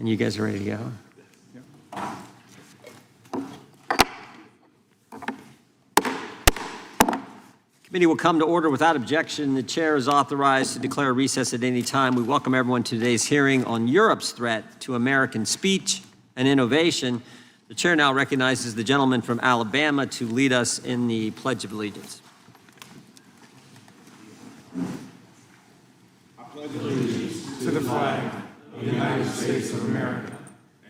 And you guys are ready to go? Committee will come to order without objection. The chair is authorized to declare recess at any time. We welcome everyone to today's hearing on Europe's threat to American speech and innovation. The chair now recognizes the gentleman from Alabama to lead us in the Pledge of Allegiance. I pledge allegiance to the flag of the United States of America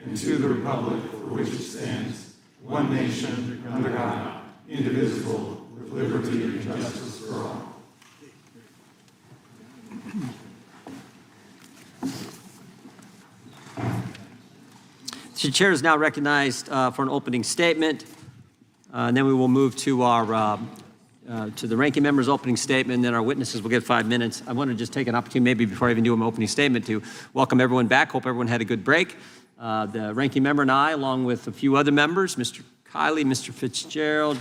and to the republic for which it stands, one nation, under God, indivisible, with liberty and justice for all. The chair is now recognized for an opening statement, and then we will move to our to the ranking member's opening statement, and then our witnesses will get 5 minutes. I want to just take an opportunity, maybe before I even do an opening statement, to welcome everyone back. Hope everyone had a good break. The ranking member and I, along with a few other members, Mr. Kiley, Mr. Fitzgerald,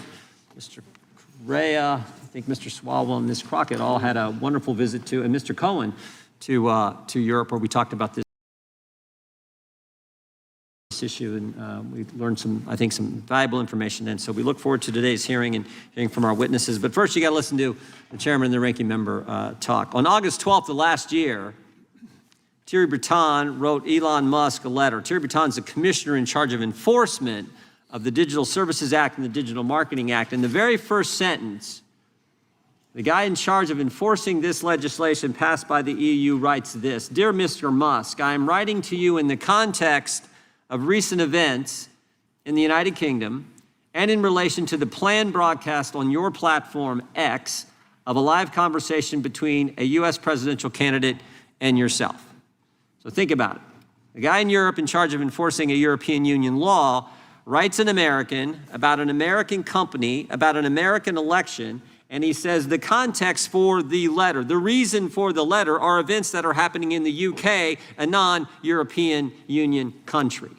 Mr. Correa, I think Mr. Swalwell and Ms. Crockett all had a wonderful visit to, and Mr. Cohen, to Europe, where we talked about this issue, and we learned some, I think, some valuable information. And so we look forward to today's hearing and hearing from our witnesses. But first, you got to listen to the chairman and the ranking member talk. On August 12th of last year, Thierry Breton wrote Elon Musk a letter. Thierry Breton's the commissioner in charge of enforcement of the Digital Services Act and the Digital Marketing Act. In the very first sentence, the guy in charge of enforcing this legislation passed by the EU writes this: "Dear Mr. Musk, I am writing to you in the context of recent events in the United Kingdom and in relation to the planned broadcast on your platform, X, of a live conversation between a U.S. presidential candidate and yourself." So think about it. The guy in Europe in charge of enforcing a European Union law writes an American about an American company, about an American election, and he says the context for the letter, the reason for the letter, are events that are happening in the UK, a non-European Union country.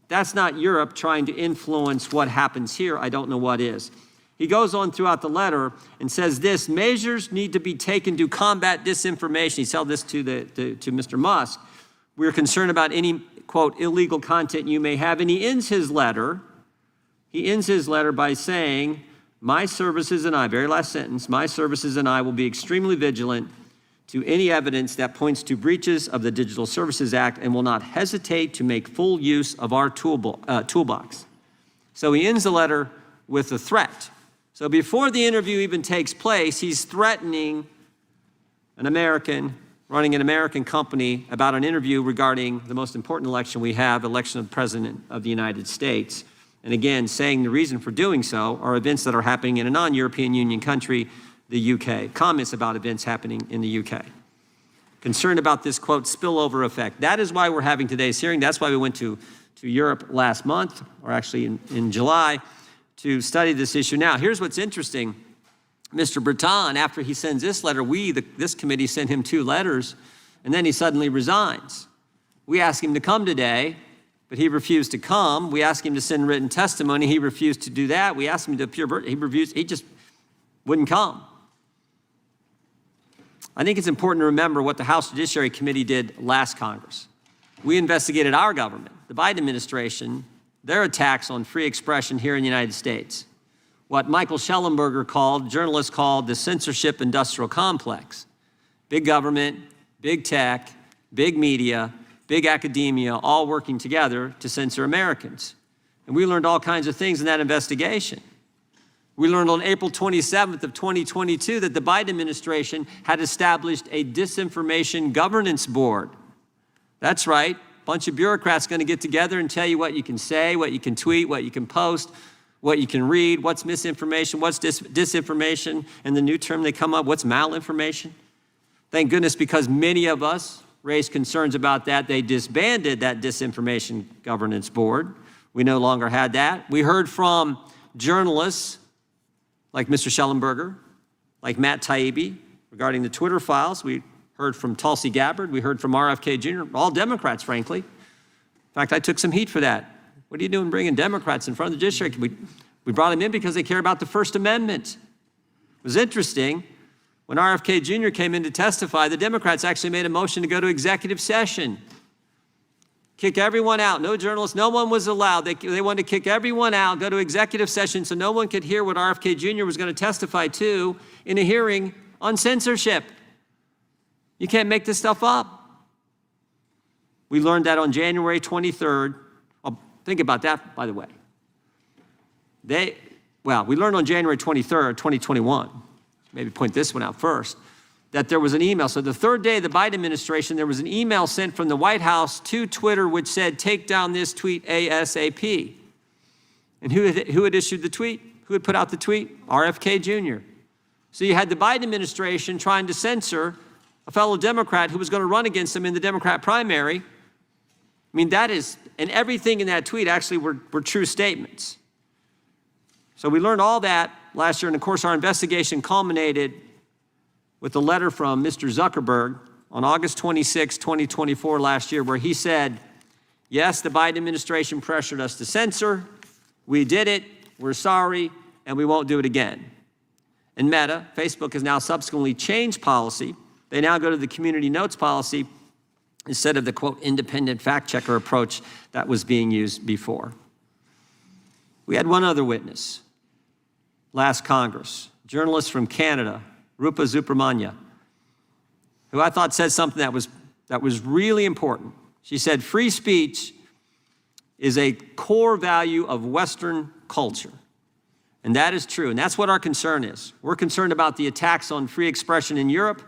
That's not Europe trying to influence what happens here. I don't know what is. He goes on throughout the letter and says this: measures need to be taken to combat disinformation. He said this to Mr. Musk. We're concerned about any, quote, illegal content you may have. And he ends his letter by saying, my services and I, very last sentence, my services and I will be extremely vigilant to any evidence that points to breaches of the Digital Services Act and will not hesitate to make full use of our toolbox. So he ends the letter with a threat. So before the interview even takes place, he's threatening an American running an American company about an interview regarding the most important election we have, election of the President of the United States. And again, saying the reason for doing so are events that are happening in a non-European Union country, the UK. Comments about events happening in the UK. Concerned about this, quote, spillover effect. That is why we're having today's hearing. That's why we went to Europe last month, or actually in July, to study this issue. Now, here's what's interesting. Mr. Breton, after he sends this letter, this committee sent him 2 letters, and then he suddenly resigns. We asked him to come today, but he refused to come. We asked him to send written testimony. He refused to do that. We asked him to appear. He just wouldn't come. I think it's important to remember what the House Judiciary Committee did last Congress. We investigated our government, the Biden administration, their attacks on free expression here in the United States. What Michael Schellenberger journalists called the censorship industrial complex. Big government, big tech, big media, big academia, all working together to censor Americans. And we learned all kinds of things in that investigation. We learned on April 27th of 2022 that the Biden administration had established a disinformation governance board. That's right, a bunch of bureaucrats going to get together and tell you what you can say, what you can tweet, what you can post, what you can read, what's misinformation, what's disinformation, and the new term they come up, what's malinformation. Thank goodness, because many of us raised concerns about that, they disbanded that disinformation governance board. We no longer had that. We heard from journalists like Mr. Schellenberger, like Matt Taibbi, regarding the Twitter files. We heard from Tulsi Gabbard. We heard from RFK Jr., all Democrats, frankly. In fact, I took some heat for that. What are you doing bringing Democrats in front of the judiciary? We brought them in because they care about the First Amendment. It was interesting. When RFK Jr. came in to testify, the Democrats actually made a motion to go to executive session. kick everyone out. No journalists, no one was allowed. They wanted to kick everyone out, go to executive session so no one could hear what RFK Jr. was going to testify to in a hearing on censorship. You can't make this stuff up. We learned that on January 23rd. Oh, think about that, by the way. We learned on January 23rd, 2021, maybe point this one out first, that there was an email. So the third day of the Biden administration, there was an email sent from the White House to Twitter which said, take down this tweet ASAP. And who had issued the tweet? Who had put out the tweet? RFK Jr. So you had the Biden administration trying to censor a fellow Democrat who was going to run against him in the Democrat primary. I mean, and everything in that tweet actually were true statements. So we learned all that last year, and of course our investigation culminated with a letter from Mr. Zuckerberg on August 26, 2024 last year, where he said, yes, the Biden administration pressured us to censor. We did it, we're sorry, and we won't do it again. And Meta, Facebook, has now subsequently changed policy. They now go to the community notes policy instead of the, quote, independent fact checker approach that was being used before. We had one other witness last Congress, journalist from Canada, Rupa Subramanya, who I thought said something that was really important. She said, free speech is a core value of Western culture. And that is true, and that's what our concern is. We're concerned about the attacks on free expression in Europe,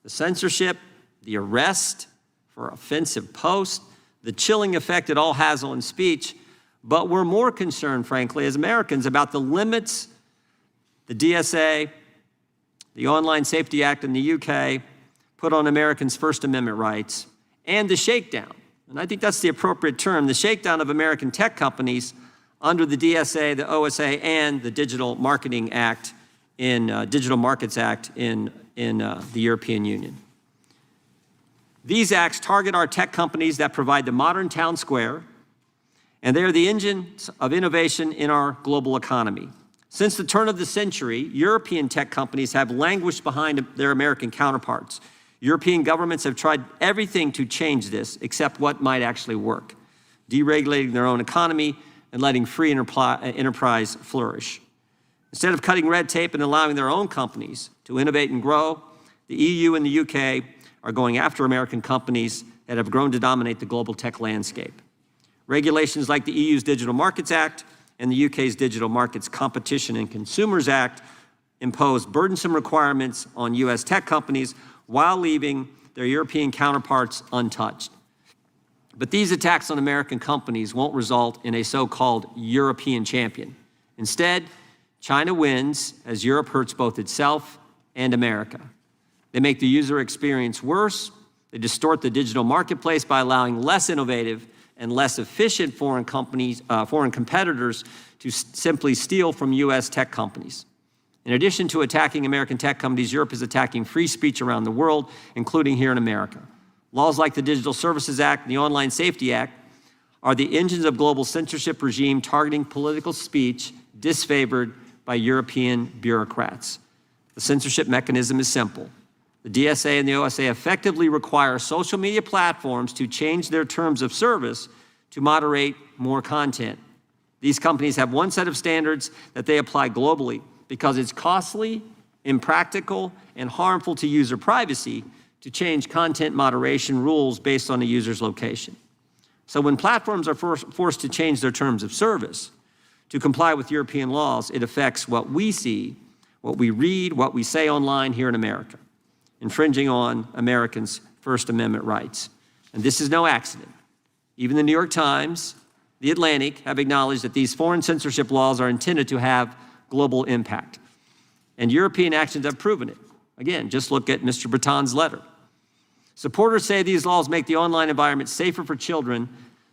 the censorship, the arrest for offensive posts, the chilling effect it all has on speech, but we're more concerned, frankly, as Americans about the limits the DSA, the Online Safety Act in the UK, put on Americans' First Amendment rights, and the shakedown, and I think that's the appropriate term, the shakedown of American tech companies under the DSA, the OSA, and the Digital Marketing Act Digital Markets Act in the European Union. These acts target our tech companies that provide the modern town square, and they are the engines of innovation in our global economy. Since the turn of the century, European tech companies have languished behind their American counterparts. European governments have tried everything to change this except what might actually work, deregulating their own economy and letting free enterprise flourish. Instead of cutting red tape and allowing their own companies to innovate and grow, the EU and the UK are going after American companies that have grown to dominate the global tech landscape. Regulations like the EU's Digital Markets Act and the UK's Digital Markets Competition and Consumers Act impose burdensome requirements on US tech companies while leaving their European counterparts untouched. But these attacks on American companies won't result in a so-called European champion. Instead, China wins as Europe hurts both itself and America. They make the user experience worse. They distort the digital marketplace by allowing less innovative and less efficient foreign competitors to simply steal from US tech companies. In addition to attacking American tech companies, Europe is attacking free speech around the world, including here in America. Laws like the Digital Services Act and the Online Safety Act are the engines of global censorship regime targeting political speech disfavored by European bureaucrats. The censorship mechanism is simple. The DSA and the OSA effectively require social media platforms to change their terms of service to moderate more content. These companies have one set of standards that they apply globally because it's costly, impractical, and harmful to user privacy to change content moderation rules based on a user's location. So when platforms are forced to change their terms of service to comply with European laws, it affects what we see, what we read, what we say online here in America, infringing on Americans' First Amendment rights. And this is no accident. Even the New York Times, The Atlantic have acknowledged that these foreign censorship laws are intended to have global impact. And European actions have proven it. Again, just look at Mr. Breton's letter. Supporters say these laws make the online environment safer for children,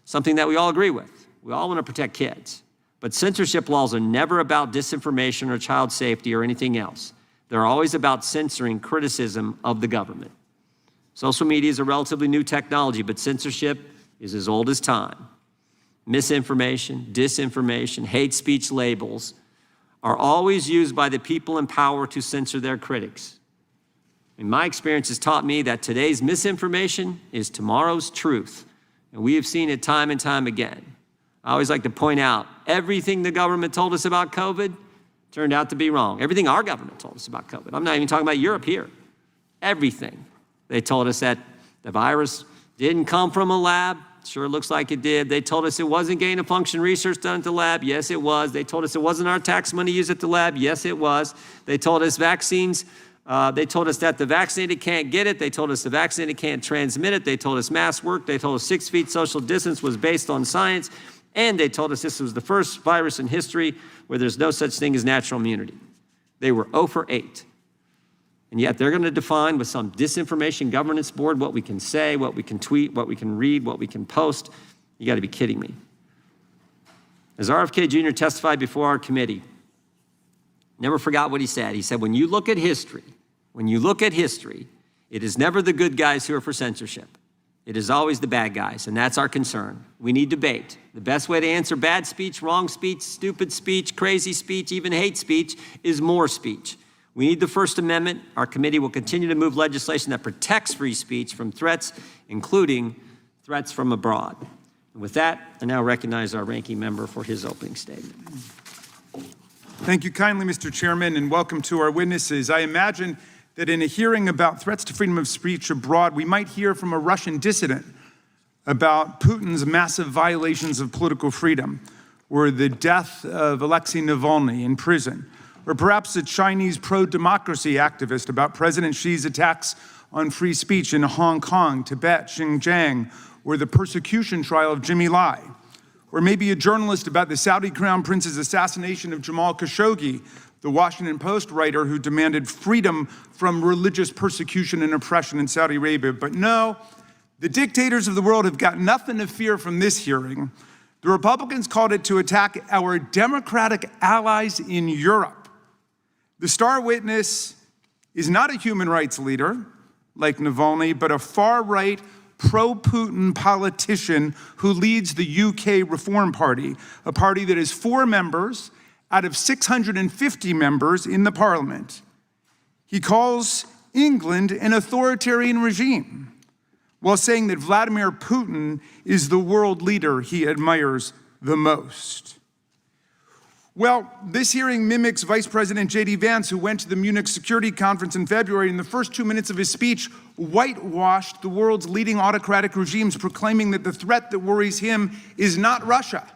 something that we all agree with. We all want to protect kids. But censorship laws are never about disinformation or child safety or anything else. They're always about censoring criticism of the government. Social media is a relatively new technology, but censorship is as old as time. Misinformation, disinformation, hate speech labels are always used by the people in power to censor their critics. And my experience has taught me that today's misinformation is tomorrow's truth, And we have seen it time and time again. I always like to point out, everything the government told us about COVID turned out to be wrong. Everything our government told us about COVID. I'm not even talking about Europe here. Everything. They told us that the virus didn't come from a lab. Sure looks like it did. They told us it wasn't gain-of-function research done at the lab. Yes, it was. They told us it wasn't our tax money used at the lab. Yes, it was. They told us vaccines. They told us that the vaccinated can't get it. They told us the vaccinated can't transmit it. They told us masks work. They told us 6 feet social distance was based on science. And they told us this was the first virus in history where there's no such thing as natural immunity. They were 0 for 8. And yet they're going to define with some disinformation governance board what we can say, what we can tweet, what we can read, what we can post. You got to be kidding me. As RFK Jr. testified before our committee, never forgot what he said. He said, when you look at history, it is never the good guys who are for censorship. It is always the bad guys, and that's our concern. We need debate. The best way to answer bad speech, wrong speech, stupid speech, crazy speech, even hate speech is more speech. We need the First Amendment. Our committee will continue to move legislation that protects free speech from threats, including threats from abroad. And with that, I now recognize our ranking member for his opening statement. Thank you kindly, Mr. Chairman, and welcome to our witnesses. I imagine that in a hearing about threats to freedom of speech abroad, we might hear from a Russian dissident about Putin's massive violations of political freedom, or the death of Alexei Navalny in prison, or perhaps a Chinese pro-democracy activist about President Xi's attacks on free speech in Hong Kong, Tibet, Xinjiang, or the persecution trial of Jimmy Lai, or maybe a journalist about the Saudi Crown Prince's assassination of Jamal Khashoggi, the Washington Post writer who demanded freedom from religious persecution and oppression in Saudi Arabia. But no, the dictators of the world have got nothing to fear from this hearing. The Republicans called it to attack our democratic allies in Europe. The star witness is not a human rights leader like Navalny, but a far-right, pro-Putin politician who leads the UK Reform Party, a party that has 4 members out of 650 members in the parliament. He calls England an authoritarian regime, while saying that Vladimir Putin is the world leader he admires the most. Well, this hearing mimics Vice President J.D. Vance, who went to the Munich Security Conference in February. In the first 2 minutes of his speech, whitewashed the world's leading autocratic regimes, proclaiming that the threat that worries him is not Russia.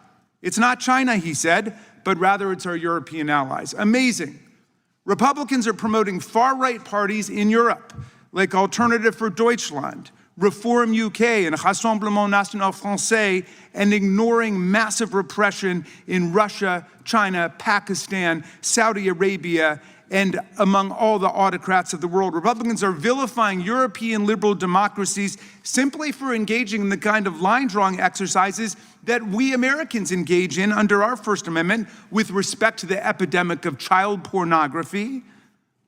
It's not China, he said, but rather it's our European allies. Amazing. Republicans are promoting far-right parties in Europe, like Alternative for Deutschland, Reform UK, and Rassemblement National Français, and ignoring massive repression in Russia, China, Pakistan, Saudi Arabia, and among all the autocrats of the world. Republicans are vilifying European liberal democracies simply for engaging in the kind of line-drawing exercises that we Americans engage in under our First Amendment with respect to the epidemic of child pornography,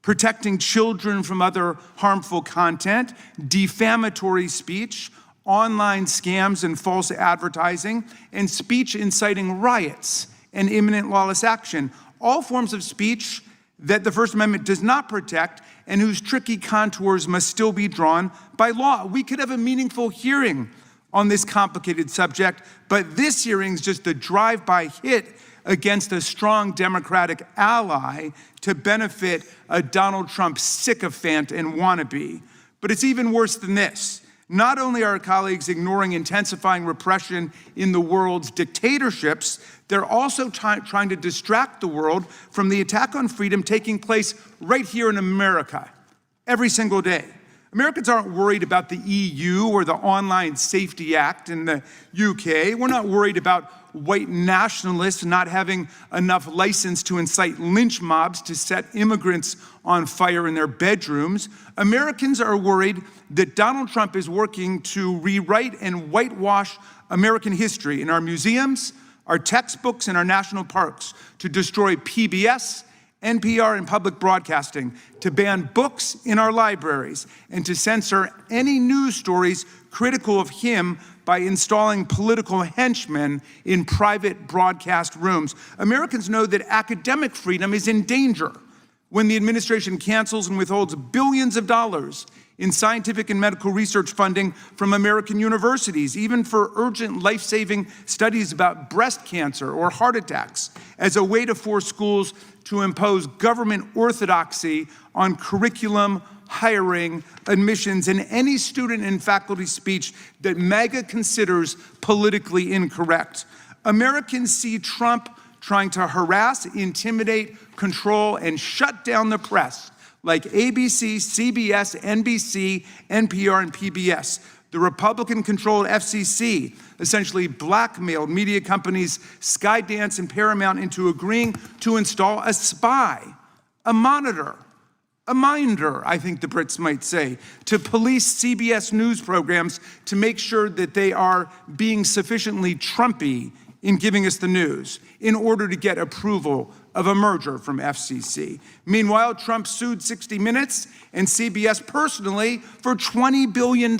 protecting children from other harmful content, defamatory speech, online scams and false advertising, and speech inciting riots and imminent lawless action. All forms of speech that the First Amendment does not protect and whose tricky contours must still be drawn by law. We could have a meaningful hearing on this complicated subject, but this hearing is just a drive-by hit against a strong Democratic ally to benefit a Donald Trump sycophant and wannabe. But it's even worse than this. Not only are our colleagues ignoring intensifying repression in the world's dictatorships, they're also trying to distract the world from the attack on freedom taking place right here in America every single day. Americans aren't worried about the EU or the Online Safety Act in the UK. We're not worried about white nationalists not having enough license to incite lynch mobs to set immigrants on fire in their bedrooms. Americans are worried that Donald Trump is working to rewrite and whitewash American history in our museums, our textbooks, and our national parks, to destroy PBS, NPR, and public broadcasting, to ban books in our libraries, and to censor any news stories critical of him by installing political henchmen in private broadcast rooms. Americans know that academic freedom is in danger when the administration cancels and withholds billions of dollars in scientific and medical research funding from American universities, even for urgent life-saving studies about breast cancer or heart attacks, as a way to force schools to impose government orthodoxy on curriculum, hiring, admissions, and any student and faculty speech that MAGA considers politically incorrect. Americans see Trump trying to harass, intimidate, control, and shut down the press, like ABC, CBS, NBC, NPR, and PBS. The Republican-controlled FCC essentially blackmailed media companies Skydance and Paramount into agreeing to install a spy, a monitor, a minder, I think the Brits might say, to police CBS news programs to make sure that they are being sufficiently Trumpy in giving us the news in order to get approval of a merger from FCC. Meanwhile, Trump sued 60 Minutes and CBS personally for $20 billion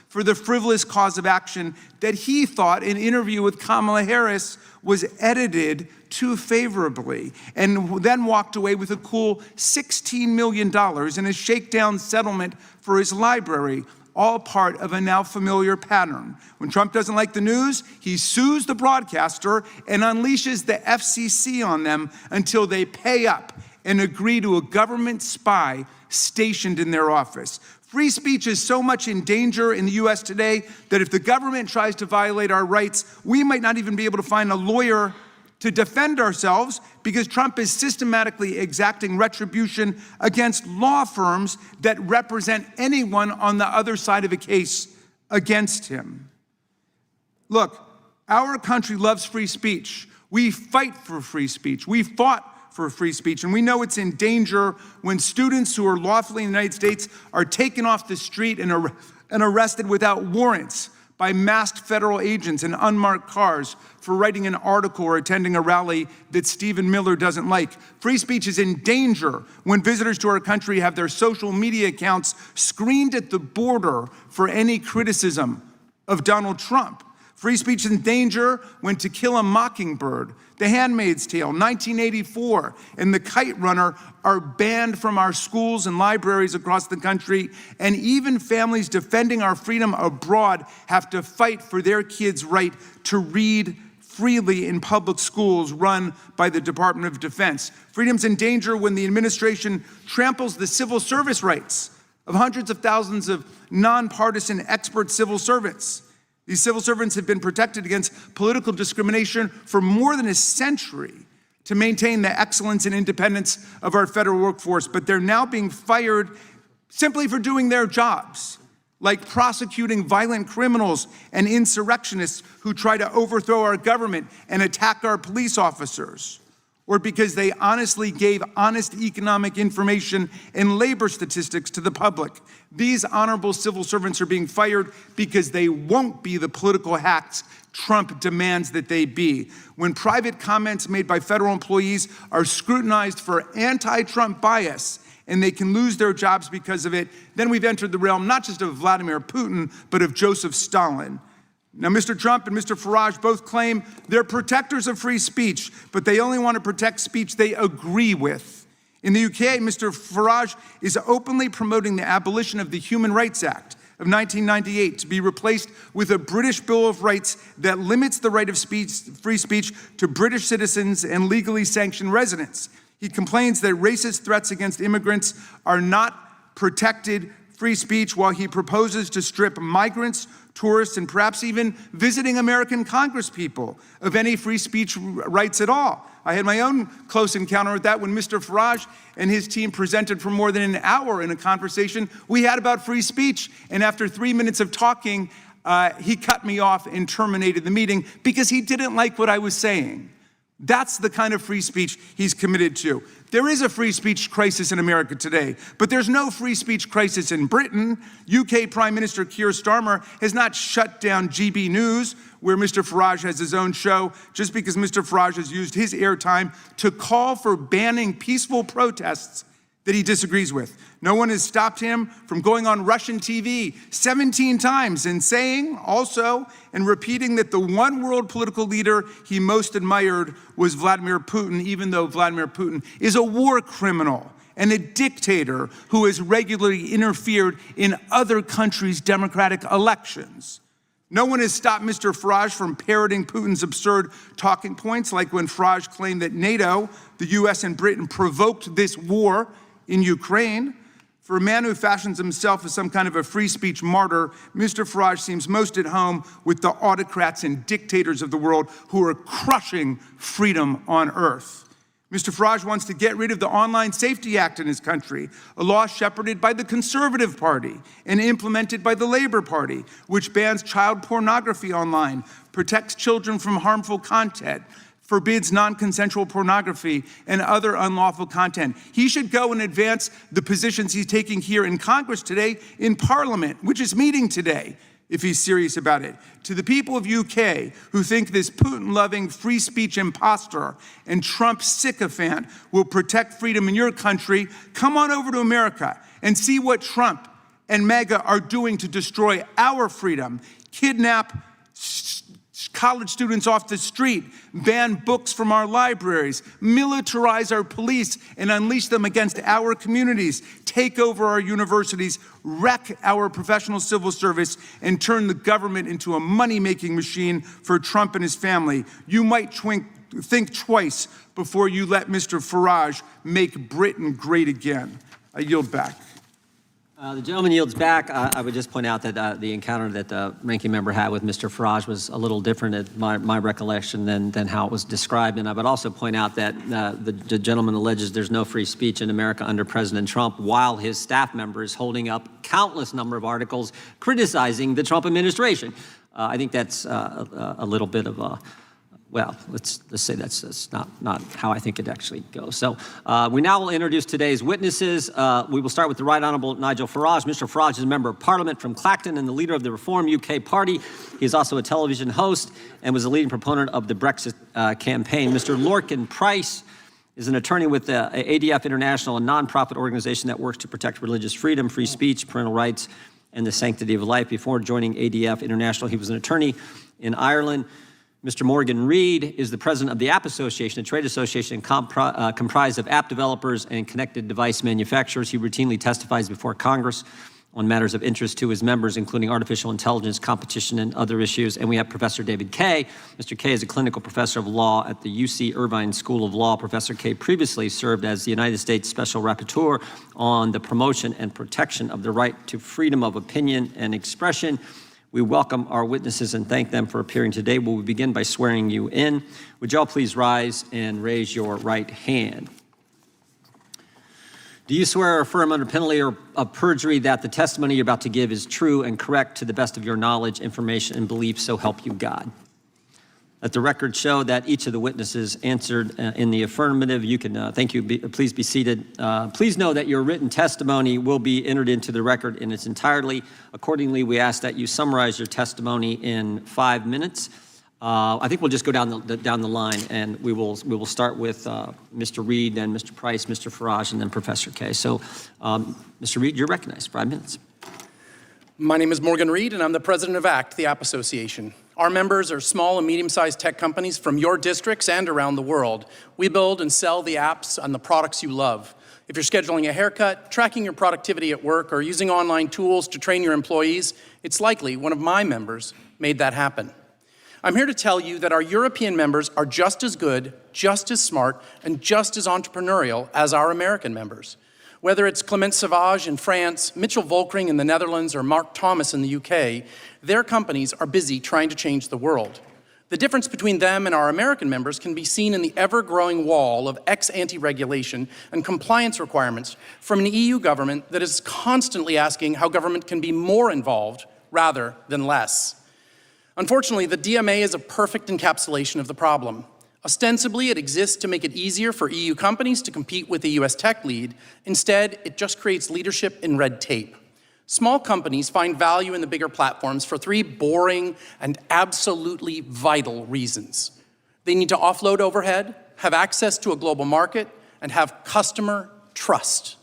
for the frivolous cause of action that he thought an interview with Kamala Harris was edited too favorably, and then walked away with a cool $16 million in a shakedown settlement for his library, all part of a now familiar pattern. When Trump doesn't like the news, he sues the broadcaster and unleashes the FCC on them until they pay up and agree to a government spy stationed in their office. Free speech is so much in danger in the US today that if the government tries to violate our rights, we might not even be able to find a lawyer to defend ourselves because Trump is systematically exacting retribution against law firms that represent anyone on the other side of a case against him. Look, our country loves free speech. We fight for free speech. We fought for free speech, and we know it's in danger when students who are lawfully in the United States are taken off the street and arrested without warrants by masked federal agents in unmarked cars for writing an article or attending a rally that Stephen Miller doesn't like. Free speech is in danger when visitors to our country have their social media accounts screened at the border for any criticism of Donald Trump. Free speech is in danger when To Kill a Mockingbird, The Handmaid's Tale, 1984, and The Kite Runner are banned from our schools and libraries across the country, and even families defending our freedom abroad have to fight for their kids' right to read freely in public schools run by the Department of Defense. Freedom's in danger when the administration tramples the civil service rights of hundreds of thousands of nonpartisan expert civil servants. These civil servants have been protected against political discrimination for more than a century to maintain the excellence and independence of our federal workforce, but they're now being fired simply for doing their jobs, like prosecuting violent criminals and insurrectionists who try to overthrow our government and attack our police officers, or because they honestly gave honest economic information and labor statistics to the public. These honorable civil servants are being fired because they won't be the political hacks Trump demands that they be. When private comments made by federal employees are scrutinized for anti-Trump bias and they can lose their jobs because of it, then we've entered the realm not just of Vladimir Putin, but of Joseph Stalin. Now, Mr. Trump and Mr. Farage both claim they're protectors of free speech, but they only want to protect speech they agree with. In the UK, Mr. Farage is openly promoting the abolition of the Human Rights Act of 1998 to be replaced with a British Bill of Rights that limits the right of free speech to British citizens and legally sanctioned residents. He complains that racist threats against immigrants are not protected free speech, while he proposes to strip migrants, tourists, and perhaps even visiting American congresspeople of any free speech rights at all. I had my own close encounter with that when Mr. Farage and his team presented for more than an hour in a conversation we had about free speech. And after 3 minutes of talking, he cut me off and terminated the meeting because he didn't like what I was saying. That's the kind of free speech he's committed to. There is a free speech crisis in America today, but there's no free speech crisis in Britain. UK Prime Minister Keir Starmer has not shut down GB News, where Mr. Farage has his own show, just because Mr. Farage has used his airtime to call for banning peaceful protests that he disagrees with. No one has stopped him from going on Russian TV 17 times and saying also and repeating that the one world political leader he most admired was Vladimir Putin, even though Vladimir Putin is a war criminal and a dictator who has regularly interfered in other countries' democratic elections. No one has stopped Mr. Farage from parroting Putin's absurd talking points, like when Farage claimed that NATO, the US and Britain provoked this war in Ukraine. For a man who fashions himself as some kind of a free speech martyr, Mr. Farage seems most at home with the autocrats and dictators of the world who are crushing freedom on earth. Mr. Farage wants to get rid of the Online Safety Act in his country, a law shepherded by the Conservative Party and implemented by the Labor Party, which bans child pornography online, protects children from harmful content, forbids non-consensual pornography and other unlawful content. He should go and advance the positions he's taking here in Congress today in Parliament, which is meeting today, if he's serious about it. To the people of UK who think this Putin-loving free speech imposter and Trump sycophant will protect freedom in your country, come on over to America and see what Trump and MAGA are doing to destroy our freedom, kidnap college students off the street, ban books from our libraries, militarize our police and unleash them against our communities, take over our universities, wreck our professional civil service, and turn the government into a money-making machine for Trump and his family. You might think twice before you let Mr. Farage make Britain great again. I yield back. The gentleman yields back. I would just point out that the encounter that the ranking member had with Mr. Farage was a little different at my recollection than how it was described. And I would also point out that the gentleman alleges there's no free speech in America under President Trump, while his staff member is holding up countless number of articles criticizing the Trump administration. I think that's a little bit of a, well, let's say that's not how I think it actually goes. So we now will introduce today's witnesses. We will start with the Right Honourable Nigel Farage. Mr. Farage is a member of Parliament from Clacton and the leader of the Reform UK Party. He is also a television host and was a leading proponent of the Brexit campaign. Mr. Lorcan Price is an attorney with ADF International, a nonprofit organization that works to protect religious freedom, free speech, parental rights, and the sanctity of life. Before joining ADF International, he was an attorney in Ireland. Mr. Morgan Reed is the president of the App Association, a trade association comprised of app developers and connected device manufacturers. He routinely testifies before Congress on matters of interest to his members, including artificial intelligence, competition, and other issues. And we have Professor David Kaye. Mr. Kaye is a clinical professor of law at the UC Irvine School of Law. Professor Kaye previously served as the United States Special Rapporteur on the promotion and protection of the right to freedom of opinion and expression. We welcome our witnesses and thank them for appearing today. We will begin by swearing you in. Would y'all please rise and raise your right hand? Do you swear or affirm under penalty of perjury that the testimony you're about to give is true and correct to the best of your knowledge, information, and belief, so help you God? Let the record show that each of the witnesses answered in the affirmative. You can, thank you, please be seated. Please know that your written testimony will be entered into the record in its entirety. Accordingly, we ask that you summarize your testimony in 5 minutes. I think we'll just go down the line, and we will start with Mr. Reed, then Mr. Price, Mr. Farage, and then Professor Kaye. So, Mr. Reed, you're recognized. 5 minutes. My name is Morgan Reed, and I'm the president of ACT, the App Association. Our members are small and medium-sized tech companies from your districts and around the world. We build and sell the apps and the products you love. If you're scheduling a haircut, tracking your productivity at work, or using online tools to train your employees, it's likely one of my members made that happen. I'm here to tell you that our European members are just as good, just as smart, and just as entrepreneurial as our American members. Whether it's Clement Sauvage in France, Mitchell Volkring in the Netherlands, or Mark Thomas in the UK, their companies are busy trying to change the world. The difference between them and our American members can be seen in the ever-growing wall of ex-ante regulation and compliance requirements from an EU government that is constantly asking how government can be more involved rather than less. Unfortunately, the DMA is a perfect encapsulation of the problem. Ostensibly, it exists to make it easier for EU companies to compete with the US tech lead. Instead, it just creates leadership in red tape. Small companies find value in the bigger platforms for 3 boring and absolutely vital reasons. They need to offload overhead, have access to a global market, and have customer trust.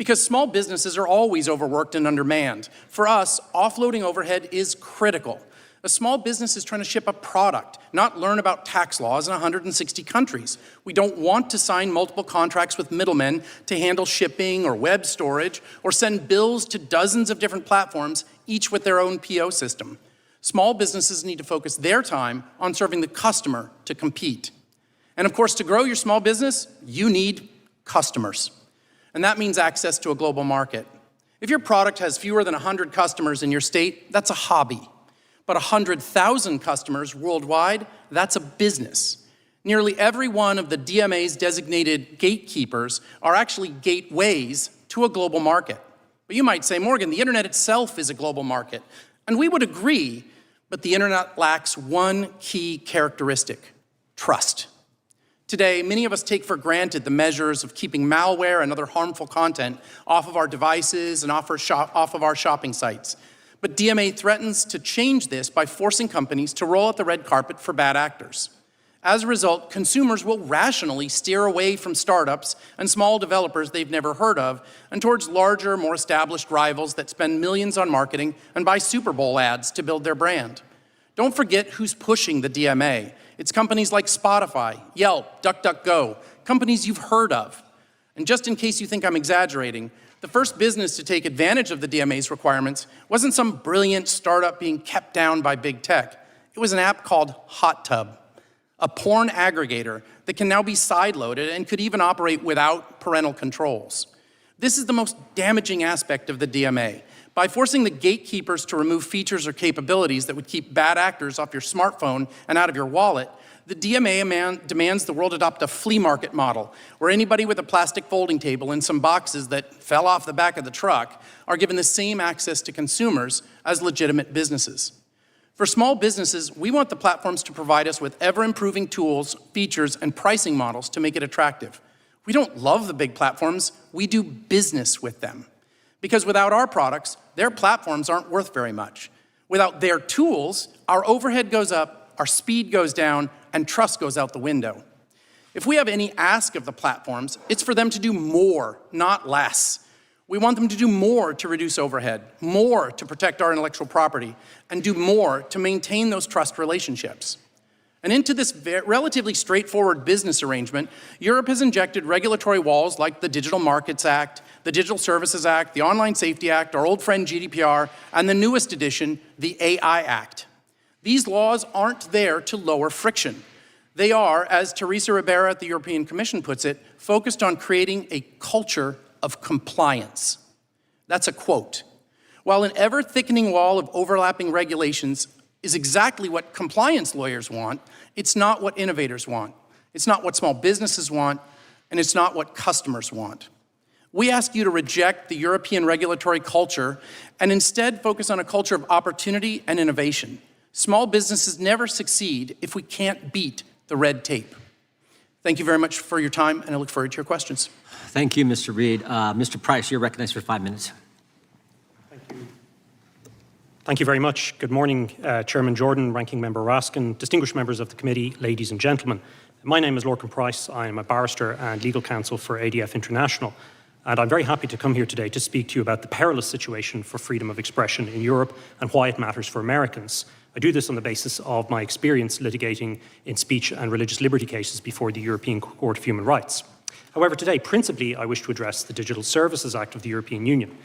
Because small businesses are always overworked and undermanned. For us, offloading overhead is critical. A small business is trying to ship a product, not learn about tax laws in 160 countries. We don't want to sign multiple contracts with middlemen to handle shipping or web storage, or send bills to dozens of different platforms, each with their own PO system. Small businesses need to focus their time on serving the customer to compete. And of course, to grow your small business, you need customers. And that means access to a global market. If your product has fewer than 100 customers in your state, that's a hobby. But 100,000 customers worldwide, that's a business. Nearly every one of the DMA's designated gatekeepers are actually gateways to a global market. But you might say, Morgan, the internet itself is a global market. And we would agree, but the internet lacks one key characteristic: trust. Today, many of us take for granted the measures of keeping malware and other harmful content off of our devices and off of our shopping sites. But DMA threatens to change this by forcing companies to roll out the red carpet for bad actors. As a result, consumers will rationally steer away from startups and small developers they've never heard of and towards larger, more established rivals that spend millions on marketing and buy Super Bowl ads to build their brand. Don't forget who's pushing the DMA. It's companies like Spotify, Yelp, DuckDuckGo, companies you've heard of. And just in case you think I'm exaggerating, the first business to take advantage of the DMA's requirements wasn't some brilliant startup being kept down by big tech. It was an app called Hot Tub, a porn aggregator that can now be sideloaded and could even operate without parental controls. This is the most damaging aspect of the DMA. By forcing the gatekeepers to remove features or capabilities that would keep bad actors off your smartphone and out of your wallet, the DMA demands the world adopt a flea market model, where anybody with a plastic folding table and some boxes that fell off the back of the truck are given the same access to consumers as legitimate businesses. For small businesses, we want the platforms to provide us with ever-improving tools, features, and pricing models to make it attractive. We don't love the big platforms, we do business with them. Because without our products, their platforms aren't worth very much. Without their tools, our overhead goes up, our speed goes down, and trust goes out the window. If we have any ask of the platforms, it's for them to do more, not less. We want them to do more to reduce overhead, more to protect our intellectual property, and do more to maintain those trust relationships. And into this relatively straightforward business arrangement, Europe has injected regulatory walls like the Digital Markets Act, the Digital Services Act, the Online Safety Act, our old friend GDPR, and the newest edition, the AI Act. These laws aren't there to lower friction. They are, as Teresa Ribera at the European Commission puts it, focused on creating a culture of compliance. That's a quote. While an ever-thickening wall of overlapping regulations is exactly what compliance lawyers want, it's not what innovators want. It's not what small businesses want, and it's not what customers want. We ask you to reject the European regulatory culture and instead focus on a culture of opportunity and innovation. Small businesses never succeed if we can't beat the red tape. Thank you very much for your time, and I look forward to your questions. Thank you, Mr. Reed. Mr. Price, you're recognized for 5 minutes. Thank you very much. Good morning, Chairman Jordan, Ranking Member Raskin, distinguished members of the committee, ladies and gentlemen. My name is Lorcan Price. I am a barrister and legal counsel for ADF International, and I'm very happy to come here today to speak to you about the perilous situation for freedom of expression in Europe and why it matters for Americans. I do this on the basis of my experience litigating in speech and religious liberty cases before the European Court of Human Rights. However, today, principally, I wish to address the Digital Services Act of the European Union.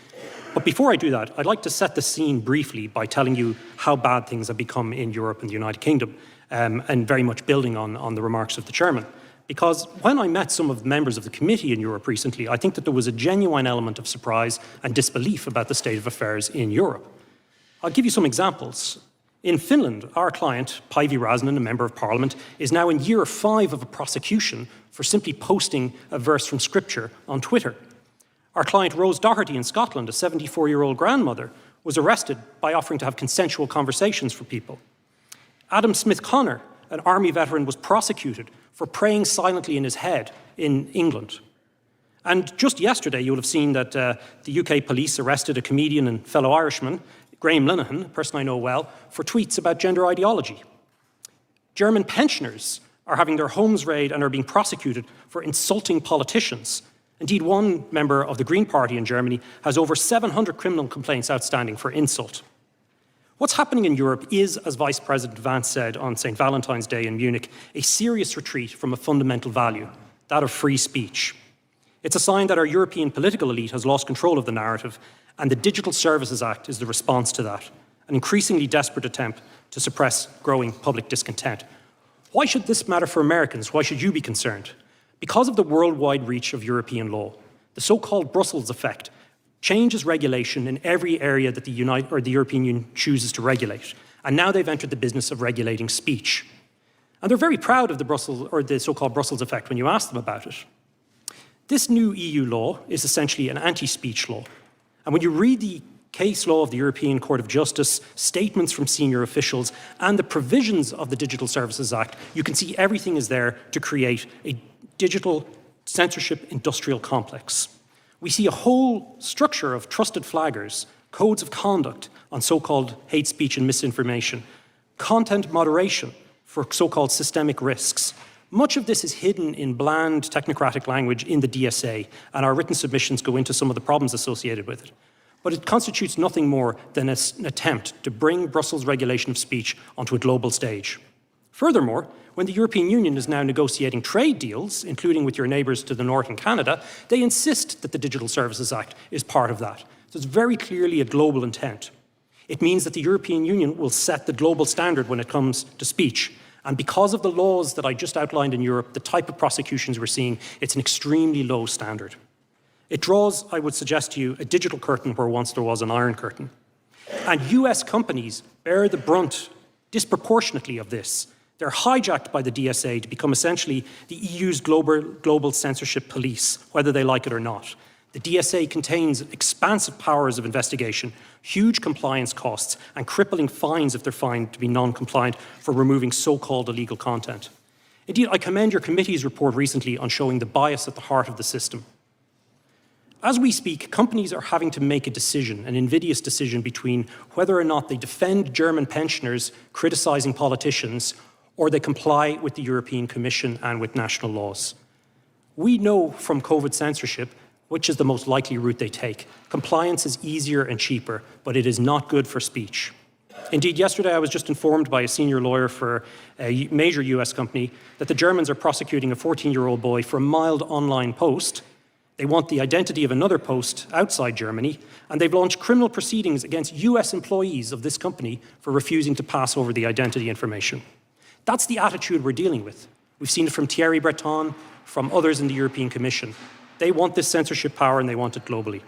But before I do that, I'd like to set the scene briefly by telling you how bad things have become in Europe and the United Kingdom, and very much building on the remarks of the chairman. Because when I met some of the members of the committee in Europe recently, I think that there was a genuine element of surprise and disbelief about the state of affairs in Europe. I'll give you some examples. In Finland, our client, Päivi Räsänen, a member of parliament, is now in year 5 of a prosecution for simply posting a verse from scripture on Twitter. Our client, Rose Doherty in Scotland, a 74-year-old grandmother, was arrested by offering to have consensual conversations for people. Adam Smith-Connor, an army veteran, was prosecuted for praying silently in his head in England. And just yesterday, you'll have seen that the UK police arrested a comedian and fellow Irishman, Graham Linehan, a person I know well, for tweets about gender ideology. German pensioners are having their homes raided and are being prosecuted for insulting politicians. Indeed, one member of the Green Party in Germany has over 700 criminal complaints outstanding for insult. What's happening in Europe is, as Vice President Vance said on St. Valentine's Day in Munich, a serious retreat from a fundamental value, that of free speech. It's a sign that our European political elite has lost control of the narrative, and the Digital Services Act is the response to that, an increasingly desperate attempt to suppress growing public discontent. Why should this matter for Americans? Why should you be concerned? Because of the worldwide reach of European law, the so-called Brussels effect changes regulation in every area that the European Union chooses to regulate. And now they've entered the business of regulating speech. And they're very proud of the so-called Brussels effect when you ask them about it. This new EU law is essentially an anti-speech law. And when you read the case law of the European Court of Justice, statements from senior officials, and the provisions of the Digital Services Act, you can see everything is there to create a digital censorship industrial complex. We see a whole structure of trusted flaggers, codes of conduct on so-called hate speech and misinformation, content moderation for so-called systemic risks. Much of this is hidden in bland technocratic language in the DSA, and our written submissions go into some of the problems associated with it. But it constitutes nothing more than an attempt to bring Brussels regulation of speech onto a global stage. Furthermore, when the European Union is now negotiating trade deals, including with your neighbours to the north in Canada, they insist that the Digital Services Act is part of that. So it's very clearly a global intent. It means that the European Union will set the global standard when it comes to speech. And because of the laws that I just outlined in Europe, the type of prosecutions we're seeing, it's an extremely low standard. It draws, I would suggest to you, a digital curtain where once there was an iron curtain. And US companies bear the brunt disproportionately of this. They're hijacked by the DSA to become essentially the EU's global censorship police, whether they like it or not. The DSA contains expansive powers of investigation, huge compliance costs, and crippling fines if they're found to be non-compliant for removing so-called illegal content. Indeed, I commend your committee's report recently on showing the bias at the heart of the system. As we speak, companies are having to make a decision, an invidious decision between whether or not they defend German pensioners criticising politicians or they comply with the European Commission and with national laws. We know from COVID censorship which is the most likely route they take. Compliance is easier and cheaper, but it is not good for speech. Indeed, yesterday I was just informed by a senior lawyer for a major US company that the Germans are prosecuting a 14-year-old boy for a mild online post. They want the identity of another post outside Germany, and they've launched criminal proceedings against US employees of this company for refusing to pass over the identity information. That's the attitude we're dealing with. We've seen it from Thierry Breton, from others in the European Commission. They want this censorship power and they want it globally.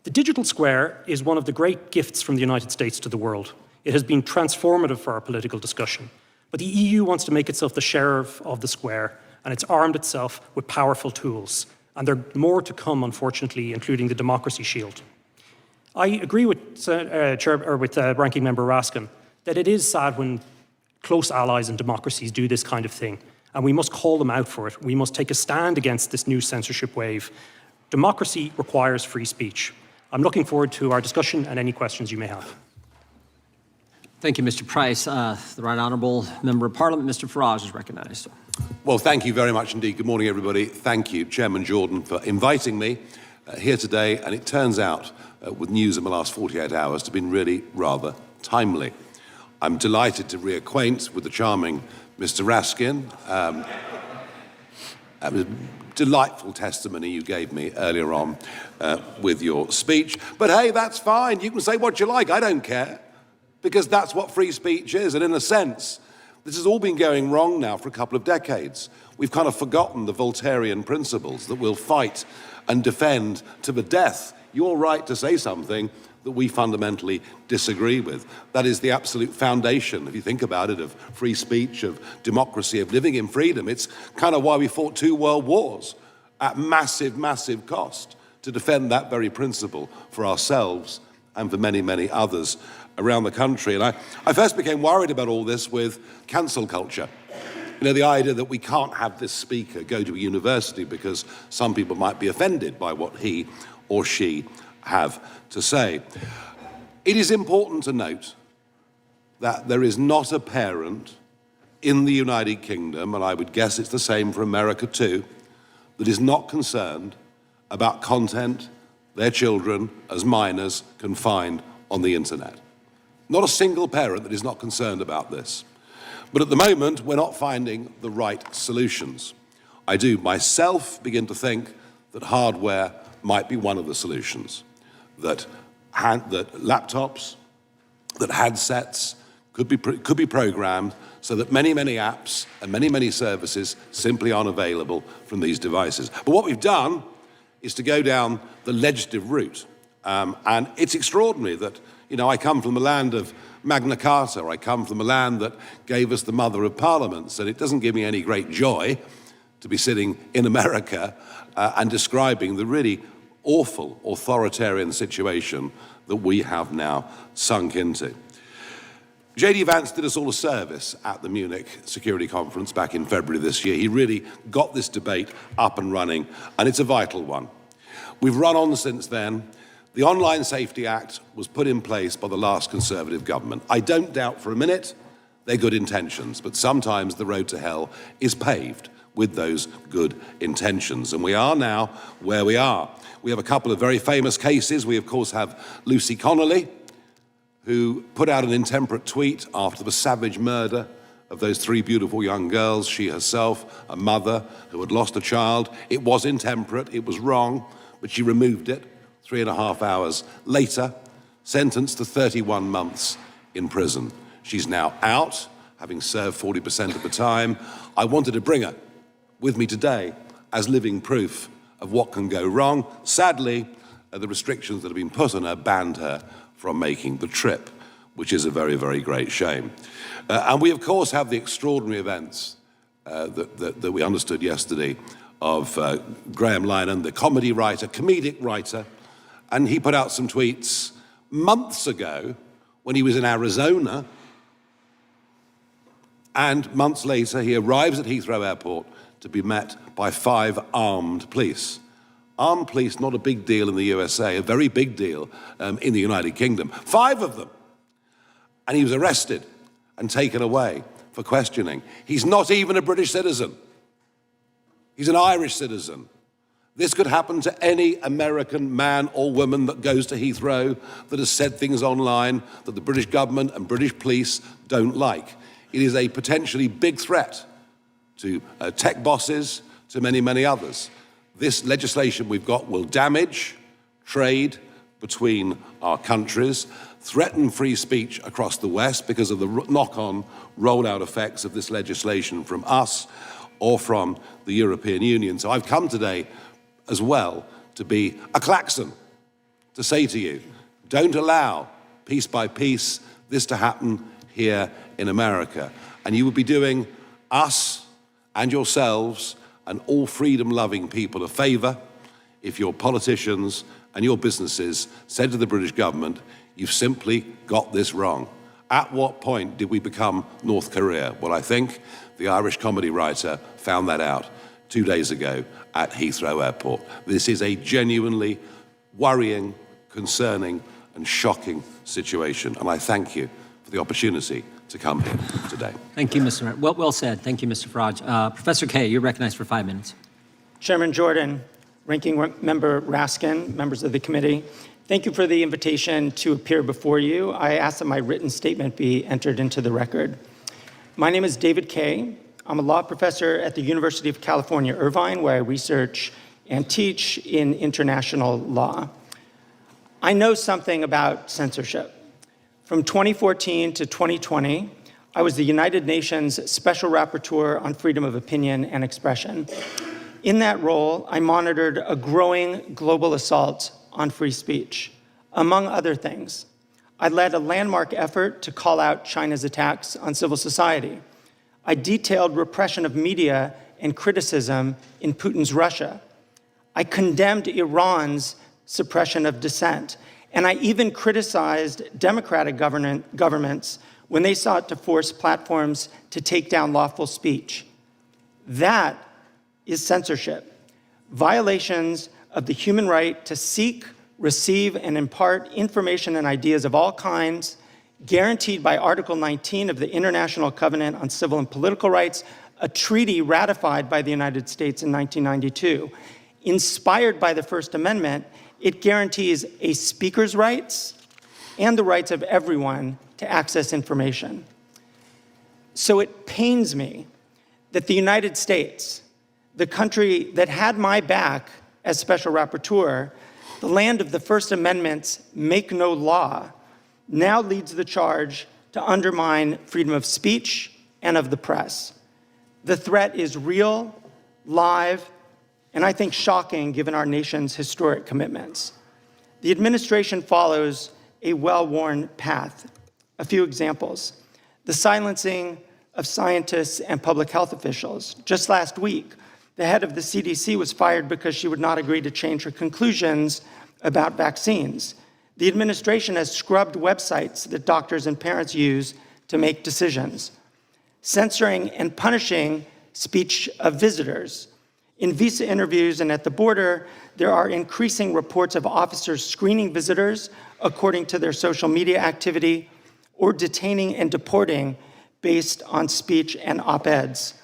The digital square is one of the great gifts from the United States to the world. It has been transformative for our political discussion. But the EU wants to make itself the sheriff of the square, and it's armed itself with powerful tools. And there are more to come, unfortunately, including the Democracy Shield. I agree with Ranking Member Raskin that it is sad when close allies and democracies do this kind of thing, and we must call them out for it. We must take a stand against this new censorship wave. Democracy requires free speech. I'm looking forward to our discussion and any questions you may have. Thank you, Mr. Price. The Right Honourable Member of Parliament, Mr. Farage, is recognised. Well, thank you very much indeed. Good morning, everybody. Thank you, Chairman Jordan, for inviting me here today. And it turns out, with news in the last 48 hours, to have been really rather timely. I'm delighted to reacquaint with the charming Mr. Raskin. It was delightful testimony you gave me earlier on with your speech. But hey, that's fine. You can say what you like. I don't care. Because that's what free speech is. And in a sense, this has all been going wrong now for a couple of decades. We've kind of forgotten the Voltairean principles that we'll fight and defend to the death your right to say something that we fundamentally disagree with. That is the absolute foundation, if you think about it, of free speech, of democracy, of living in freedom. It's kind of why we fought 2 world wars at massive, massive cost to defend that very principle for ourselves and for many, many others around the country. And I first became worried about all this with cancel culture. You know, the idea that we can't have this speaker go to a university because some people might be offended by what he or she have to say. It is important to note that there is not a parent in the United Kingdom, and I would guess it's the same for America too, that is not concerned about content their children, as minors, can find on the internet. Not a single parent that is not concerned about this. But at the moment, we're not finding the right solutions. I do myself begin to think that hardware might be one of the solutions, that laptops, that handsets could be programmed so that many, many apps and many, many services simply aren't available from these devices. But what we've done is to go down the legislative route. And it's extraordinary that, I come from the land of Magna Carta, I come from the land that gave us the mother of parliaments, and it doesn't give me any great joy to be sitting in America and describing the really awful authoritarian situation that we have now sunk into. J.D. Vance did us all a service at the Munich Security Conference back in February this year. He really got this debate up and running, and it's a vital one. We've run on since then. The Online Safety Act was put in place by the last Conservative government. I don't doubt for a minute they're good intentions, but sometimes the road to hell is paved with those good intentions. And we are now where we are. We have a couple of very famous cases. We, of course, have Lucy Connolly, who put out an intemperate tweet after the savage murder of those 3 beautiful young girls, she herself, a mother who had lost a child. It was intemperate, it was wrong, but she removed it 3.5 hours later, sentenced to 31 months in prison. She's now out, having served 40% of the time. I wanted to bring her with me today as living proof of what can go wrong. Sadly, the restrictions that have been put on her banned her from making the trip, which is a very, very great shame. And we, of course, have the extraordinary events that we understood yesterday of Graham Linehan, the comedic writer, and he put out some tweets months ago when he was in Arizona, and months later he arrives at Heathrow Airport to be met by 5 armed police. Armed police, not a big deal in the USA, a very big deal in the United Kingdom. 5 of them. And he was arrested and taken away for questioning. He's not even a British citizen. He's an Irish citizen. This could happen to any American man or woman that goes to Heathrow that has said things online that the British government and British police don't like. It is a potentially big threat to tech bosses, to many, many others. This legislation we've got will damage trade between our countries, threaten free speech across the West because of the knock-on rollout effects of this legislation from us or from the European Union. So I've come today as well to be a klaxon, to say to you, don't allow, piece by piece, this to happen here in America. And you would be doing us and yourselves and all freedom-loving people a favour if your politicians and your businesses said to the British government, you've simply got this wrong. At what point did we become North Korea? Well, I think the Irish comedy writer found that out 2 days ago at Heathrow Airport. This is a genuinely worrying, concerning, and shocking situation, and I thank you for the opportunity to come here today. Thank you, Mr. Well said. Thank you, Mr. Farage. Professor Kaye, you're recognized for 5 minutes. Chairman Jordan, Ranking Member Raskin, members of the committee, thank you for the invitation to appear before you. I ask that my written statement be entered into the record. My name is David Kaye. I'm a law professor at the University of California, Irvine, where I research and teach in international law. I know something about censorship. From 2014 to 2020, I was the United Nations Special Rapporteur on Freedom of Opinion and Expression. In that role, I monitored a growing global assault on free speech. Among other things, I led a landmark effort to call out China's attacks on civil society. I detailed repression of media and criticism in Putin's Russia. I condemned Iran's suppression of dissent. And I even criticized democratic governments when they sought to force platforms to take down lawful speech. That is censorship. Violations of the human right to seek, receive, and impart information and ideas of all kinds, guaranteed by Article 19 of the International Covenant on Civil and Political Rights, a treaty ratified by the United States in 1992, inspired by the First Amendment, it guarantees a speaker's rights and the rights of everyone to access information. So it pains me that the United States, the country that had my back as special rapporteur, the land of the First Amendment's make no law, now leads the charge to undermine freedom of speech and of the press. The threat is real, live, and I think shocking given our nation's historic commitments. The administration follows a well-worn path. A few examples. The silencing of scientists and public health officials. Just last week, the head of the CDC was fired because she would not agree to change her conclusions about vaccines. The administration has scrubbed websites that doctors and parents use to make decisions. Censoring and punishing speech of visitors. In visa interviews and at the border, there are increasing reports of officers screening visitors according to their social media activity or detaining and deporting based on speech and op-eds.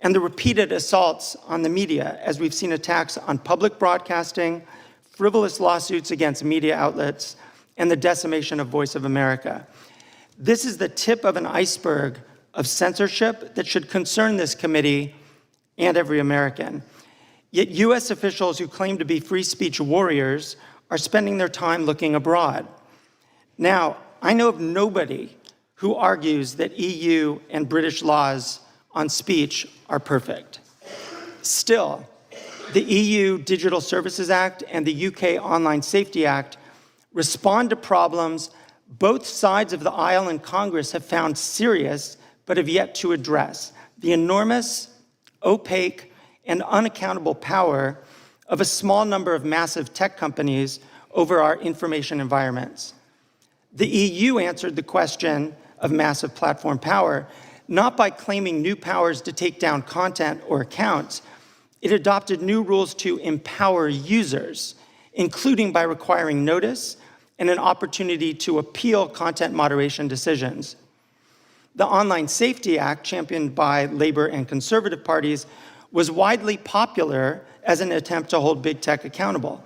And the repeated assaults on the media, as we've seen attacks on public broadcasting, frivolous lawsuits against media outlets, and the decimation of Voice of America. This is the tip of an iceberg of censorship that should concern this committee and every American. Yet US officials who claim to be free speech warriors are spending their time looking abroad. Now, I know of nobody who argues that EU and British laws on speech are perfect. Still, the EU Digital Services Act and the UK Online Safety Act respond to problems both sides of the aisle in Congress have found serious but have yet to address: the enormous, opaque, and unaccountable power of a small number of massive tech companies over our information environments. The EU answered the question of massive platform power not by claiming new powers to take down content or accounts. It adopted new rules to empower users, including by requiring notice and an opportunity to appeal content moderation decisions. The Online Safety Act, championed by Labor and conservative parties, was widely popular as an attempt to hold big tech accountable.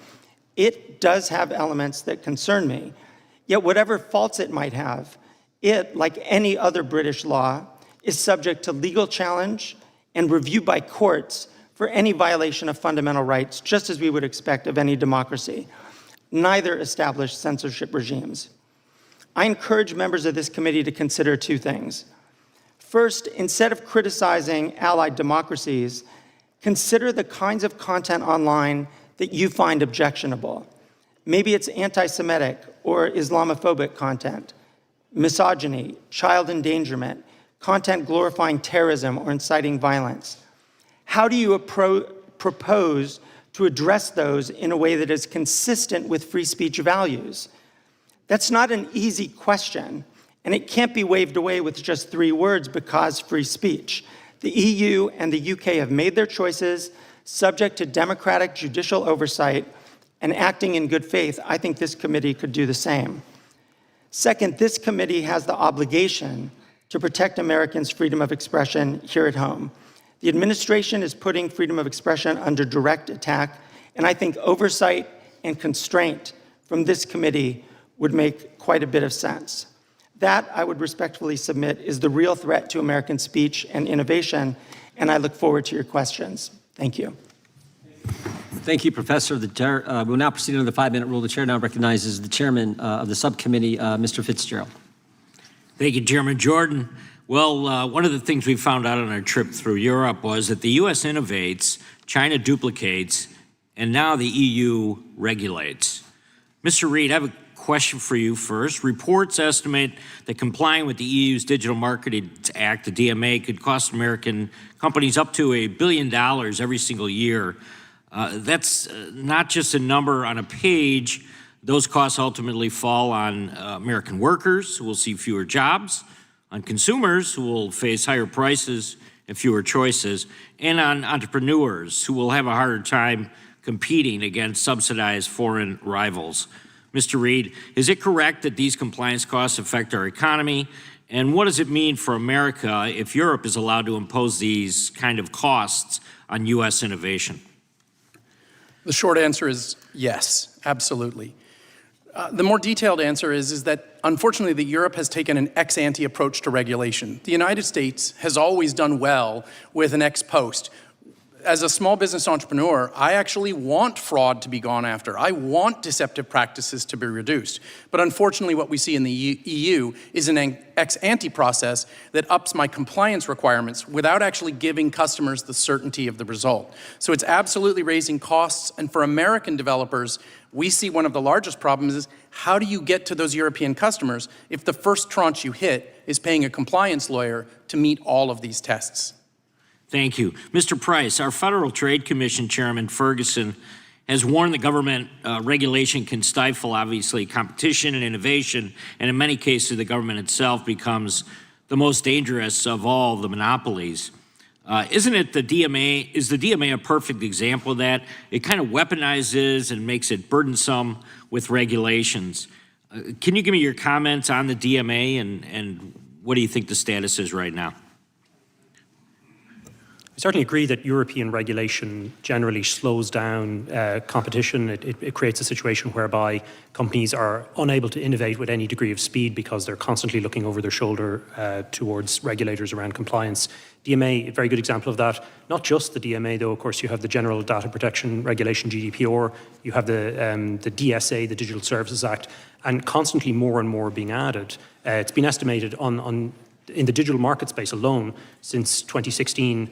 It does have elements that concern me, yet whatever faults it might have, it, like any other British law, is subject to legal challenge and review by courts for any violation of fundamental rights, just as we would expect of any democracy. Neither established censorship regimes. I encourage members of this committee to consider two things. First, instead of criticizing allied democracies, consider the kinds of content online that you find objectionable. Maybe it's anti-Semitic or Islamophobic content, misogyny, child endangerment, content glorifying terrorism or inciting violence. How do you propose to address those in a way that is consistent with free speech values? That's not an easy question, and it can't be waved away with just 3 words: because free speech. The EU and the UK have made their choices subject to democratic judicial oversight and acting in good faith. I think this committee could do the same. Second, this committee has the obligation to protect Americans' freedom of expression here at home. The administration is putting freedom of expression under direct attack, and I think oversight and constraint from this committee would make quite a bit of sense. That, I would respectfully submit, is the real threat to American speech and innovation, and I look forward to your questions. Thank you. Thank you, Professor. The chair, we'll now proceed under the 5-minute rule. The chair now recognizes the chairman of the subcommittee, Mr. Fitzgerald. Thank you, Chairman Jordan. Well, one of the things we found out on our trip through Europe was that the U.S. innovates, China duplicates, and now the EU regulates. Mr. Reid, I have a question for you first. Reports estimate that complying with the EU's Digital Markets Act, the DMA, could cost American companies up to $1 billion every single year. That's not just a number on a page. Those costs ultimately fall on American workers, who will see fewer jobs, on consumers, who will face higher prices and fewer choices, and on entrepreneurs, who will have a harder time competing against subsidized foreign rivals. Mr. Reid, is it correct that these compliance costs affect our economy? And what does it mean for America if Europe is allowed to impose these kind of costs on U.S. innovation? The short answer is yes, absolutely. The more detailed answer is that unfortunately that Europe has taken an ex-ante approach to regulation. The United States has always done well with an ex post. As a small business entrepreneur, I actually want fraud to be gone after. I want deceptive practices to be reduced. But unfortunately, what we see in the EU is an ex-ante process that ups my compliance requirements without actually giving customers the certainty of the result. So it's absolutely raising costs. And for American developers, we see one of the largest problems is how do you get to those European customers if the first tranche you hit is paying a compliance lawyer to meet all of these tests? Thank you. Mr. Price, our Federal Trade Commission Chairman Ferguson has warned the government regulation can stifle, obviously, competition and innovation, and in many cases, the government itself becomes the most dangerous of all the monopolies. Isn't it the DMA, is the DMA a perfect example of that? It kind of weaponizes and makes it burdensome with regulations. Can you give me your comments on the DMA and what do you think the status is right now? I certainly agree that European regulation generally slows down competition. It creates a situation whereby companies are unable to innovate with any degree of speed because they're constantly looking over their shoulder towards regulators around compliance. DMA, a very good example of that. Not just the DMA, though. Of course, you have the General Data Protection Regulation, GDPR. You have the DSA, the Digital Services Act, and constantly more and more being added. It's been estimated in the digital market space alone since 2016.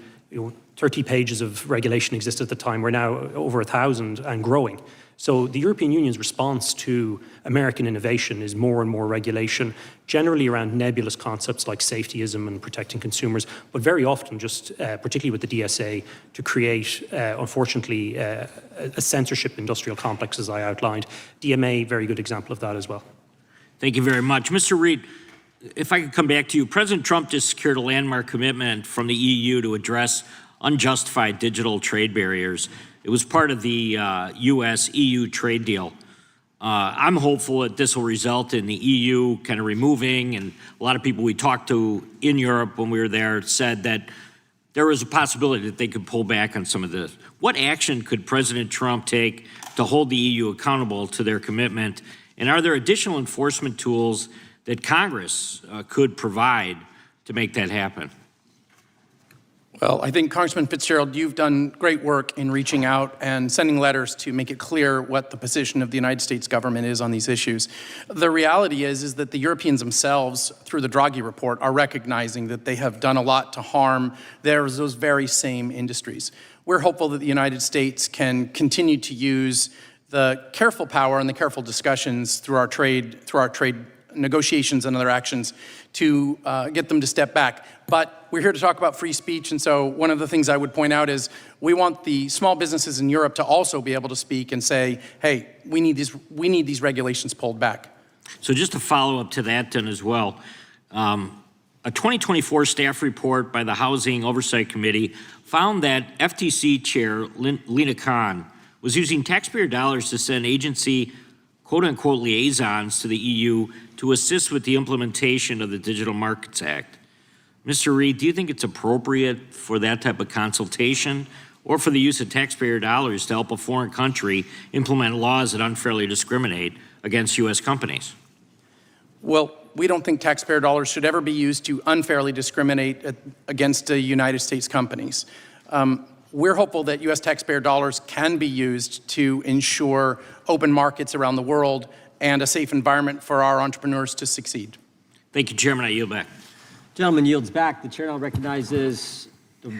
30 pages of regulation existed at the time. We're now over 1,000 and growing. So the European Union's response to American innovation is more and more regulation, generally around nebulous concepts like safetyism and protecting consumers, but very often just, particularly with the DSA, to create, unfortunately, a censorship industrial complex, as I outlined. DMA, very good example of that as well. Thank you very much. Mr. Reid, if I could come back to you, President Trump just secured a landmark commitment from the EU to address unjustified digital trade barriers. It was part of the U.S.-EU trade deal. I'm hopeful that this will result in the EU kind of removing, and a lot of people we talked to in Europe when we were there said that there was a possibility that they could pull back on some of this. What action could President Trump take to hold the EU accountable to their commitment? And are there additional enforcement tools that Congress could provide to make that happen? Well, I think Congressman Fitzgerald, you've done great work in reaching out and sending letters to make it clear what the position of the United States government is on these issues. The reality is that the Europeans themselves, through the Draghi report, are recognizing that they have done a lot to harm those very same industries. We're hopeful that the United States can continue to use the careful power and the careful discussions through our trade negotiations and other actions to get them to step back. But we're here to talk about free speech, and so one of the things I would point out is we want the small businesses in Europe to also be able to speak and say, hey, we need these regulations pulled back. So just to follow up to that then as well, a 2024 staff report by the Housing Oversight Committee found that FTC Chair Lina Khan was using taxpayer dollars to send agency quote-unquote liaisons to the EU to assist with the implementation of the Digital Markets Act. Mr. Reid, do you think it's appropriate for that type of consultation or for the use of taxpayer dollars to help a foreign country implement laws that unfairly discriminate against U.S. companies? Well, we don't think taxpayer dollars should ever be used to unfairly discriminate against United States companies. We're hopeful that U.S. taxpayer dollars can be used to ensure open markets around the world and a safe environment for our entrepreneurs to succeed. Thank you, Chairman. I yield back. Gentleman yields back. The chair now recognizes the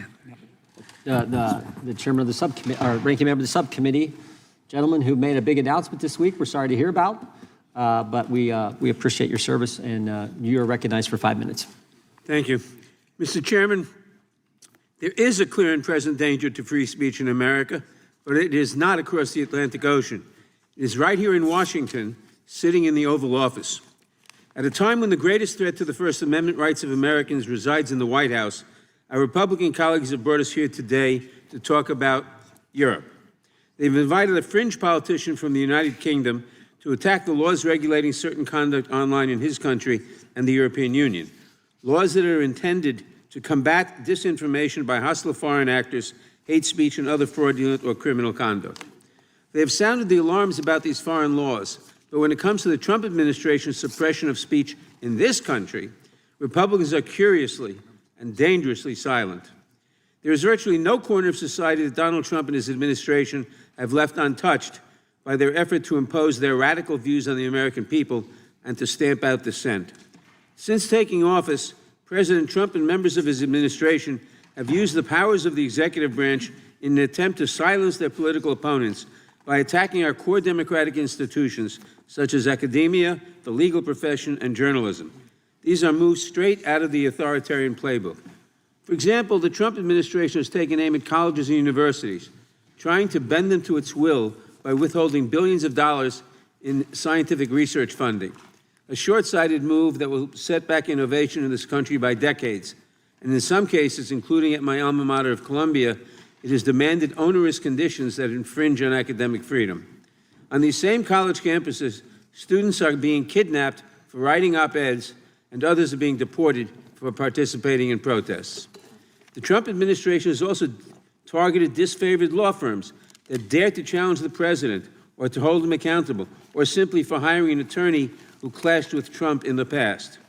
chairman of the subcommittee, or ranking member of the subcommittee, gentleman who made a big announcement this week. We're sorry to hear about, but we appreciate your service, and you are recognized for 5 minutes. Thank you. Mr. Chairman, there is a clear and present danger to free speech in America, but it is not across the Atlantic Ocean. It is right here in Washington, sitting in the Oval Office. At a time when the greatest threat to the First Amendment rights of Americans resides in the White House, our Republican colleagues have brought us here today to talk about Europe. They've invited a fringe politician from the United Kingdom to attack the laws regulating certain conduct online in his country and the European Union, laws that are intended to combat disinformation by hostile foreign actors, hate speech, and other fraudulent or criminal conduct. They have sounded the alarms about these foreign laws, but when it comes to the Trump administration's suppression of speech in this country, Republicans are curiously and dangerously silent. There is virtually no corner of society that Donald Trump and his administration have left untouched by their effort to impose their radical views on the American people and to stamp out dissent. Since taking office, President Trump and members of his administration have used the powers of the executive branch in an attempt to silence their political opponents by attacking our core democratic institutions, such as academia, the legal profession, and journalism. These are moves straight out of the authoritarian playbook. For example, the Trump administration has taken aim at colleges and universities, trying to bend them to its will by withholding billions of dollars in scientific research funding, a short-sighted move that will set back innovation in this country by decades. And in some cases, including at my alma mater of Columbia, it has demanded onerous conditions that infringe on academic freedom. On these same college campuses, students are being kidnapped for writing op-eds, and others are being deported for participating in protests. The Trump administration has also targeted disfavored law firms that dare to challenge the president or to hold him accountable, or simply for hiring an attorney who clashed with Trump in the past.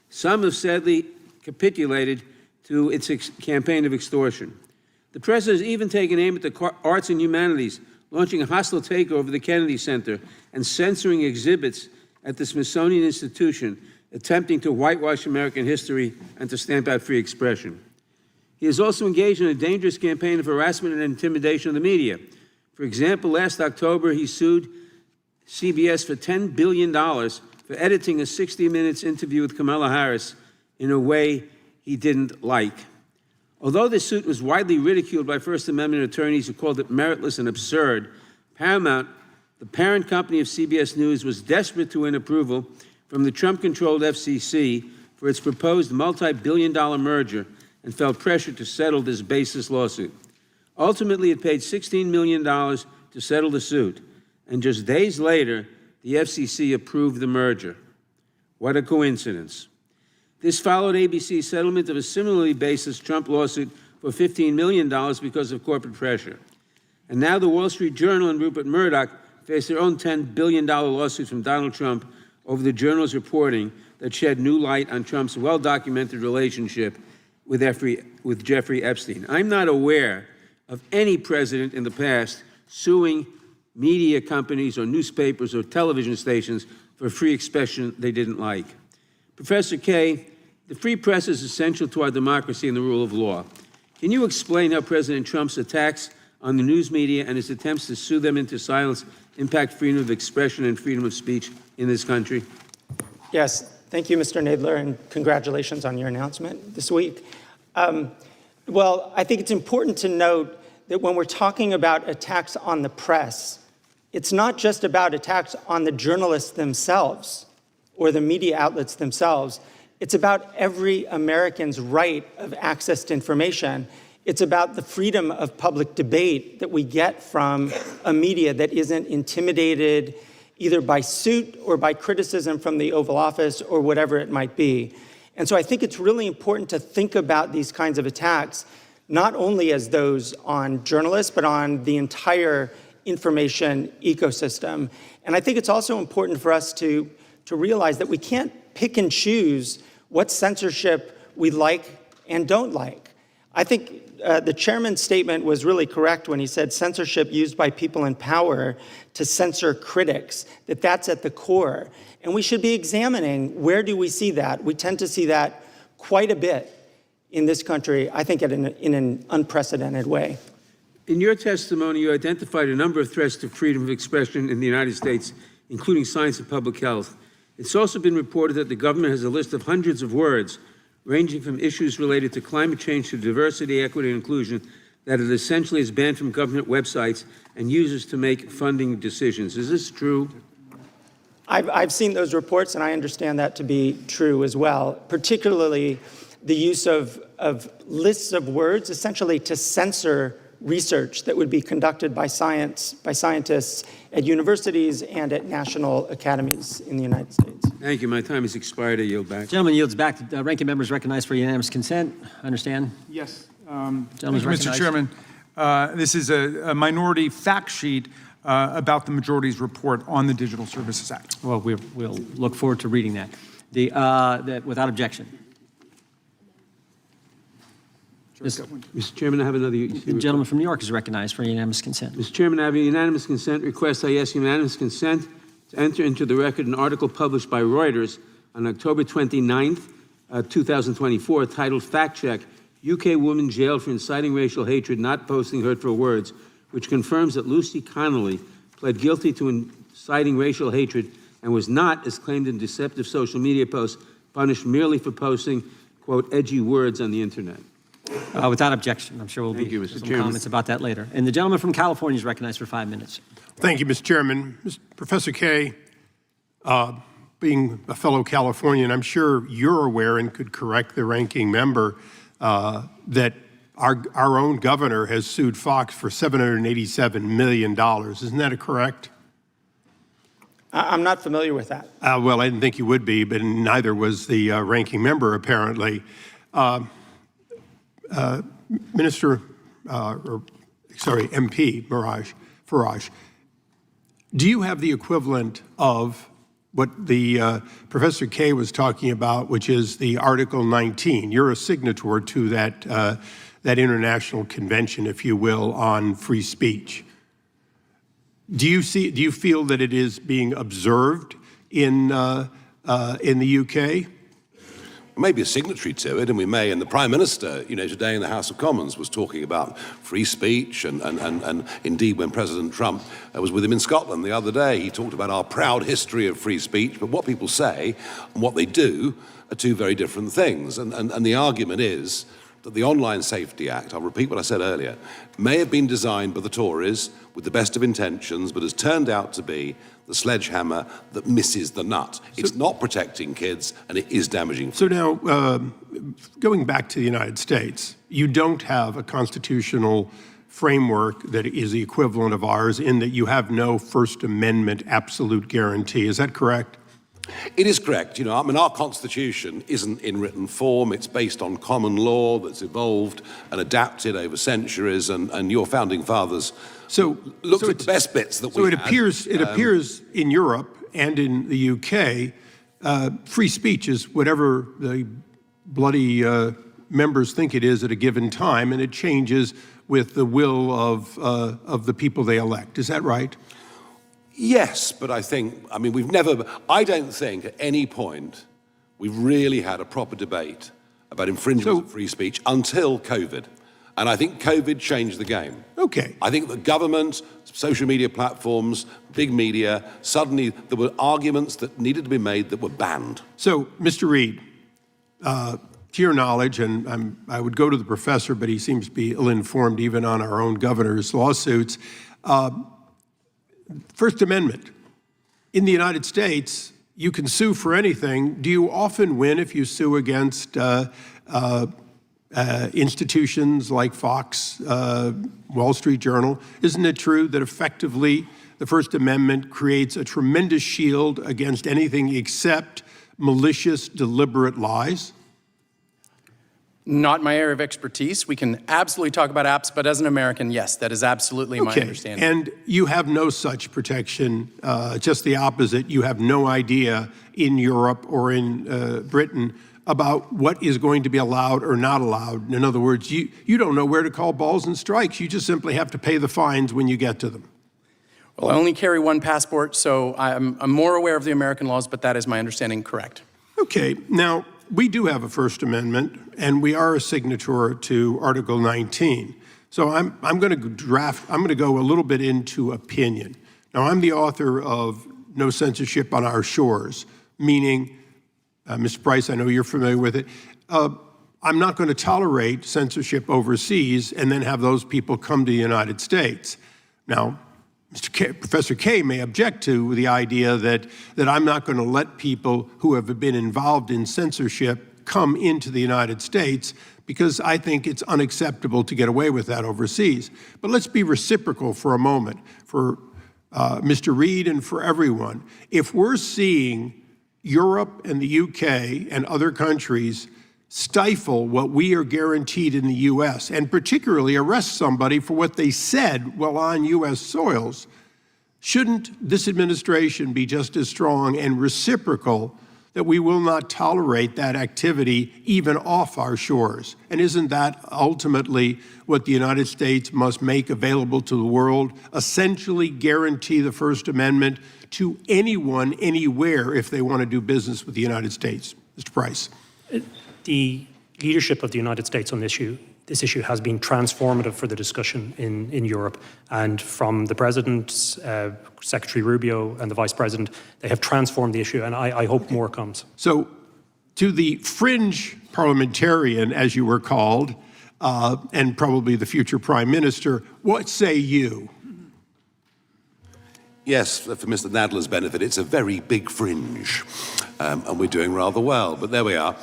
Some have sadly capitulated to its campaign of extortion. The president has even taken aim at the arts and humanities, launching a hostile takeover of the Kennedy Center and censoring exhibits at the Smithsonian Institution, attempting to whitewash American history and to stamp out free expression. He has also engaged in a dangerous campaign of harassment and intimidation of the media. For example, last October, he sued CBS for $10 billion for editing a 60 Minutes interview with Kamala Harris in a way he didn't like. Although this suit was widely ridiculed by First Amendment attorneys who called it meritless and absurd, Paramount, the parent company of CBS News, was desperate to win approval from the Trump-controlled FCC for its proposed multi-billion-dollar merger and felt pressure to settle this baseless lawsuit. Ultimately, it paid $16 million to settle the suit, and just days later, the FCC approved the merger. What a coincidence. This followed ABC's settlement of a similarly baseless Trump lawsuit for $15 million because of corporate pressure. And now the Wall Street Journal and Rupert Murdoch face their own $10 billion lawsuit from Donald Trump over the Journal's reporting that shed new light on Trump's well-documented relationship with Jeffrey Epstein. I'm not aware of any president in the past suing media companies or newspapers or television stations for free expression they didn't like. Professor Kay, the free press is essential to our democracy and the rule of law. Can you explain how President Trump's attacks on the news media and his attempts to sue them into silence impact freedom of expression and freedom of speech in this country? Yes, thank you, Mr. Nadler, and congratulations on your announcement this week. Well, I think it's important to note that when we're talking about attacks on the press, it's not just about attacks on the journalists themselves or the media outlets themselves. It's about every American's right of access to information. It's about the freedom of public debate that we get from a media that isn't intimidated either by suit or by criticism from the Oval Office or whatever it might be. And so I think it's really important to think about these kinds of attacks, not only as those on journalists, but on the entire information ecosystem. And I think it's also important for us to realize that we can't pick and choose what censorship we like and don't like. I think the chairman's statement was really correct when he said censorship used by people in power to censor critics, that's at the core. And we should be examining where do we see that. We tend to see that quite a bit in this country, I think in an unprecedented way. In your testimony, you identified a number of threats to freedom of expression in the United States, including science and public health. It's also been reported that the government has a list of hundreds of words, ranging from issues related to climate change to diversity, equity, and inclusion, that it essentially is banned from government websites and users to make funding decisions. Is this true? I've seen those reports, and I understand that to be true as well, particularly the use of lists of words, essentially to censor research that would be conducted by scientists at universities and at national academies in the United States. Thank you. My time has expired. I yield back. Gentleman yields back. Ranking members recognized for unanimous consent. Understand? Yes. Gentleman's Thank you, Mr. recognized. Chairman. This is a minority fact sheet about the majority's report on the Digital Services Act. Well, we'll look forward to reading that. Without objection. Mr. Chairman, I have another. The gentleman from New York is recognized for unanimous consent. Mr. Chairman, I have a unanimous consent request. I ask unanimous consent to enter into the record an article published by Reuters on October 29th, 2024, titled Fact Check, UK Woman Jailed for Inciting Racial Hatred, Not Posting Hurtful Words, which confirms that Lucy Connolly pled guilty to inciting racial hatred and was not, as claimed in deceptive social media posts, punished merely for posting, quote, edgy words on the internet. Without objection. I'm sure we'll be Mr. some Chairman. comments about that later. And the gentleman from California is recognized for 5 minutes. Thank you, Mr. Chairman. Professor Kaye, being a fellow Californian, I'm sure you're aware and could correct the ranking member that our own governor has sued Fox for $787 million. Isn't that correct? I'm not familiar with that. Well, I didn't think you would be, but neither was the ranking member, apparently. MP Farage, do you have the equivalent of what the Professor Kaye was talking about, which is the Article 19? You're a signatory to that international convention, if you will, on free speech. Do you feel that it is being observed in the UK? Maybe a signatory to it, and we may. And the Prime Minister, today in the House of Commons was talking about free speech, and indeed when President Trump was with him in Scotland the other day, he talked about our proud history of free speech, but what people say and what they do are two very different things. And the argument is that the Online Safety Act, I'll repeat what I said earlier, may have been designed by the Tories with the best of intentions, but has turned out to be the sledgehammer that misses the nut. It's not protecting kids, and it is damaging. So now, going back to the United States, you don't have a constitutional framework that is the equivalent of ours in that you have no First Amendment absolute guarantee. Is that correct? It is correct. Our Constitution isn't in written form. It's based on common law that's evolved and adapted over centuries, and your founding fathers looked at the best bits that we had. So it appears in Europe and in the UK, free speech is whatever the bloody members think it is at a given time, and it changes with the will of the people they elect. Is that right? Yes, but I don't think at any point we've really had a proper debate about infringement of free speech until COVID. And I think COVID changed the game. Okay. I think the government, social media platforms, big media, suddenly there were arguments that needed to be made that were banned. So, Mr. Reed, to your knowledge, and I would go to the professor, but he seems to be ill-informed even on our own governor's lawsuits. First Amendment. In the United States, you can sue for anything. Do you often win if you sue against institutions like Fox, Wall Street Journal? Isn't it true that effectively the First Amendment creates a tremendous shield against anything except malicious, deliberate lies? Not my area of expertise. We can absolutely talk about apps, but as an American, yes, that is absolutely my understanding. And you have no such protection, just the opposite. You have no idea in Europe or in Britain about what is going to be allowed or not allowed. In other words, you don't know where to call balls and strikes. You just simply have to pay the fines when you get to them. Well, I only carry one passport, so I'm more aware of the American laws, but that is my understanding correct. Okay, now, we do have a First Amendment, and we are a signatory to Article 19. So I'm going to go a little bit into opinion. Now, I'm the author of No Censorship on Our Shores, meaning, Mr. Price, I know you're familiar with it, I'm not going to tolerate censorship overseas and then have those people come to the United States. Now, Professor Kaye may object to the idea that I'm not going to let people who have been involved in censorship come into the United States because I think it's unacceptable to get away with that overseas. But let's be reciprocal for a moment for Mr. Reed and for everyone. If we're seeing Europe and the UK and other countries stifle what we are guaranteed in the U.S., and particularly arrest somebody for what they said while on U.S. soils, Shouldn't this administration be just as strong and reciprocal that we will not tolerate that activity even off our shores? And isn't that ultimately what the United States must make available to the world, essentially guarantee the First Amendment to anyone, anywhere, if they want to do business with the United States? Mr. Price. The leadership of the United States on this issue has been transformative for the discussion in Europe. And from the President, Secretary Rubio, and the Vice President, they have transformed the issue, and I hope more comes. So, to the fringe parliamentarian, as you were called, and probably the future Prime Minister, what say you? Yes, for Mr. Nadler's benefit, it's a very big fringe, and we're doing rather well, but there we are.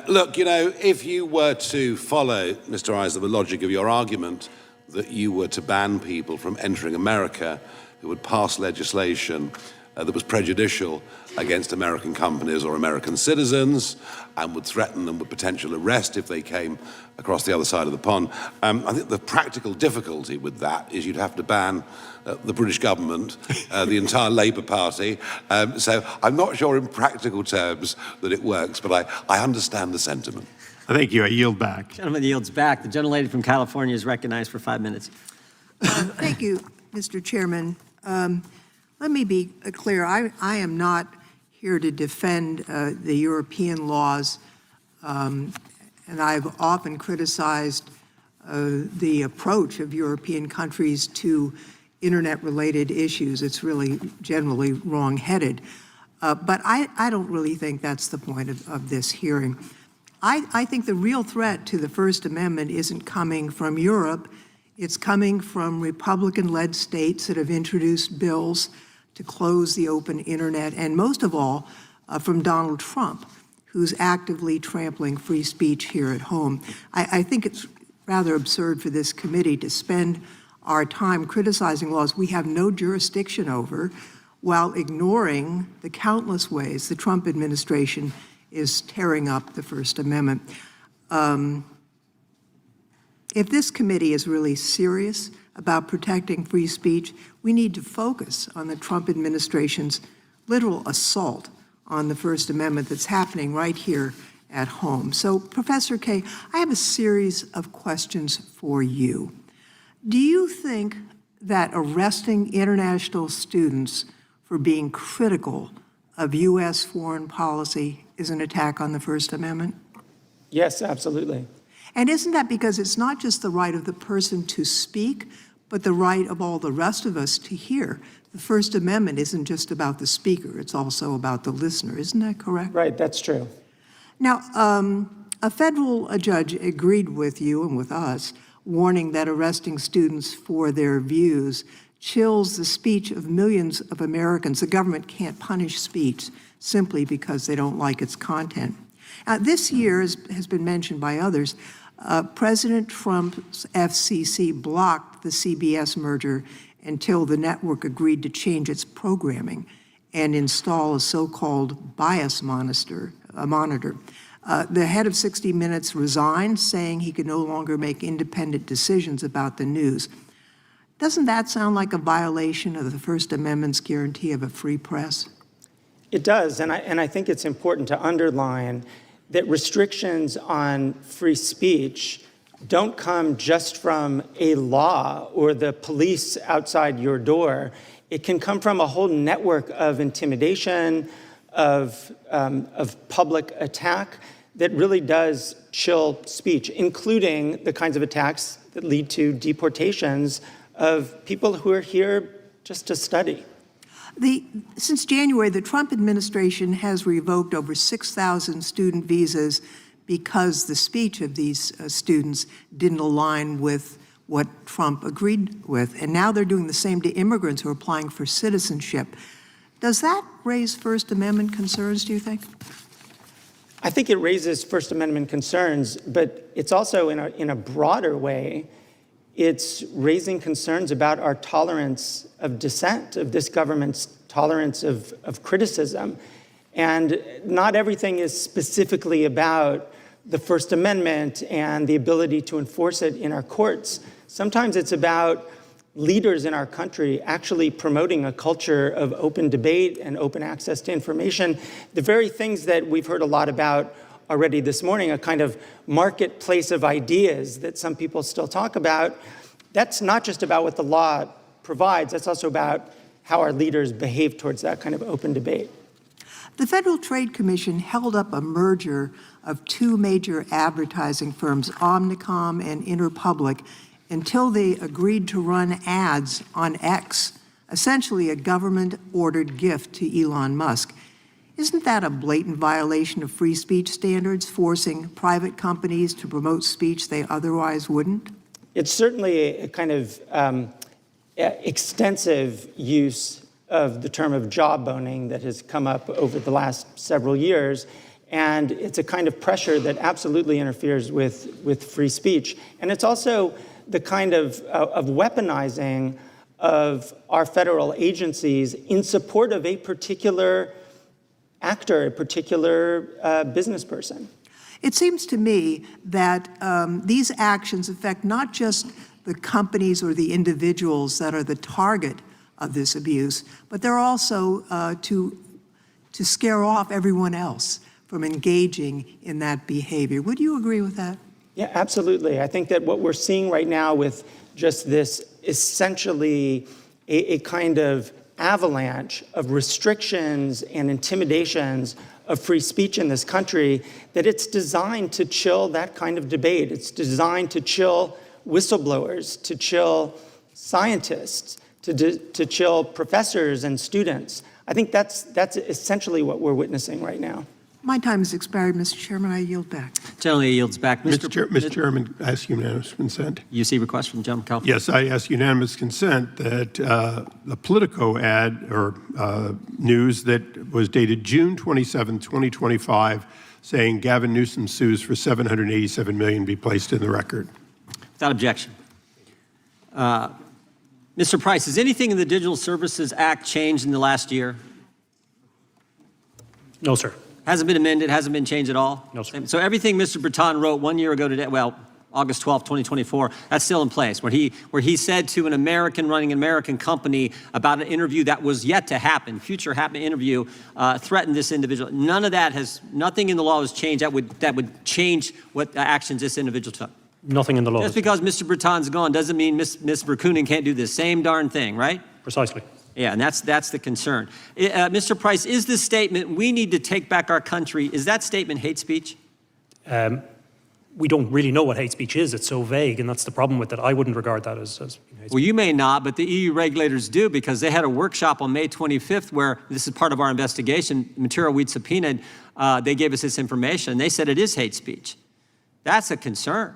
Look, you know, if you were to follow, Mr. Eisler, the logic of your argument that you were to ban people from entering America who would pass legislation that was prejudicial against American companies or American citizens and would threaten them with potential arrest if they came across the other side of the pond. I think the practical difficulty with that is you'd have to ban the British government, the entire Labour Party. So I'm not sure in practical terms that it works, but I understand the sentiment. Thank you. I yield back. Gentleman yields back. The gentlelady from California is recognized for 5 minutes. Thank you, Mr. Chairman. Let me be clear. I am not here to defend the European laws, and I've often criticized the approach of European countries to internet-related issues. It's really generally wrong-headed. But I don't really think that's the point of this hearing. I think the real threat to the First Amendment isn't coming from Europe. It's coming from Republican-led states that have introduced bills to close the open internet, and most of all, from Donald Trump, who's actively trampling free speech here at home. I think it's rather absurd for this committee to spend our time criticizing laws we have no jurisdiction over while ignoring the countless ways the Trump administration is tearing up the First Amendment. If this committee is really serious about protecting free speech, we need to focus on the Trump administration's literal assault on the First Amendment that's happening right here at home. So, Professor Kaye, I have a series of questions for you. Do you think that arresting international students for being critical of U.S. foreign policy is an attack on the First Amendment? Yes, absolutely. And isn't that because it's not just the right of the person to speak, but the right of all the rest of us to hear? The First Amendment isn't just about the speaker, it's also about the listener. Isn't that correct? Right, that's true. Now, a federal judge agreed with you and with us, warning that arresting students for their views chills the speech of millions of Americans. The government can't punish speech simply because they don't like its content. This year, as has been mentioned by others, President Trump's FCC blocked the CBS merger until the network agreed to change its programming and install a so-called bias monitor. The head of 60 Minutes resigned, saying he could no longer make independent decisions about the news. Doesn't that sound like a violation of the First Amendment's guarantee of a free press? It does, and I think it's important to underline that restrictions on free speech don't come just from a law or the police outside your door. It can come from a whole network of intimidation, of public attack that really does chill speech, including the kinds of attacks that lead to deportations of people who are here just to study. Since January, the Trump administration has revoked over 6,000 student visas because the speech of these students didn't align with what Trump agreed with. And now they're doing the same to immigrants who are applying for citizenship. Does that raise First Amendment concerns, do you think? I think it raises First Amendment concerns, but it's also in a broader way, it's raising concerns about our tolerance of dissent, of this government's tolerance of criticism. And not everything is specifically about the First Amendment and the ability to enforce it in our courts. Sometimes it's about leaders in our country actually promoting a culture of open debate and open access to information. The very things that we've heard a lot about already this morning, a kind of marketplace of ideas that some people still talk about, that's not just about what the law provides, that's also about how our leaders behave towards that kind of open debate. The Federal Trade Commission held up a merger of two major advertising firms, Omnicom and Interpublic, until they agreed to run ads on X, essentially a government-ordered gift to Elon Musk. Isn't that a blatant violation of free speech standards, forcing private companies to promote speech they otherwise wouldn't? It's certainly a kind of extensive use of the term of jawboning that has come up over the last several years. And it's a kind of pressure that absolutely interferes with free speech. And it's also the kind of weaponizing of our federal agencies in support of a particular actor, a particular business person. It seems to me that these actions affect not just the companies or the individuals that are the target of this abuse, but they're also to scare off everyone else from engaging in that behavior. Would you agree with that? Yeah, absolutely. I think that what we're seeing right now with just this essentially a kind of avalanche of restrictions and intimidations of free speech in this country, that it's designed to chill that kind of debate. It's designed to chill whistleblowers, to chill scientists, to chill professors and students. I think that's essentially what we're witnessing right now. My time has expired, Mr. Chairman. I yield back. Generally yields back. Mr. Chairman, I ask unanimous consent. You see request from the gentleman, California. Yes, I ask unanimous consent that the Politico ad or news that was dated June 27, 2025, saying Gavin Newsom sues for $787 million be placed in the record. Without objection. Mr. Price, has anything in the Digital Services Act changed in the last year? No, sir. Hasn't been amended, hasn't been changed at all? No, sir. So everything Mr. Breton wrote 1 year ago today, well, August 12, 2024, that's still in place, where he said to an American running an American company about an interview that was yet to happen, future happen interview, threatened this individual. None of that nothing in the law has changed that would change what actions this individual took. Nothing in the law. Just because Mr. Breton's gone doesn't mean Ms. Verkunen can't do the same darn thing, right? Precisely. Yeah, and that's the concern. Mr. Price, is this statement, we need to take back our country, is that statement hate speech? We don't really know what hate speech is. It's so vague, and that's the problem with it. I wouldn't regard that as hate speech. Well, you may not, but the EU regulators do, because they had a workshop on May 25th where, this is part of our investigation, material we'd subpoenaed, they gave us this information, and they said it is hate speech. That's a concern,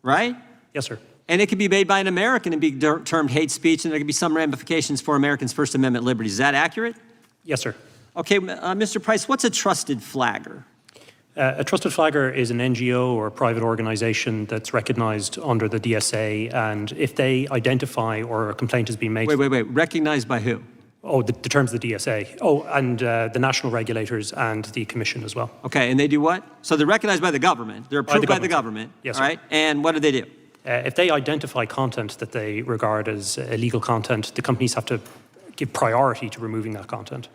right? Yes, sir. And it could be made by an American and be termed hate speech, and there could be some ramifications for Americans' First Amendment liberties. Is that accurate? Yes, sir. Okay, Mr. Price, what's a trusted flagger? A trusted flagger is an NGO or a private organization that's recognized under the DSA, and if they identify or a complaint has been made... Wait. Recognized by who? Oh, the terms of the DSA. Oh, and the national regulators and the commission as well. Okay, and they do what? So they're recognized by the government. They're approved by the government. Yes, all right? And what do? If they identify content that they regard as illegal content, the companies have to give priority to removing that content.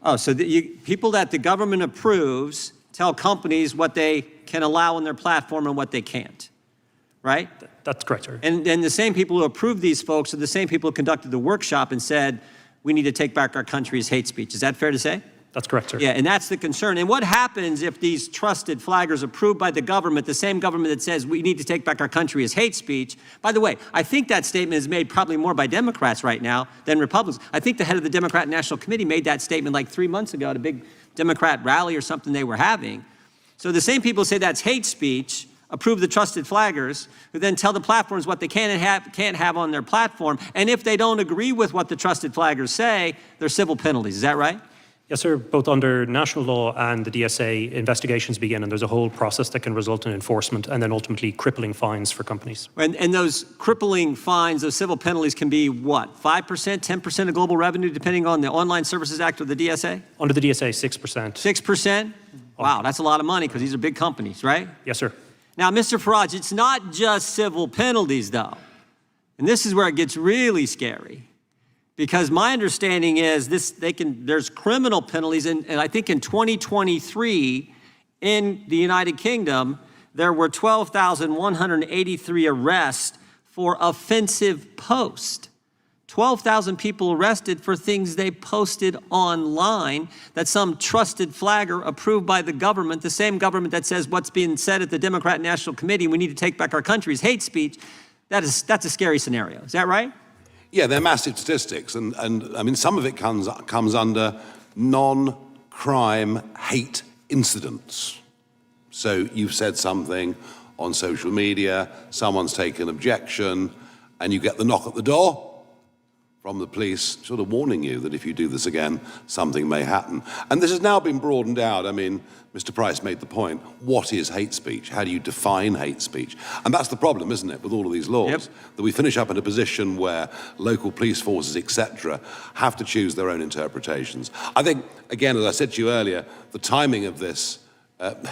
Oh, so people that the government approves tell companies what they can allow on their platform and what they can't, right? That's correct, sir. And the same people who approved these folks are the same people who conducted the workshop and said, we need to take back our country as hate speech. Is that fair to say? That's correct, sir. Yeah, and that's the concern. And what happens if these trusted flaggers approved by the government, the same government that says we need to take back our country as hate speech? By the way, I think that statement is made probably more by Democrats right now than Republicans. I think the head of the Democrat National Committee made that statement like 3 months ago at a big Democrat rally or something they were having. So the same people say that's hate speech, approve the trusted flaggers, who then tell the platforms what they can and can't have on their platform. And if they don't agree with what the trusted flaggers say, there's civil penalties. Is that right? Yes, sir. Both under national law and the DSA, investigations begin, and there's a whole process that can result in enforcement and then ultimately crippling fines for companies. And those crippling fines, those civil penalties can be what, 5%, 10% of global revenue, depending on the Online Services Act or the DSA? Under the DSA, 6%. 6%? Wow, that's a lot of money because these are big companies, right? Yes, sir. Now, Mr. Farage, it's not just civil penalties, though. And this is where it gets really scary, because my understanding is there's criminal penalties, and I think in 2023 in the United Kingdom, there were 12,183 arrests for offensive posts. 12,000 people arrested for things they posted online that some trusted flagger approved by the government, the same government that says what's being said at the Democrat National Committee, we need to take back our country, is hate speech. That's a scary scenario. Is that right? Yeah, they're massive statistics, and I mean, some of it comes under non-crime hate incidents. So you've said something on social media, someone's taken objection, and you get the knock at the door from the police sort of warning you that if you do this again, something may happen. And this has now been broadened out. I mean, Mr. Price made the point, what is hate speech? How do you define hate speech? And that's the problem, isn't it, with all of these laws, that we finish up in a position where local police forces, etc., have to choose their own interpretations. I think, again, as I said to you earlier, the timing of this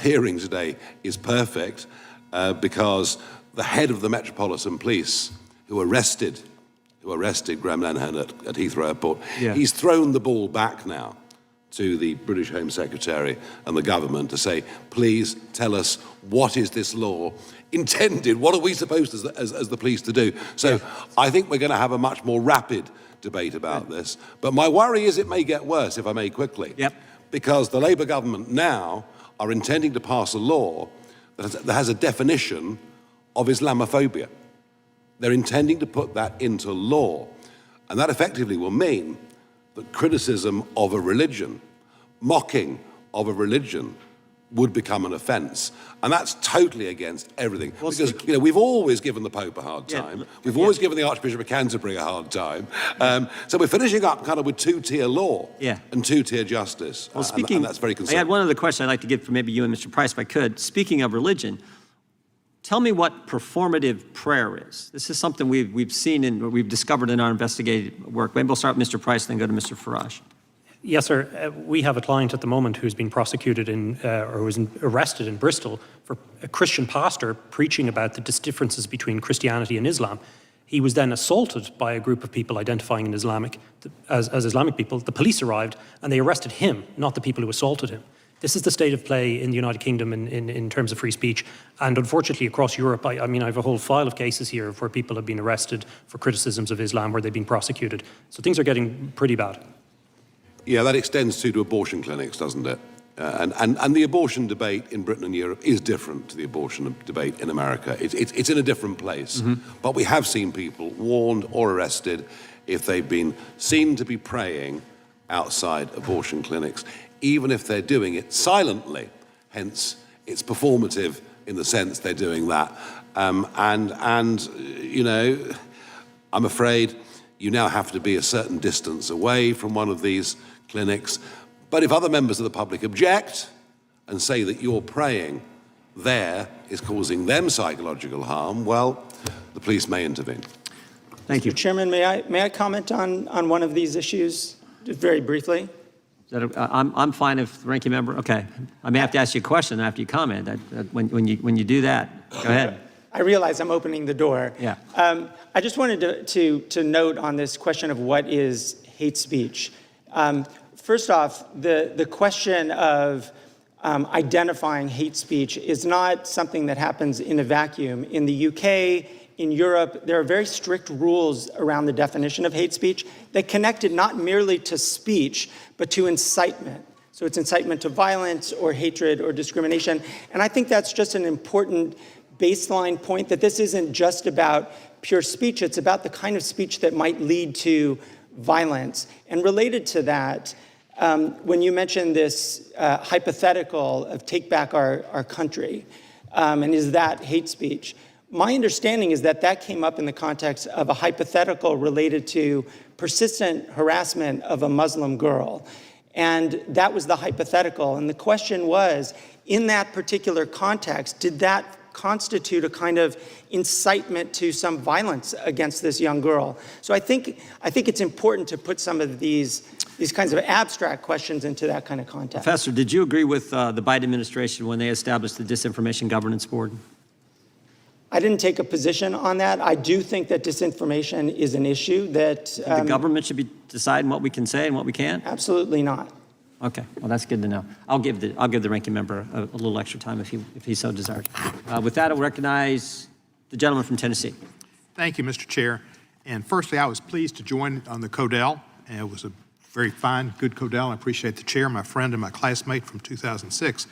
hearing today is perfect because the head of the Metropolitan Police, who arrested Graham Linehan at Heathrow Airport, he's thrown the ball back now to the British Home Secretary and the government to say, please tell us, what is this law intended? What are we supposed as the police to do? So I think we're going to have a much more rapid debate about this. But my worry is it may get worse, if I may quickly. Because the Labour government now are intending to pass a law that has a definition of Islamophobia. They're intending to put that into law. And that effectively will mean that criticism of a religion, mocking of a religion, would become an offence. And that's totally against everything. Because, we've always given the Pope a hard time. We've always given the Archbishop of Canterbury a hard time. So we're finishing up kind of with two-tier law and two-tier justice. Well, and that's very concerning. I had one other question I'd like to give for maybe you and Mr. Price, if I could. Speaking of religion, tell me what performative prayer is. This is something we've seen and we've discovered in our investigative work. Maybe we'll start with Mr. Price, then go to Mr. Farage. Yes, sir. We have a client at the moment who's been prosecuted or who was arrested in Bristol for a Christian pastor preaching about the differences between Christianity and Islam. He was then assaulted by a group of people identifying as Islamic people. The police arrived and they arrested him, not the people who assaulted him. This is the state of play in the United Kingdom in terms of free speech. And unfortunately, across Europe, I mean, I have a whole file of cases here where people have been arrested for criticisms of Islam, where they've been prosecuted. So things are getting pretty bad. Yeah, that extends to abortion clinics, doesn't it? And the abortion debate in Britain and Europe is different to the abortion debate in America. It's in a different place. But we have seen people warned or arrested if they've been seen to be praying outside abortion clinics, even if they're doing it silently. Hence, it's performative in the sense they're doing that. You know, I'm afraid you now have to be a certain distance away from one of these clinics. But if other members of the public object and say that your praying there is causing them psychological harm, well, the police may intervene. Thank you. Mr. Chairman, may I comment on one of these issues, just very briefly? I'm fine if the ranking member, okay. I may have to ask you a question after you comment. When you do that, go ahead. I realize I'm opening the door. Yeah. I just wanted to note on this question of what is hate speech. First off, the question of identifying hate speech is not something that happens in a vacuum. In the UK, in Europe, there are very strict rules around the definition of hate speech that connect it not merely to speech, but to incitement. So it's incitement to violence or hatred or discrimination. And I think that's just an important baseline point, that this isn't just about pure speech, it's about the kind of speech that might lead to violence. And related to that, when you mentioned this hypothetical of take back our country, and is that hate speech? My understanding is that that came up in the context of a hypothetical related to persistent harassment of a Muslim girl. And that was the hypothetical. And the question was, in that particular context, did that constitute a kind of incitement to some violence against this young girl? So I think it's important to put some of these kinds of abstract questions into that kind of context. Professor, did you agree with the Biden administration when they established the Disinformation Governance Board? I didn't take a position on that. I do think that disinformation is an issue that The government should be deciding what we can say and what we can't? absolutely not. Okay, well, that's good to know. I'll give the ranking member a little extra time if he so desires. With that, I'll recognize the gentleman from Tennessee. Thank you, Mr. Chair. And firstly, I was pleased to join on the Codell, and it was a very fine, good Codell. I appreciate the chair, my friend and my classmate from 2006.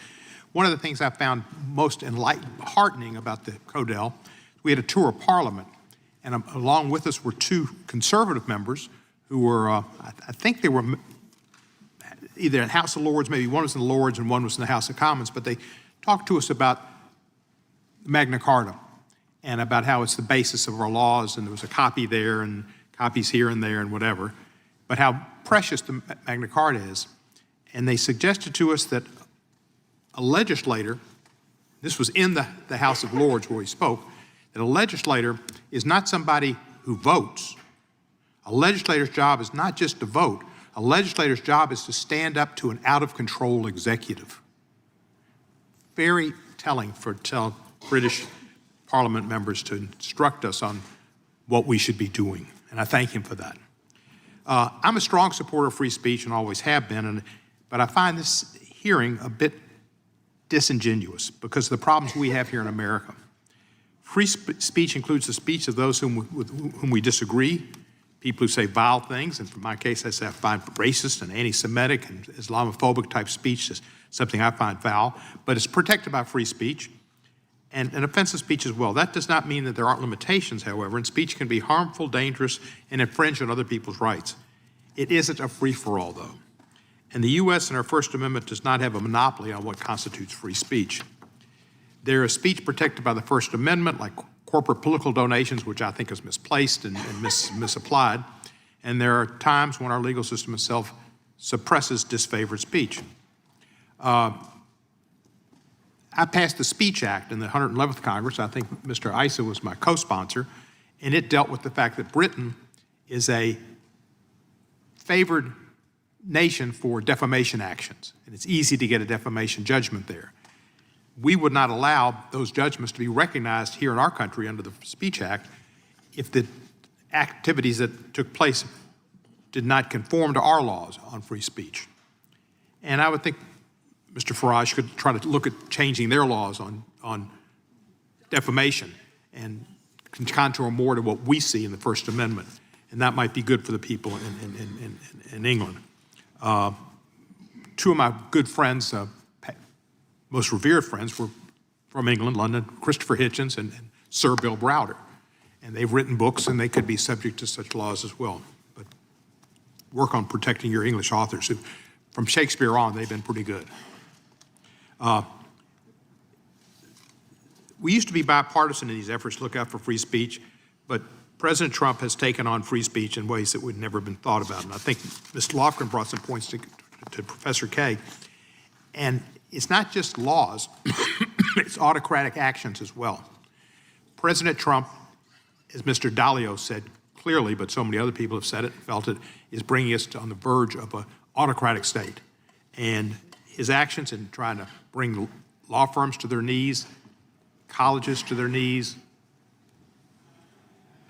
One of the things I found most heartening about the Codell, we had a tour of Parliament, and along with us were two conservative members who were, I think they were either in House of Lords, maybe one was in the Lords and one was in the House of Commons, but they talked to us about Magna Carta and about how it's the basis of our laws, and there was a copy there and copies here and there and whatever, but how precious the Magna Carta is. And they suggested to us that a legislator, this was in the House of Lords where we spoke, that a legislator is not somebody who votes. A legislator's job is not just to vote. A legislator's job is to stand up to an out-of-control executive. Very telling for British Parliament members to instruct us on what we should be doing, and I thank him for that. I'm a strong supporter of free speech and always have been, but I find this hearing a bit disingenuous because of the problems we have here in America. Free speech includes the speech of those with whom we disagree, people who say vile things, and in my case, I find racist and anti-Semitic and Islamophobic type speech is something I find foul, but it's protected by free speech and offensive speech as well. That does not mean that there aren't limitations, however, and speech can be harmful, dangerous, and infringe on other people's rights. It isn't a free-for-all, though. And the U.S. and our First Amendment does not have a monopoly on what constitutes free speech. There is speech protected by the First Amendment, like corporate political donations, which I think is misplaced and misapplied. And there are times when our legal system itself suppresses disfavored speech. I passed the Speech Act in the 111th Congress. I think Mr. Issa was my co-sponsor, and it dealt with the fact that Britain is a favored nation for defamation actions, and it's easy to get a defamation judgment there. We would not allow those judgments to be recognized here in our country under the Speech Act if the activities that took place did not conform to our laws on free speech. And I would think Mr. Farage could try to look at changing their laws on defamation and contour more to what we see in the First Amendment, and that might be good for the people in England. Two of my good friends, most revered friends, were from England, London, Christopher Hitchens and Sir Bill Browder. And they've written books, and they could be subject to such laws as well. But work on protecting your English authors, who, from Shakespeare on, they've been pretty good. We used to be bipartisan in these efforts to look out for free speech, but President Trump has taken on free speech in ways that would never been thought about. And I think Mr. Lofgren brought some points to Professor Kay. And it's not just laws, it's autocratic actions as well. President Trump, as Mr. Dalio said clearly, but so many other people have said it and felt it, is bringing us on the verge of an autocratic state. And his actions in trying to bring law firms to their knees, colleges to their knees,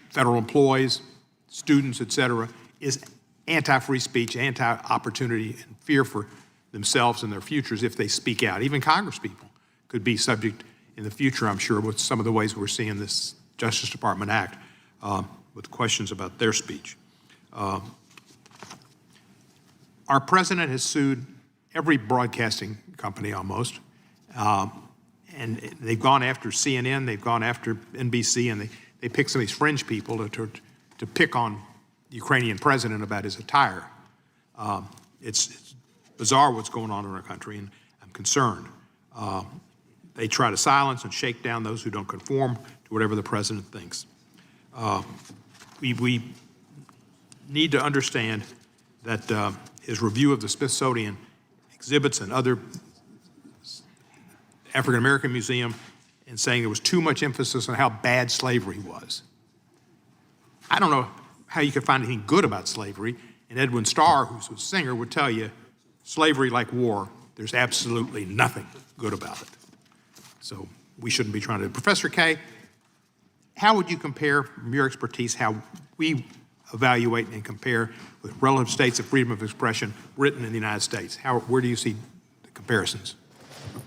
federal employees, students, et cetera, is anti-free speech, anti-opportunity, and fear for themselves and their futures if they speak out. Even congresspeople could be subject in the future, I'm sure, with some of the ways we're seeing this Justice Department act with questions about their speech. Our president has sued every broadcasting company almost, and they've gone after CNN, they've gone after NBC, and they pick some of these fringe people to pick on the Ukrainian president about his attire. It's bizarre what's going on in our country, and I'm concerned. They try to silence and shake down those who don't conform to whatever the president thinks. We need to understand that his review of the Smithsonian exhibits and other African-American museum and saying there was too much emphasis on how bad slavery was. I don't know how you could find anything good about slavery, and Edwin Starr, who's a singer, would tell you, slavery like war, there's absolutely nothing good about it. So we shouldn't be trying to. Professor Kay, How would you compare, from your expertise, how we evaluate and compare with relative states of freedom of expression written in the United States? Where do you see the comparisons?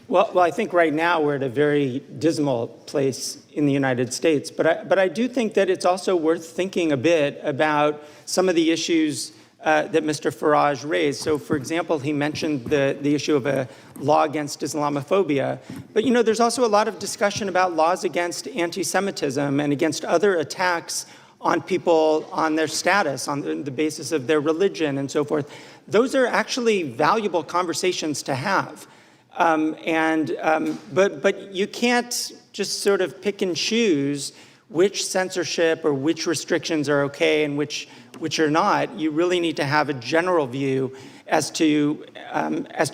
Well, I think right now we're at a very dismal place in the United States, but I do think that it's also worth thinking a bit about some of the issues that Mr. Farage raised. So, for example, he mentioned the issue of a law against Islamophobia, but there's also a lot of discussion about laws against anti-Semitism and against other attacks on people on their status, on the basis of their religion and so forth. Those are actually valuable conversations to have. But you can't just sort of pick and choose which censorship or which restrictions are okay and which are not. You really need to have a general view as to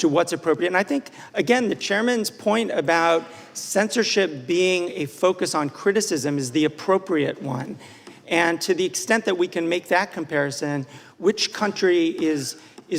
what's appropriate. And I think, again, the chairman's point about censorship being a focus on criticism is the appropriate one. And to the extent that we can make that comparison, which country is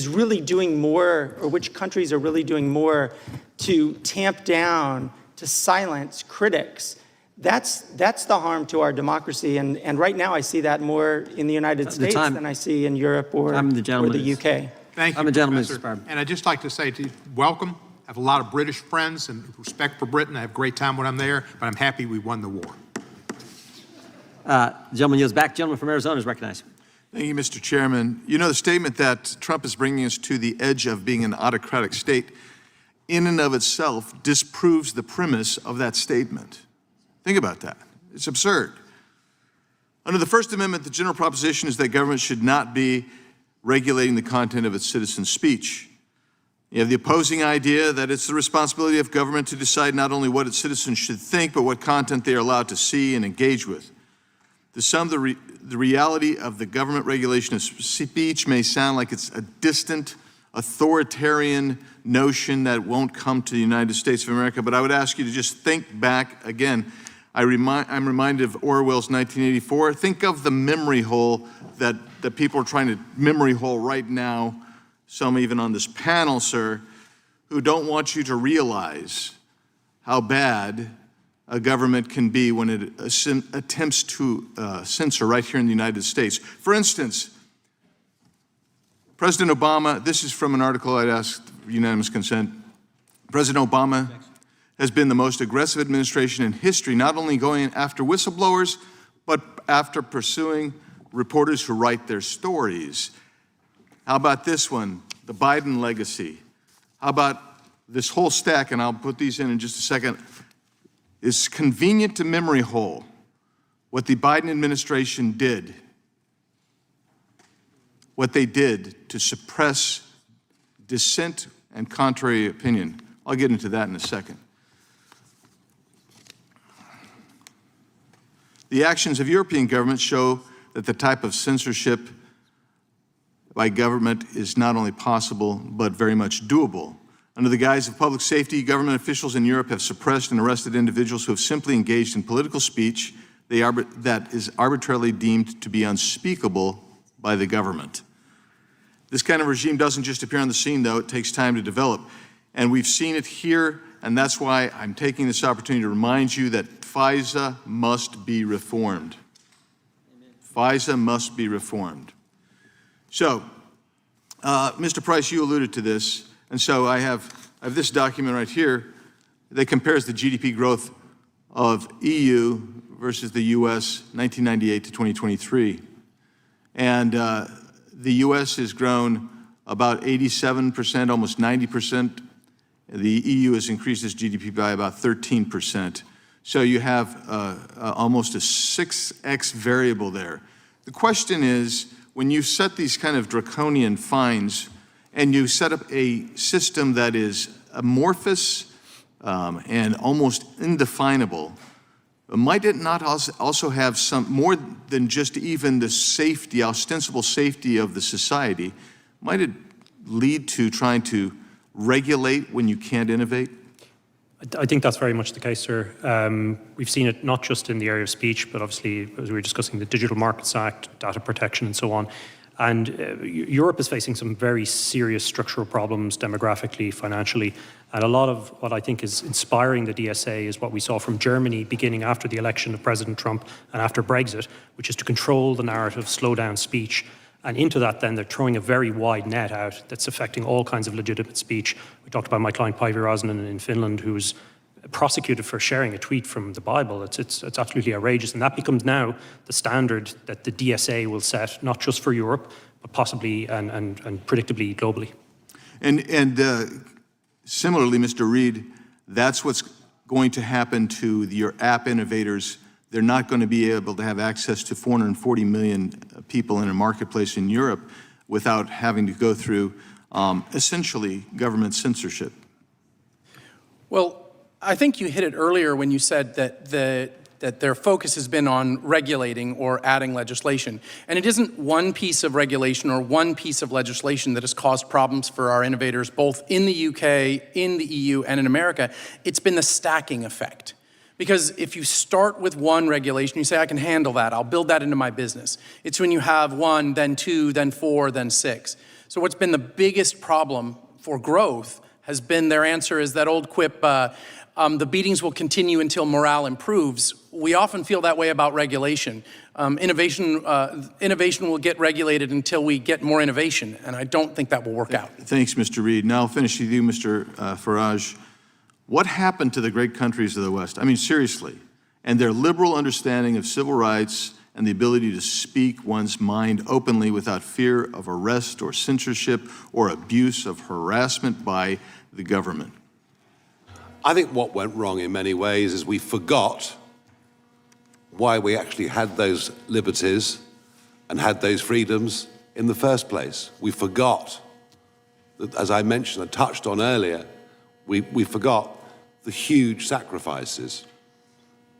really doing more, or which countries are really doing more to tamp down, to silence critics, that's the harm to our democracy. And right now I see that more in the United States than I see in Europe or the UK. Thank you, Professor. And I'd just like to say to you, welcome. I have a lot of British friends and respect for Britain. I have a great time when I'm there, but I'm happy we won the war. The gentleman yields back. Gentleman from Arizona is recognized. Thank you, Mr. Chairman. The statement that Trump is bringing us to the edge of being an autocratic state in and of itself disproves the premise of that statement. Think about that. It's absurd. Under the First Amendment, the general proposition is that government should not be regulating the content of its citizens' speech. You have the opposing idea that it's the responsibility of government to decide not only what its citizens should think, but what content they are allowed to see and engage with. To some, the reality of the government regulation of speech may sound like it's a distant, authoritarian notion that won't come to the United States of America, but I would ask you to just think back again. I'm reminded of Orwell's 1984. Think of the memory hole that people are trying to memory hole right now, some even on this panel, sir, who don't want you to realize how bad a government can be when it attempts to censor right here in the United States. For instance, President Obama, this is from an article I'd asked for unanimous consent. President Obama has been the most aggressive administration in history, not only going after whistleblowers, but after pursuing reporters who write their stories. How about this one, the Biden legacy? How about this whole stack, and I'll put these in just a second, is convenient to memory hole what the Biden administration did, what they did to suppress dissent and contrary opinion. I'll get into that in a second. The actions of European governments show that the type of censorship by government is not only possible, but very much doable. Under the guise of public safety, government officials in Europe have suppressed and arrested individuals who have simply engaged in political speech that is arbitrarily deemed to be unspeakable by the government. This kind of regime doesn't just appear on the scene, though. It takes time to develop. And we've seen it here, and that's why I'm taking this opportunity to remind you that FISA must be reformed. FISA must be reformed. So, Mr. Price, you alluded to this, and so I have this document right here that compares the GDP growth of EU versus the U.S. 1998 to 2023. And the U.S. has grown about 87%, almost 90%. The EU has increased its GDP by about 13%. So you have almost a 6x variable there. The question is, when you set these kind of draconian fines and you set up a system that is amorphous and almost indefinable, might it not also have some more than just even the safety, ostensible safety of the society? Might it lead to trying to regulate when you can't innovate? I think that's very much the case, sir. We've seen it not just in the area of speech, but obviously, as we were discussing, the Digital Markets Act, data protection, and so on. And Europe is facing some very serious structural problems demographically, financially, And a lot of what I think is inspiring the DSA is what we saw from Germany beginning after the election of President Trump and after Brexit, which is to control the narrative, slow down speech. And into that, then, they're throwing a very wide net out that's affecting all kinds of legitimate speech. We talked about my client Päivi Räsänen in Finland, who's prosecuted for sharing a tweet from the Bible. It's absolutely outrageous. And that becomes now the standard that the DSA will set, not just for Europe, but possibly and predictably globally. And similarly, Mr. Reid, that's what's going to happen to your app innovators. They're not going to be able to have access to 440 million people in a marketplace in Europe without having to go through essentially government censorship. Well, I think you hit it earlier when you said that their focus has been on regulating or adding legislation. And it isn't one piece of regulation or one piece of legislation that has caused problems for our innovators, both in the UK, in the EU, and in America. It's been the stacking effect. Because if you start with one regulation, you say, I can handle that, I'll build that into my business. It's when you have one, then two, then four, then six. So what's been the biggest problem for growth has been their answer is that old quip, the beatings will continue until morale improves. We often feel that way about regulation. Innovation will get regulated until we get more innovation, and I don't think that will work out. Thanks, Mr. Reid. Now I'll finish with you, Mr. Farage. What happened to the great countries of the West? I mean, seriously, and their liberal understanding of civil rights and the ability to speak one's mind openly without fear of arrest or censorship or abuse of harassment by the government? I think what went wrong in many ways is we forgot why we actually had those liberties and had those freedoms in the first place. We forgot that, as I mentioned, I touched on earlier, we forgot the huge sacrifices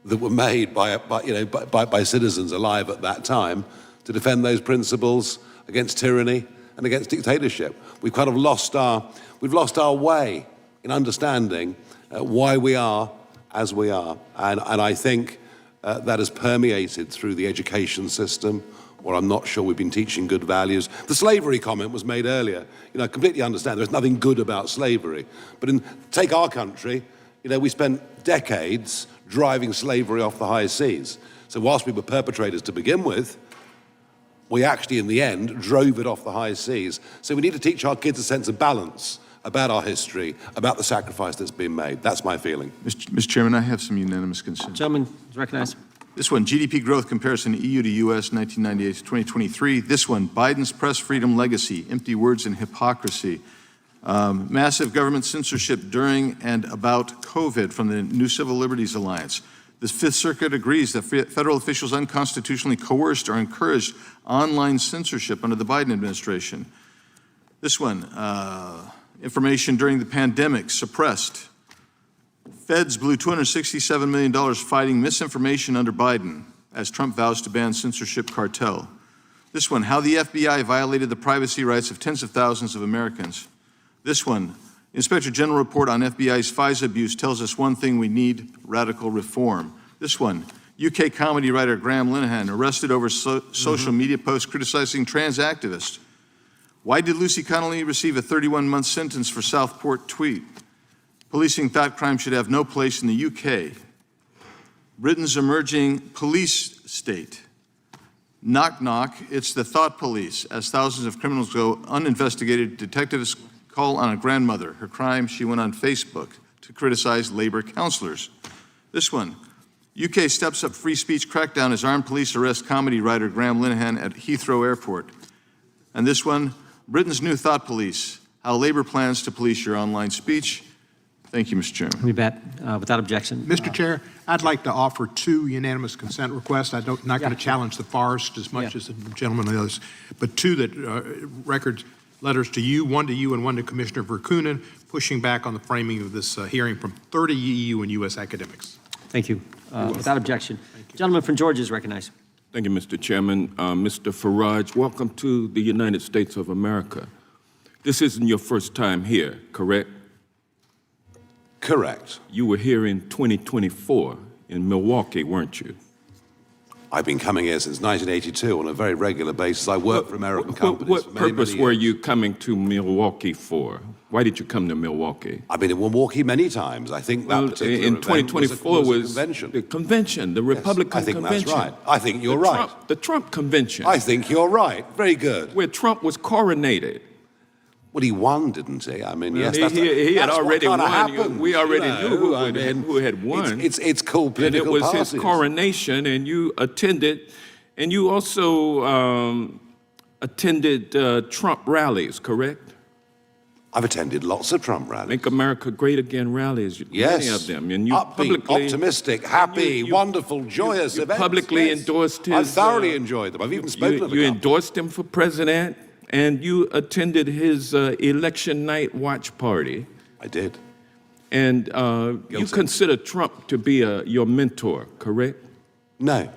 that were made by citizens alive at that time to defend those principles against tyranny and against dictatorship. We've kind of lost our way in understanding why we are as we are. And I think that has permeated through the education system, or I'm not sure we've been teaching good values. The slavery comment was made earlier. I completely understand there's nothing good about slavery. But take our country, we spent decades driving slavery off the high seas. So whilst we were perpetrators to begin with, we actually, in the end, drove it off the high seas. So we need to teach our kids a sense of balance about our history, about the sacrifice that's been made. That's my feeling. Mr. Chairman, I have some unanimous consent. Gentleman is recognized. This one, GDP growth comparison EU to US 1998 to 2023. This one, Biden's press freedom legacy, empty words and hypocrisy. Massive government censorship during and about COVID from the New Civil Liberties Alliance. The Fifth Circuit agrees that federal officials unconstitutionally coerced or encouraged online censorship under the Biden administration. This one, information during the pandemic suppressed. Feds blew $267 million fighting misinformation under Biden as Trump vows to ban censorship cartel. This one, how the FBI violated the privacy rights of tens of thousands of Americans. This one, Inspector General report on FBI's FISA abuse tells us one thing: we need radical reform. This one, UK comedy writer Graham Linehan arrested over social media posts criticizing trans activists. Why did Lucy Connolly receive a 31-month sentence for Southport tweet? Policing thought crime should have no place in the UK. Britain's emerging police state. Knock, knock, it's the thought police. As thousands of criminals go uninvestigated, detectives call on a grandmother. Her crime, she went on Facebook to criticize Labour councillors. This one, UK steps up free speech crackdown as armed police arrest comedy writer Graham Linehan at Heathrow Airport. And this one, Britain's new thought police, how Labour plans to police your online speech. Thank you, Mr. Chairman. You bet. Without objection. Mr. Chair, I'd like to offer two unanimous consent requests. I'm not going to challenge the forest as much as the gentleman and the others, but two that record letters to you, one to you and one to Commissioner Verkunen, pushing back on the framing of this hearing from 30 EU and U.S. academics. Thank you. Without objection. Gentleman from Georgia is recognized. Thank you, Mr. Chairman. Mr. Farage, welcome to the United States of America. This isn't your first time here, correct? Correct. You were here in 2024 in Milwaukee, weren't you? I've been coming here since 1982 on a very regular basis. I work for American companies. What for many, purpose many were years. you coming to Milwaukee for? Why did you come to Milwaukee? I've been in Milwaukee many times. I think that particular in event 2024 was a was convention. the convention, the Republican I think convention. that's right. I think you're right. The Trump convention, I think you're right. Very good. where Trump was coronated. Well, he won, didn't he? I mean, yes, he had that's what already kinda won. happens, We already you know. knew who, I mean, who had won. It's called And it political was parties. his coronation, and you attended, and you also attended Trump rallies, correct? I've attended lots of Trump rallies. Make America Great Again rallies, Yes. many of them. And you Upbeat, publicly, optimistic, happy, you- wonderful, joyous you events. publicly yes. endorsed I've his, thoroughly enjoyed them. I've even spoken of you a couple. endorsed him for president, and you attended his election night watch party. I did. And you Guilty. consider Trump to be your mentor, correct? No,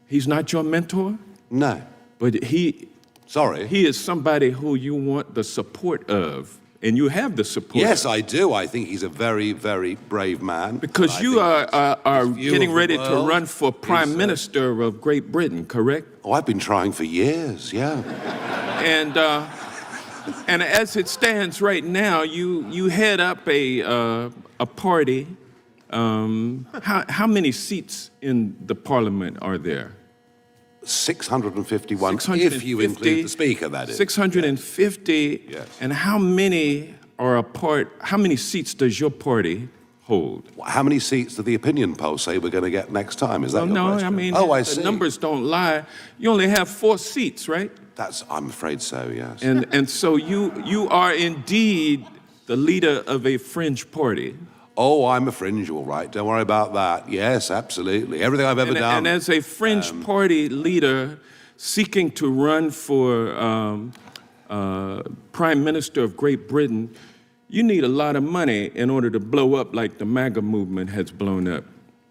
He's not your mentor, no. but he Sorry. is somebody who you want the support of, and you have the support. Yes, of. I do. I think he's a very, very brave man. Because And you I think are his view getting of the ready to world run for Prime is, Minister of Great Britain, correct? Oh, I've been trying for years, yeah. And as it stands right now, you head up a party. How many seats in the Parliament are there? 651, if you include the Speaker, that is. 650. Yes. And how many are a part? How many seats does your party hold? How many seats do the opinion polls say we're going to get next time? Is that your No, question? I mean, oh, I the see. numbers don't lie. You only have 4 seats, right? I'm afraid so, yes. And so you are indeed the leader of a fringe party. Oh, I'm a fringe, all right. Don't worry about that. Yes, absolutely. Everything I've ever done. And as a fringe party leader seeking to run for Prime Minister of Great Britain, you need a lot of money in order to blow up like the MAGA movement has blown up.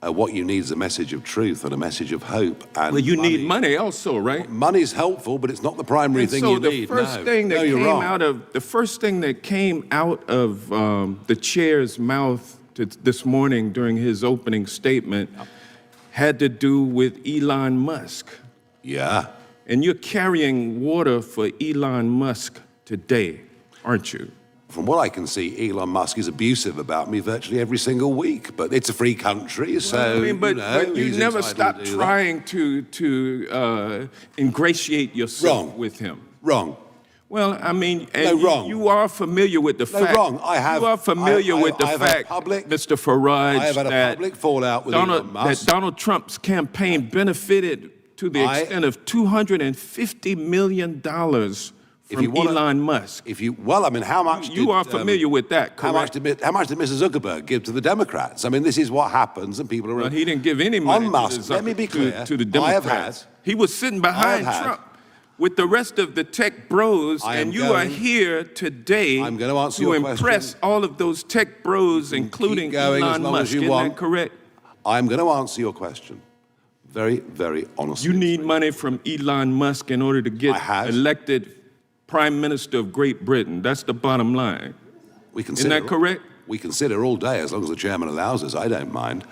What you need is a message of truth and a message of hope. And Well, you need money also, right? Money's helpful, but it's not the primary thing So you the need. first no. thing that no, you're came wrong. out of the first thing that came out of the chair's mouth this morning during his opening statement had to do with Elon Musk. Yeah. And you're carrying water for Elon Musk today, aren't you? From what I can see, Elon Musk is abusive about me virtually every single week. But it's a free country, so I mean, but you he's never entitled stop to do that. trying to ingratiate yourself Wrong. with him. Wrong. Well, I mean, No, wrong. You are familiar with the No, fact. wrong. I have. You are familiar with the I've had fact, public- Mr. Farage, I have had a that public fallout with Elon Musk. that Donald Trump's campaign benefited to the extent of $250 million from Elon Musk. Well, I mean, how much? You are familiar with that, correct? How much did Mr. Zuckerberg give to the Democrats? I mean, this is what happens, and people are. But he didn't give any money on to Musk. Let me be clear. to the I Democrats. have had. He was sitting behind had. Trump with the rest of the tech bros, I am and you are going- here today I'm going to answer to your impress question. all of those tech bros, including Keep going as Elon long Musk. as you Isn't want. that correct? I'm going to answer your question very, very honestly. You need money from Elon Musk in order to get elected Prime Minister of Great Britain. That's the bottom line. Isn't that correct? We consider all day, as long as the chairman allows us. I don't mind.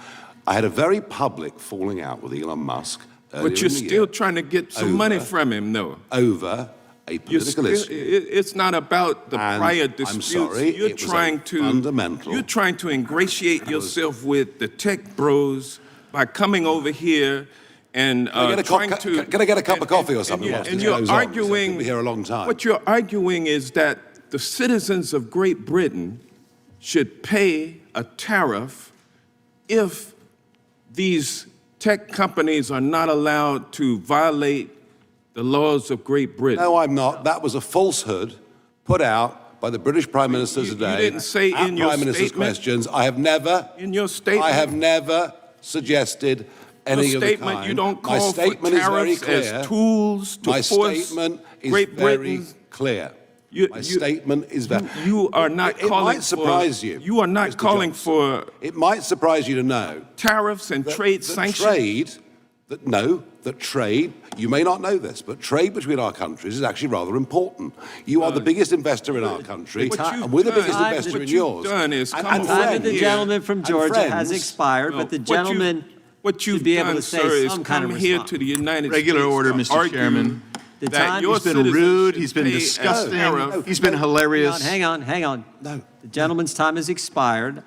I had a very public falling out with Elon Musk. But you're still trying to get some money from him, though. Over a political issue. It's not about the And prior I'm disputes. sorry, You're it was trying to fundamental. You're trying to ingratiate yourself with the tech bros by coming over here and Can I get a trying cup- to. Can I get a cup of coffee or something? And whilst this you're goes on? arguing. I've been here a long time. What you're arguing is that the citizens of Great Britain should pay a tariff if these tech companies are not allowed to violate the laws of Great Britain. No, I'm not. That was a falsehood put out by the British Prime Minister today. You didn't say at in your Prime Minister's statement. questions. I have never. In your statement. I have never suggested any of the statement, kind. you don't My call for statement is very tariffs clear. as tools to My force statement is Great very Britain. clear. My You- statement is very. You are not It calling might surprise for, you. You are not Mr. calling Johnson. for It might surprise you to know tariffs and that, trade that sanctions. trade, you may not know this, but trade between our countries is actually rather important. You are the biggest investor in our country, and we're the biggest done- investor what in you've yours. done is And- come and over Time of friends- the here. gentleman from and Georgia has friends- expired, but the what you- gentleman What you've be able done, to say sir, is some kind come of here response. to the United Regular States order, to Mr. argue Chairman. The that time- your He's been citizens rude, should he's been pay a disgusting, tariff. he's been hilarious. Hang on. No. The gentleman's time has expired.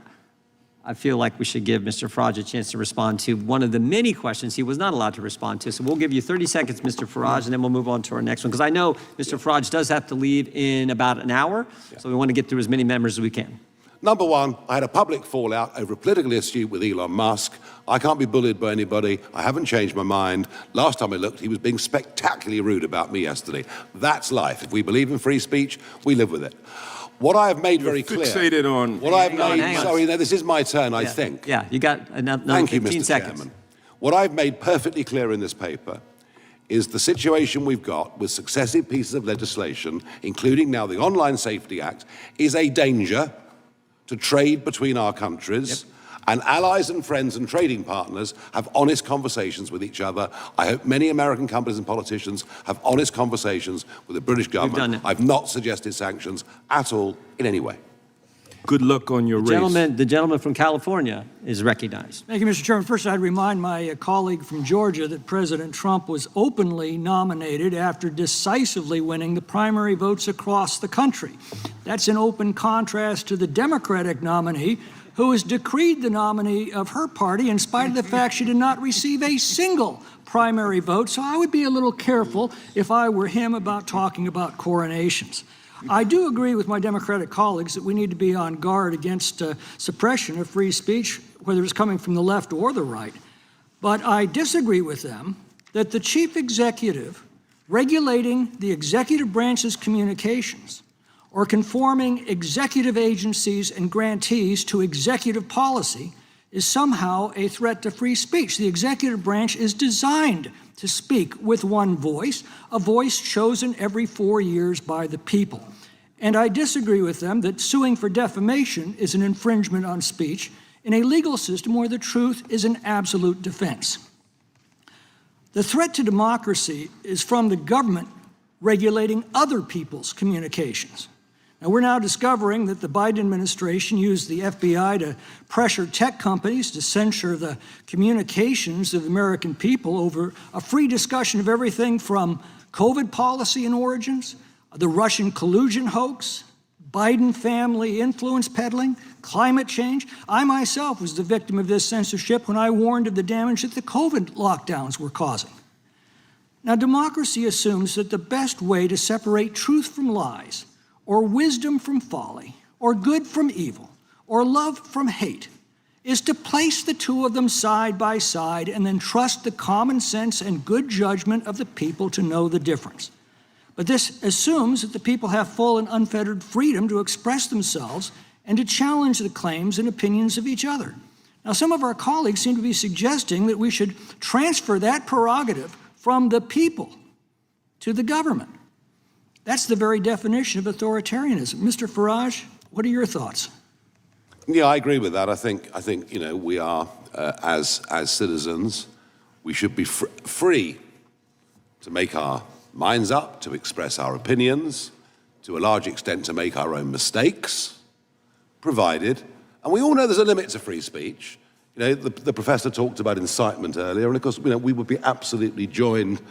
I feel like we should give Mr. Farage a chance to respond to one of the many questions he was not allowed to respond to. So we'll give you 30 seconds, Mr. Farage, and then we'll move on to our next one. Because I know Mr. Farage does have to leave in about an hour, so we want to get through as many members as we can. Number one, I had a public fallout over a political issue with Elon Musk. I can't be bullied by anybody. I haven't changed my mind. Last time I looked, he was being spectacularly rude about me yesterday. That's life. If we believe in free speech, we live with it. What I have made very clear. Fixated on. What I've Hang made. on. Sorry, no, this is my turn, I Yeah, think. Yeah, you got another Thank you, 15 Mr. seconds. Chairman. What I've made perfectly clear in this paper is the situation we've got with successive pieces of legislation, including now the Online Safety Act, is a danger to trade between our countries, and allies and friends and trading partners have honest conversations with each other. I hope many American companies and politicians have honest conversations with the British government. done it. I've not suggested sanctions at all in any way. Good luck on your race. The gentleman from California is recognized. Thank you, Mr. Chairman. First, I'd remind my colleague from Georgia that President Trump was openly nominated after decisively winning the primary votes across the country. That's in open contrast to the Democratic nominee, who has decreed the nominee of her party in spite of the fact she did not receive a single primary vote. So I would be a little careful if I were him about talking about coronations. I do agree with my Democratic colleagues that we need to be on guard against suppression of free speech, whether it's coming from the left or the right. But I disagree with them that the chief executive regulating the executive branch's communications or conforming executive agencies and grantees to executive policy is somehow a threat to free speech. The executive branch is designed to speak with one voice, a voice chosen every 4 years by the people. And I disagree with them that suing for defamation is an infringement on speech in a legal system where the truth is an absolute defense. The threat to democracy is from the government regulating other people's communications. Now, we're now discovering that the Biden administration used the FBI to pressure tech companies to censor the communications of the American people over a free discussion of everything from COVID policy and origins, the Russian collusion hoax, Biden family influence peddling, climate change. I myself was the victim of this censorship when I warned of the damage that the COVID lockdowns were causing. Now, democracy assumes that the best way to separate truth from lies, or wisdom from folly, or good from evil, or love from hate, is to place the two of them side by side and then trust the common sense and good judgment of the people to know the difference. But this assumes that the people have full and unfettered freedom to express themselves and to challenge the claims and opinions of each other. Now, some of our colleagues seem to be suggesting that we should transfer that prerogative from the people to the government. That's the very definition of authoritarianism. Mr. Farage, what are your thoughts? Yeah, I agree with that. I think we are, as citizens, we should be free to make our minds up, to express our opinions, to a large extent to make our own mistakes, provided, and we all know there's a limit to free speech. The professor talked about incitement earlier, and of course, we would be absolutely joined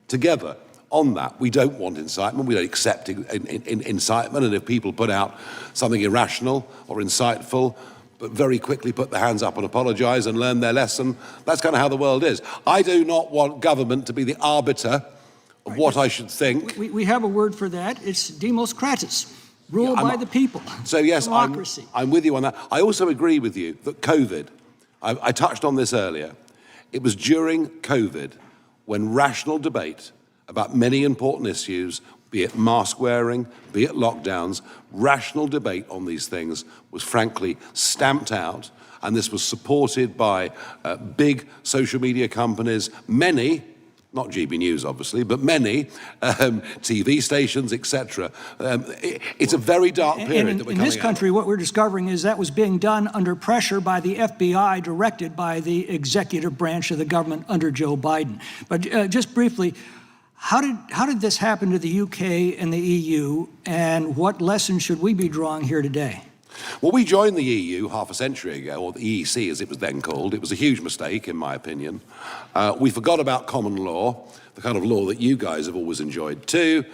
together on that. We don't want incitement. We don't accept incitement. And if people put out something irrational or insightful, but very quickly put their hands up and apologize and learn their lesson, that's kind of how the world is. I do not want government to be the arbiter of what I should think. We have a word for that. It's demos kratis, rule by the people. So yes, democracy. I'm with you on that. I also agree with you that COVID, I touched on this earlier, it was during COVID when rational debate about many important issues, be it mask wearing, be it lockdowns, rational debate on these things was frankly stamped out, and this was supported by big social media companies, many, not GB News obviously, but many TV stations, etc. It's a very dark period that we're coming out of. In this country, what we're discovering is that was being done under pressure by the FBI, directed by the executive branch of the government under Joe Biden. But just briefly, how did this happen to the UK and the EU, and what lessons should we be drawing here today? Well, we joined the EU half a century ago, or the EEC as it was then called. It was a huge mistake, in my opinion. We forgot about common law, the kind of law that you guys have always enjoyed too.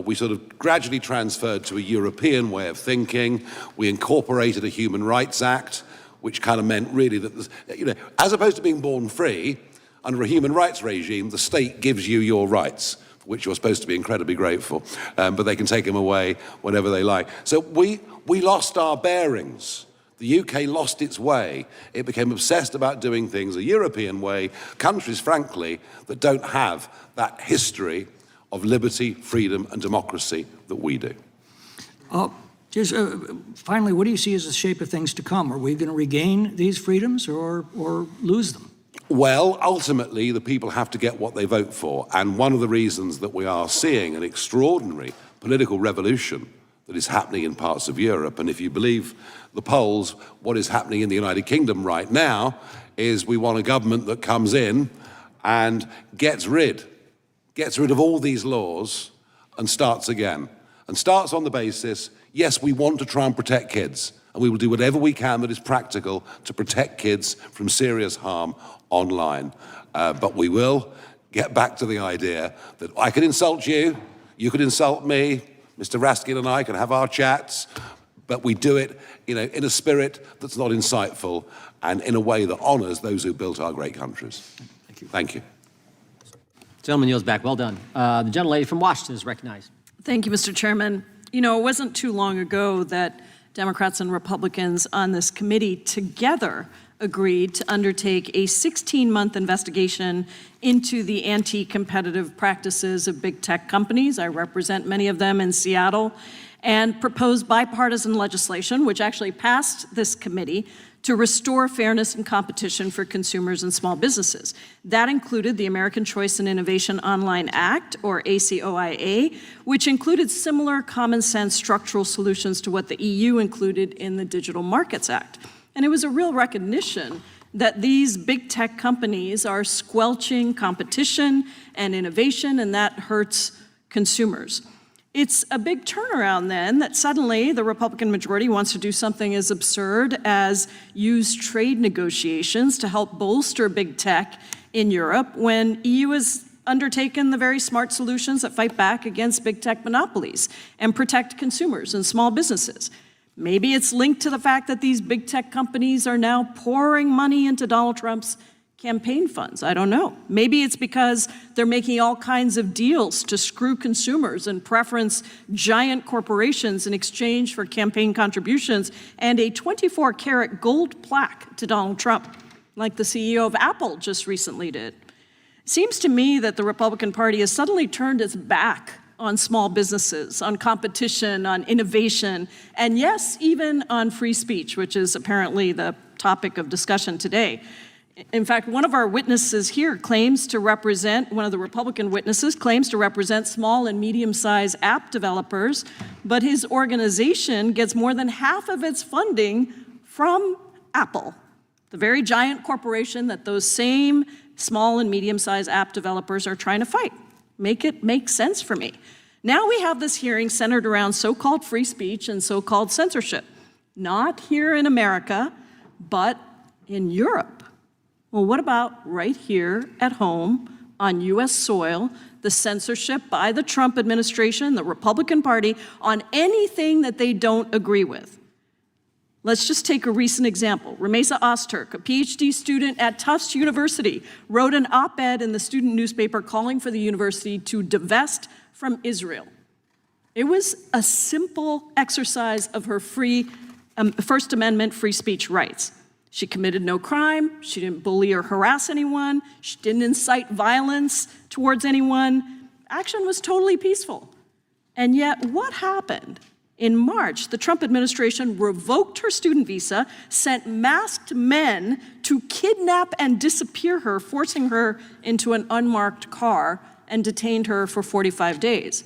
We sort of gradually transferred to a European way of thinking. We incorporated a Human Rights Act, which kind of meant really that, as opposed to being born free, under a human rights regime, the state gives you your rights, for which you're supposed to be incredibly grateful, but they can take them away whenever they like. So we lost our bearings. The UK lost its way. It became obsessed about doing things a European way, countries, frankly, that don't have that history of liberty, freedom, and democracy that we do. Finally, what do you see as the shape of things to come? Are we going to regain these freedoms or lose them? Well, ultimately, the people have to get what they vote for. And one of the reasons that we are seeing an extraordinary political revolution that is happening in parts of Europe, and if you believe the polls, what is happening in the United Kingdom right now is we want a government that comes in and gets rid of all these laws and starts again. And starts on the basis, yes, we want to try and protect kids, and we will do whatever we can that is practical to protect kids from serious harm online. But we will get back to the idea that I could insult you, you could insult me, Mr. Raskin and I can have our chats, but we do it, in a spirit that's not insightful and in a way that honors those who built our great countries. Thank you. Thank you. Gentleman yields back. Well done. The gentlelady from Washington is recognized. Thank you, Mr. Chairman. It wasn't too long ago that Democrats and Republicans on this committee together agreed to undertake a 16-month investigation into the anti-competitive practices of big tech companies. I represent many of them in Seattle, and proposed bipartisan legislation, which actually passed this committee, to restore fairness and competition for consumers and small businesses. That included the American Choice and Innovation Online Act, or ACOIA, which included similar common sense structural solutions to what the EU included in the Digital Markets Act. And it was a real recognition that these big tech companies are squelching competition and innovation, and that hurts consumers. It's a big turnaround then that suddenly the Republican majority wants to do something as absurd as use trade negotiations to help bolster big tech in Europe when EU has undertaken the very smart solutions that fight back against big tech monopolies and protect consumers and small businesses. Maybe it's linked to the fact that these big tech companies are now pouring money into Donald Trump's campaign funds. I don't know. Maybe it's because they're making all kinds of deals to screw consumers and preference giant corporations in exchange for campaign contributions and a 24-karat gold plaque to Donald Trump, like the CEO of Apple just recently did. It seems to me that the Republican Party has suddenly turned its back on small businesses, on competition, on innovation, and yes, even on free speech, which is apparently the topic of discussion today. In fact, one of our witnesses here claims to represent, one of the Republican witnesses claims to represent small and medium-sized app developers, but his organization gets more than half of its funding from Apple, the very giant corporation that those same small and medium-sized app developers are trying to fight. Make it make sense for me. Now we have this hearing centered around so-called free speech and so-called censorship, not here in America, but in Europe. Well, what about right here at home on U.S. soil, the censorship by the Trump administration, the Republican Party, on anything that they don't agree with? Let's just take a recent example. Ramesa Ozturk, a PhD student at Tufts University, wrote an op-ed in the student newspaper calling for the university to divest from Israel. It was a simple exercise of her First Amendment free speech rights. She committed no crime, she didn't bully or harass anyone, she didn't incite violence towards anyone. Action was totally peaceful. And yet, what happened? In March, the Trump administration revoked her student visa, sent masked men to kidnap and disappear her, forcing her into an unmarked car, and detained her for 45 days.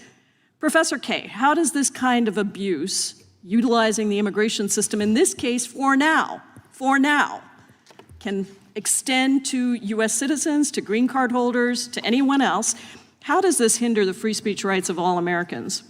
Professor Kaye, how does this kind of abuse, utilizing the immigration system, in this case for now, can extend to U.S. citizens, to green card holders, to anyone else, how does this hinder the free speech rights of all Americans?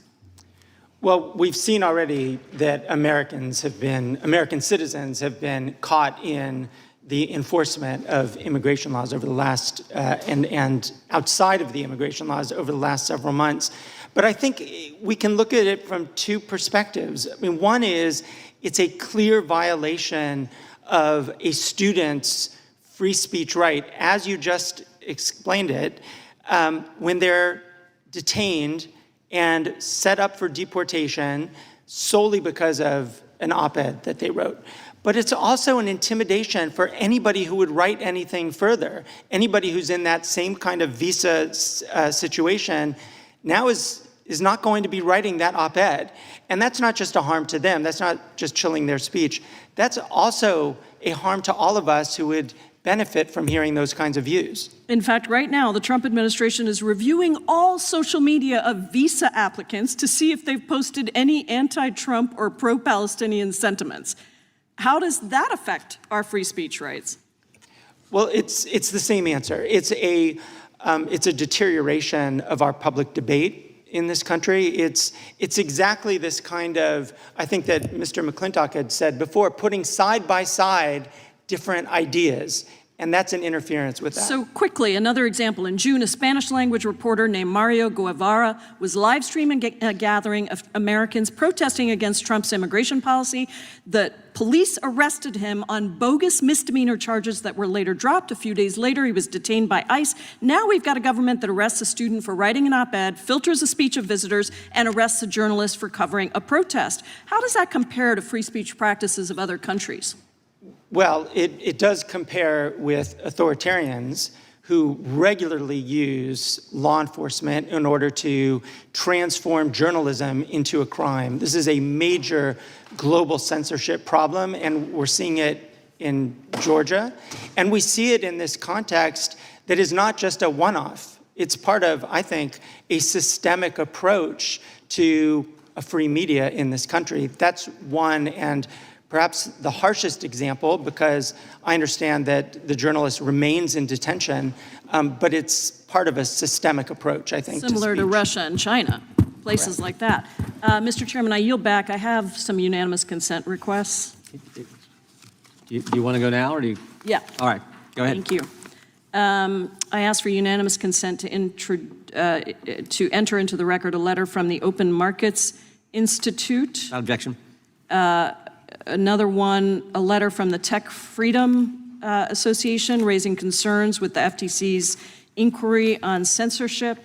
Well, we've seen already that American citizens have been caught in the enforcement of immigration laws over the last, and outside of the immigration laws over the last several months. But I think we can look at it from two perspectives. I mean, one is it's a clear violation of a student's free speech right, as you just explained it, when they're detained and set up for deportation solely because of an op-ed that they wrote. But it's also an intimidation for anybody who would write anything further. Anybody who's in that same kind of visa situation now is not going to be writing that op-ed. And that's not just a harm to them. That's not just chilling their speech. That's also a harm to all of us who would benefit from hearing those kinds of views. In fact, right now, the Trump administration is reviewing all social media of visa applicants to see if they've posted any anti-Trump or pro-Palestinian sentiments. How does that affect our free speech rights? Well, it's the same answer. It's a deterioration of our public debate in this country. It's exactly this kind of, I think that Mr. McClintock had said before, putting side by side different ideas, and that's an interference with that. So quickly, another example. In June, a Spanish language reporter named Mario Guevara was live streaming a gathering of Americans protesting against Trump's immigration policy. The police arrested him on bogus misdemeanor charges that were later dropped. A few days later, he was detained by ICE. Now we've got a government that arrests a student for writing an op-ed, filters the speech of visitors, and arrests a journalist for covering a protest. How does that compare to free speech practices of other countries? Well, it does compare with authoritarians who regularly use law enforcement in order to transform journalism into a crime. This is a major global censorship problem, and we're seeing it in Georgia. And we see it in this context that is not just a one-off. It's part of, I think, a systemic approach to a free media in this country. That's one, and perhaps the harshest example, because I understand that the journalist remains in detention, but it's part of a systemic approach, I think. Similar to Russia and China, places like that. Mr. Chairman, I yield back. I have some unanimous consent requests. Do you want to go now, or do you? Yeah. All right, go ahead. Thank you. I ask for unanimous consent to enter into the record a letter from the Open Markets Institute. Without objection. Another one, a letter from the Tech Freedom Association raising concerns with the FTC's inquiry on censorship.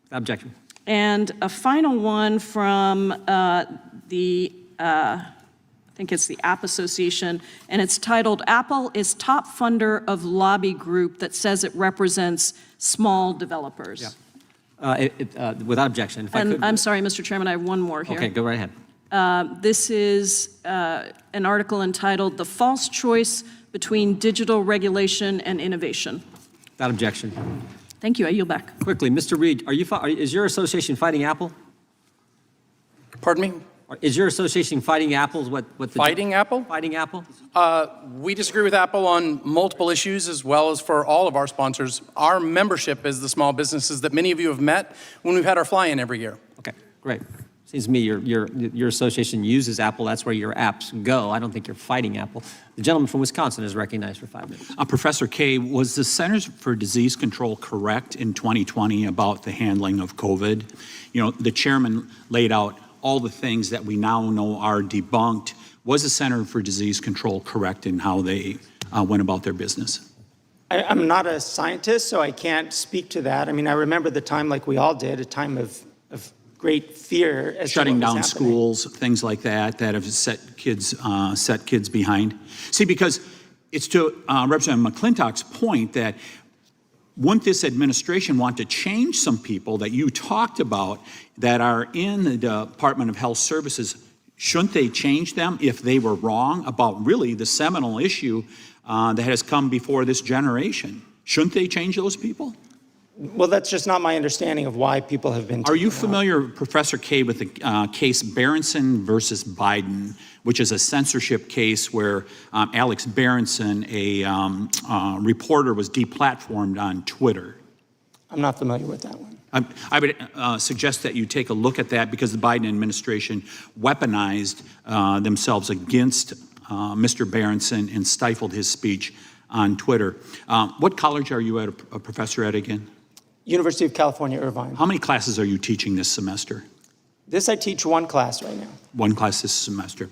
Without objection. And a final one from I think it's the App Association, and it's titled, Apple is Top Funder of Lobby Group that says it represents small developers. Yeah. Without objection. If I could, I'm sorry, Mr. Chairman, I have one more here. Okay, go right ahead. This is an article entitled, The False Choice Between Digital Regulation and Innovation. Without objection. Thank you, I yield back. Quickly, Mr. Reed, is your association fighting Apple? Pardon me? Is your association fighting Apple? Fighting Apple? Fighting Apple? We disagree with Apple on multiple issues, as well as for all of our sponsors. Our membership is the small businesses that many of you have met when we've had our fly-in every year. Okay, great. Seems to me your association uses Apple. That's where your apps go. I don't think you're fighting Apple. The gentleman from Wisconsin is recognized for 5 minutes. Professor Kaye, was the Centers for Disease Control correct in 2020 about the handling of COVID? You know, the chairman laid out all the things that we now know are debunked. Was the Center for Disease Control correct in how they went about their business? I'm not a scientist, so I can't speak to that. I mean, I remember the time, like we all did, a time of great fear as shutting to what down was happening. schools, things like that have set kids behind. See, because it's to Representative McClintock's point that wouldn't this administration want to change some people that you talked about that are in the Department of Health Services? Shouldn't they change them if they were wrong about really the seminal issue that has come before this generation? Shouldn't they change those people? Well, that's just not my understanding of why people have been. Are you familiar, Professor Kaye, with the case Berenson versus Biden, which is a censorship case where Alex Berenson, a reporter, was deplatformed on Twitter? I'm not familiar with that one. I would suggest that you take a look at that because the Biden administration weaponized themselves against Mr. Berenson and stifled his speech on Twitter. What college are you a professor at again? University of California, Irvine. How many classes are you teaching this semester? This I teach one class right now. One class this semester.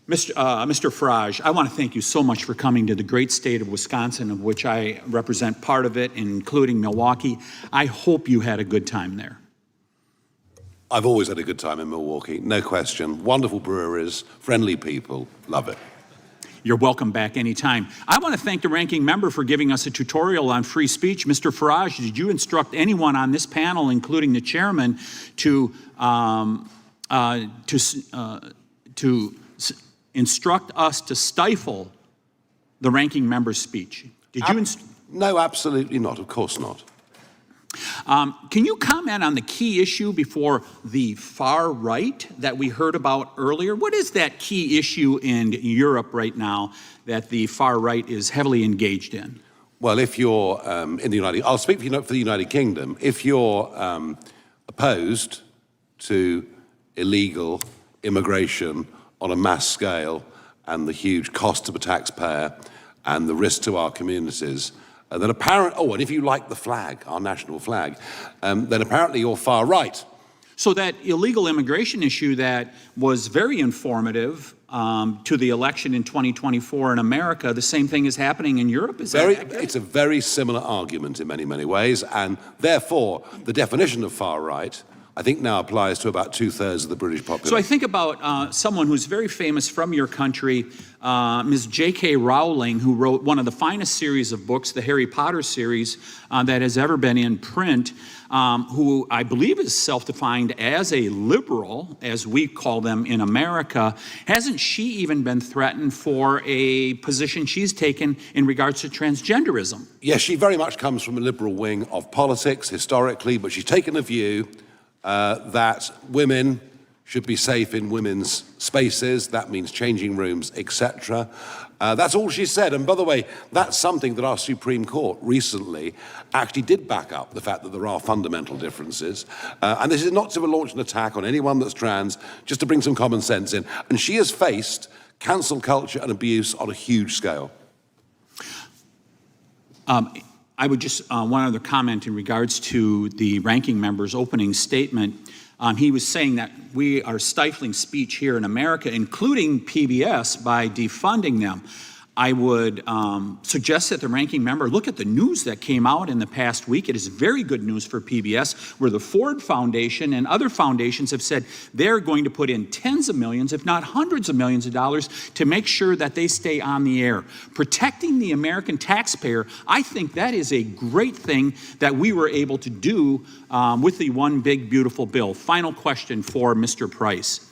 Mr. Farage, I want to thank you so much for coming to the great state of Wisconsin, of which I represent part of it, including Milwaukee. I hope you had a good time there. I've always had a good time in Milwaukee, no question. Wonderful breweries, friendly people, love it. You're welcome back anytime. I want to thank the ranking member for giving us a tutorial on free speech. Mr. Farage, did you instruct anyone on this panel, including the chairman, to instruct us to stifle the ranking member's speech? Did you? No, absolutely not. Of course not. Can you comment on the key issue before the far right that we heard about earlier? What is that key issue in Europe right now that the far right is heavily engaged in? Well, if you're in the United, I'll speak for the United Kingdom. If you're opposed to illegal immigration on a mass scale and the huge cost to the taxpayer and the risk to our communities, then and if you like the flag, our national flag, then apparently you're far right. So that illegal immigration issue that was very informative to the election in 2024 in America, the same thing is happening in Europe? It's a very similar argument in many, many ways, and therefore the definition of far right I think now applies to about 2/3 of the British population. So I think about someone who's very famous from your country, Ms. J.K. Rowling, who wrote one of the finest series of books, the Harry Potter series, that has ever been in print, who I believe is self-defined as a liberal, as we call them in America. Hasn't she even been threatened for a position she's taken in regards to transgenderism? Yes, she very much comes from a liberal wing of politics historically, but she's taken a view that women should be safe in women's spaces. That means changing rooms, etc. That's all she said. And by the way, that's something that our Supreme Court recently actually did back up, the fact that there are fundamental differences. And this is not to launch an attack on anyone that's trans, just to bring some common sense in. And she has faced cancel culture and abuse on a huge scale. I would just, one other comment in regards to the ranking member's opening statement. He was saying that we are stifling speech here in America, including PBS, by defunding them. I would suggest that the ranking member look at the news that came out in the past week. It is very good news for PBS, where the Ford Foundation and other foundations have said they're going to put in tens of millions, if not hundreds of millions of dollars to make sure that they stay on the air. Protecting the American taxpayer, I think that is a great thing that we were able to do with the One Big Beautiful Bill. Final question for Mr. Price.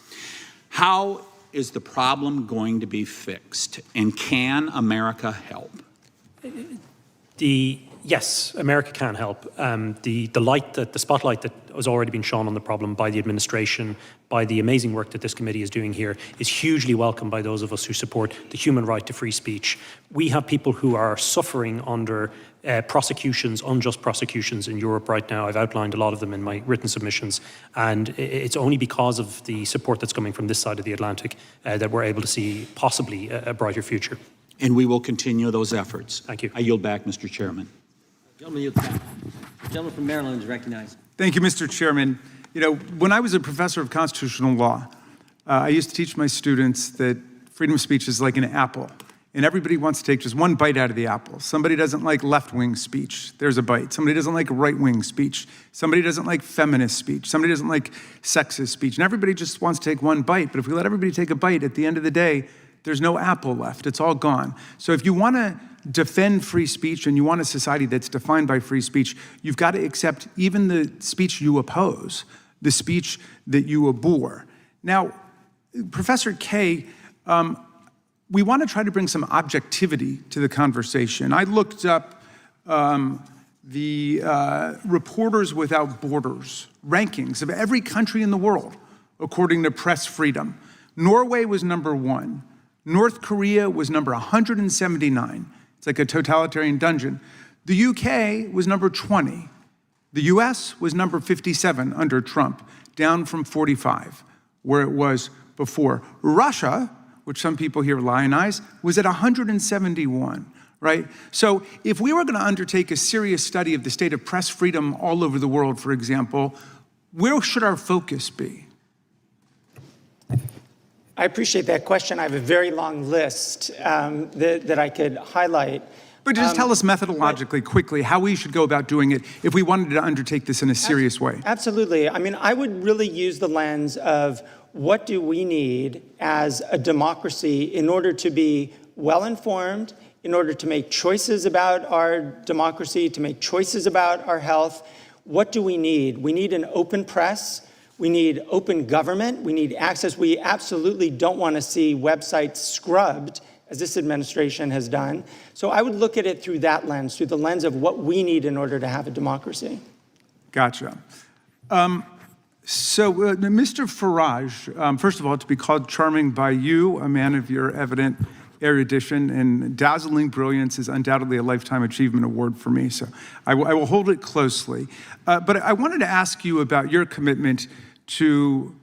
How is the problem going to be fixed, and can America help? Yes, America can help. The spotlight that has already been shone on the problem by the administration, by the amazing work that this committee is doing here, is hugely welcome by those of us who support the human right to free speech. We have people who are suffering under prosecutions, unjust prosecutions in Europe right now. I've outlined a lot of them in my written submissions, and it's only because of the support that's coming from this side of the Atlantic that we're able to see possibly a brighter future. And we will continue those efforts. Thank you. I yield back, Mr. Chairman. Gentleman, yield back. The gentleman from Maryland is recognized. Thank you, Mr. Chairman. You know, when I was a professor of constitutional law, I used to teach my students that freedom of speech is like an apple, and everybody wants to take just one bite out of the apple. Somebody doesn't like left-wing speech. There's a bite. Somebody doesn't like right-wing speech. Somebody doesn't like feminist speech. Somebody doesn't like sexist speech. And everybody just wants to take one bite. But if we let everybody take a bite, at the end of the day, there's no apple left. It's all gone. So if you want to defend free speech and you want a society that's defined by free speech, you've got to accept even the speech you oppose, the speech that you abhor. Now, Professor Kaye, we want to try to bring some objectivity to the conversation. I looked up the Reporters Without Borders rankings of every country in the world, according to press freedom. Norway was #1. North Korea was number 179. It's like a totalitarian dungeon. The UK was number 20. The US was number 57 under Trump, down from 45, where it was before. Russia, which some people here lionize, was at 171, right? So if we were going to undertake a serious study of the state of press freedom all over the world, for example, where should our focus be? I appreciate that question. I have a very long list that I could highlight. But just tell us methodologically, quickly, how we should go about doing it if we wanted to undertake this in a serious way. Absolutely. I mean, I would really use the lens of what do we need as a democracy in order to be well-informed, in order to make choices about our democracy, to make choices about our health. What do we need? We need an open press. We need open government. We need access. We absolutely don't want to see websites scrubbed, as this administration has done. So I would look at it through that lens, through the lens of what we need in order to have a democracy. Gotcha. Mr. Farage, first of all, to be called charming by you, a man of your evident erudition and dazzling brilliance, is undoubtedly a Lifetime Achievement Award for me, so I will hold it closely. But I wanted to ask you about your commitment to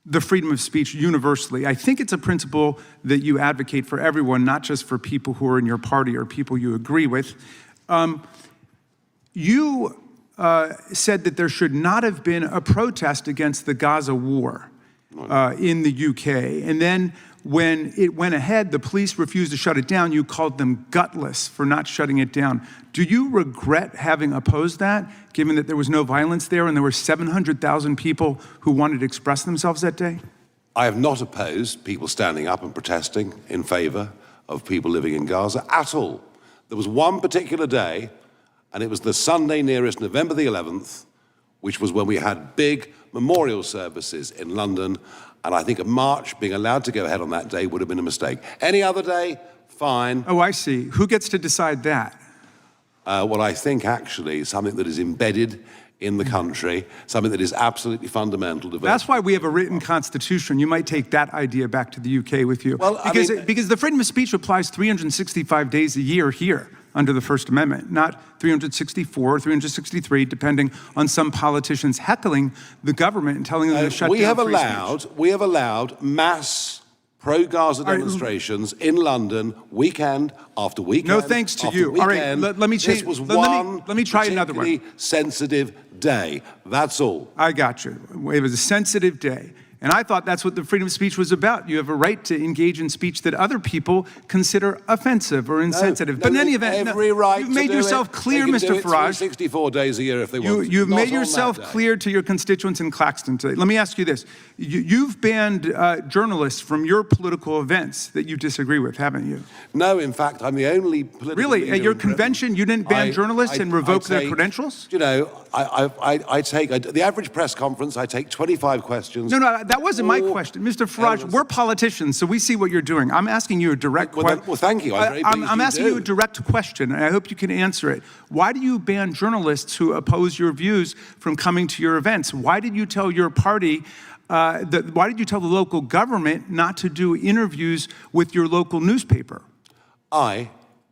the freedom of speech universally. I think it's a principle that you advocate for everyone, not just for people who are in your party or people you agree with. You said that there should not have been a protest against the Gaza war in the UK. And then when it went ahead, the police refused to shut it down. You called them gutless for not shutting it down. Do you regret having opposed that, given that there was no violence there and there were 700,000 people who wanted to express themselves that day? I have not opposed people standing up and protesting in favor of people living in Gaza at all. There was one particular day, and it was the Sunday nearest November the 11th, which was when we had big memorial services in London, and I think a march being allowed to go ahead on that day would have been a mistake. Any other day, fine. Oh, I see. Who gets to decide that? Well, I think actually something that is embedded in the country, something that is absolutely fundamental to vote. That's why we have a written constitution. You might take that idea back to the UK with you. Well, because the freedom of speech applies 365 days a year here under the First Amendment, not 364 or 363, depending on some politicians heckling the government and telling them to shut down free speech. We have allowed mass pro-Gaza demonstrations in London, weekend after weekend. No thanks to you. All right, let me change. This was let me try another one. Sensitive day. That's all. I got you. It was a sensitive day. And I thought that's what the freedom of speech was about. You have a right to engage in speech that other people consider offensive or insensitive. But in any event, you've made yourself clear, Mr. Farage. 64 days a year if they want. You've made yourself clear to your constituents in Claxton today. Let me ask you this. You've banned journalists from your political events that you disagree with, haven't you? No, in fact, I'm the only political Really? leader At your in Britain. convention, you didn't ban journalists and revoke their credentials? You know, I take, the average press conference, I take 25 questions. No, that wasn't my question. Mr. Farage, we're politicians, so we see what you're doing. I'm asking you a direct question. Well, thank you. I'm very pleased I'm you asking do. you a direct question, and I hope you can answer it. Why do you ban journalists who oppose your views from coming to your events? Why did you tell your party, why did you tell the local government not to do interviews with your local newspaper?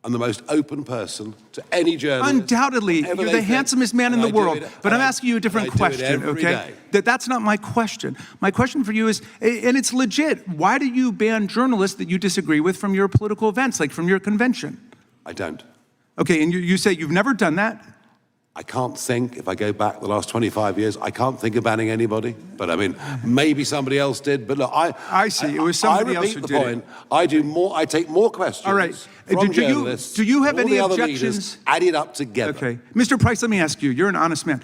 I'm the most open person to any journalist. Undoubtedly, you're the handsomest man in the world. But I'm asking you a different question, okay? That's not my question. My question for you is, and it's legit, why do you ban journalists that you disagree with from your political events, like from your convention? I don't. Okay, and you say you've never done that? I can't think, if I go back the last 25 years, I can't think of banning anybody. But I mean, maybe somebody else did. But look, I see. It was somebody else who did it. I do more. I take more questions. All right. From journalists. Do you have all any the other objections? leaders added up together. Okay, Mr. Price, let me ask you. You're an honest man.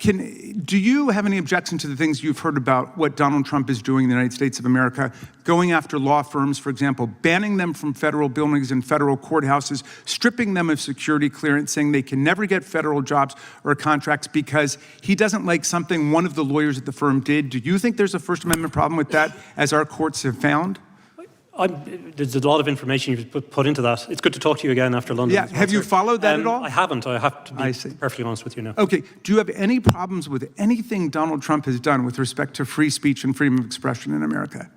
Do you have any objection to the things you've heard about what Donald Trump is doing in the United States of America, going after law firms, for example, banning them from federal buildings and federal courthouses, stripping them of security clearance, saying they can never get federal jobs or contracts because he doesn't like something one of the lawyers at the firm did? Do you think there's a First Amendment problem with that, as our courts have found? There's a lot of information you've put into that. It's good to talk to you again after London. Yeah, have you followed that at all? I haven't. I have to be perfectly honest with you now. Okay, do you have any problems with anything Donald Trump has done with respect to free speech and freedom of expression in America?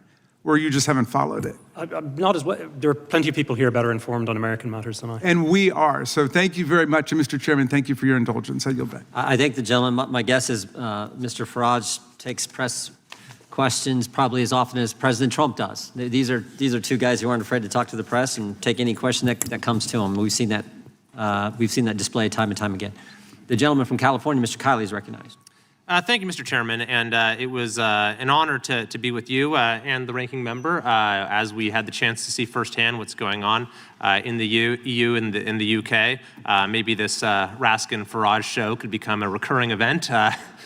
or you just haven't followed it? I'm not as well. There are plenty of people here better informed on American matters than I. And we are. So thank you very much. And Mr. Chairman, thank you for your indulgence. I yield back. I think the gentleman, my guess is Mr. Farage takes press questions probably as often as President Trump does. These are two guys who aren't afraid to talk to the press and take any question that comes to them. We've seen that display time and time again. The gentleman from California, Mr. Kiley, is recognized. Thank you, Mr. Chairman, and it was an honor to be with you and the ranking member as we had the chance to see firsthand what's going on in the EU and in the UK. Maybe this Raskin-Farage show could become a recurring event.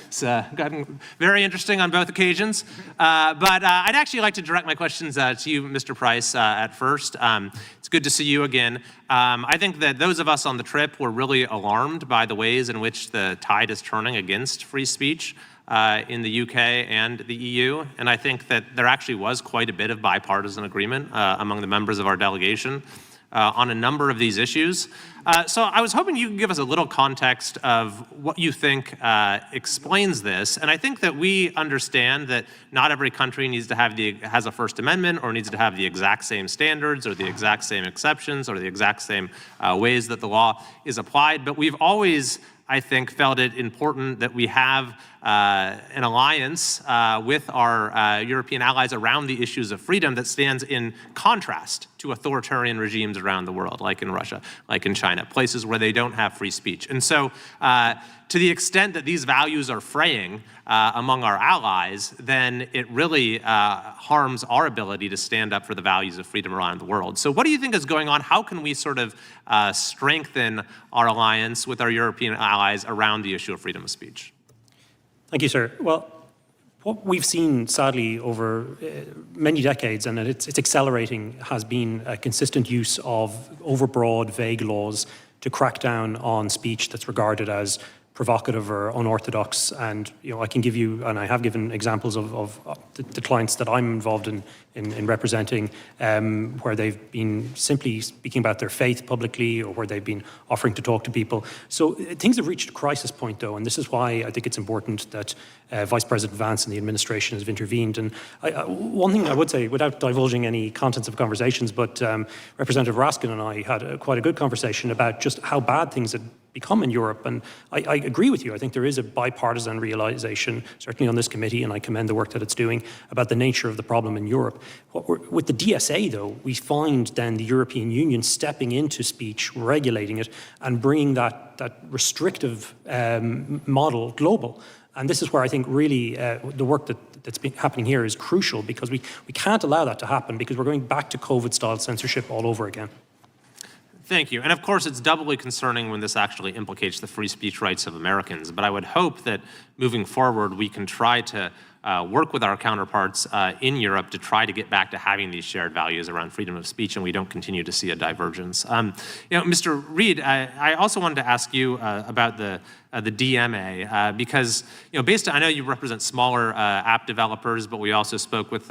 It's gotten very interesting on both occasions. But I'd actually like to direct my questions to you, Mr. Price, at first. It's good to see you again. I think that those of us on the trip were really alarmed by the ways in which the tide is turning against free speech in the UK and the EU. And I think that there actually was quite a bit of bipartisan agreement among the members of our delegation on a number of these issues. So I was hoping you could give us a little context of what you think explains this. And I think that we understand that not every country needs to have has a First Amendment or needs to have the exact same standards or the exact same exceptions or the exact same ways that the law is applied. But we've always, I think, felt it important that we have an alliance with our European allies around the issues of freedom that stands in contrast to authoritarian regimes around the world, like in Russia, like in China, places where they don't have free speech. And so to the extent that these values are fraying among our allies, then it really harms our ability to stand up for the values of freedom around the world. So what do you think is going on? How can we sort of strengthen our alliance with our European allies around the issue of freedom of speech? Thank you, sir. Well, what we've seen, sadly, over many decades, and it's accelerating, has been a consistent use of overbroad, vague laws to crack down on speech that's regarded as provocative or unorthodox. And I can give you, and I have given examples of the clients that I'm involved in representing, where they've been simply speaking about their faith publicly or where they've been offering to talk to people. So things have reached a crisis point, though, and this is why I think it's important that Vice President Vance and the administration have intervened. And one thing I would say, without divulging any contents of conversations, but Representative Raskin and I had quite a good conversation about just how bad things had become in Europe. And I agree with you. I think there is a bipartisan realization, certainly on this committee, and I commend the work that it's doing, about the nature of the problem in Europe. With the DSA, though, we find then the European Union stepping into speech, regulating it, and bringing that restrictive model global. And this is where I think really the work that's been happening here is crucial, because we can't allow that to happen, because we're going back to COVID-style censorship all over again. Thank you. And of course, it's doubly concerning when this actually implicates the free speech rights of Americans. But I would hope that moving forward, we can try to work with our counterparts in Europe to try to get back to having these shared values around freedom of speech, and we don't continue to see a divergence. Mr. Reed, I also wanted to ask you about the DMA because based on, I know you represent smaller app developers, but we also spoke with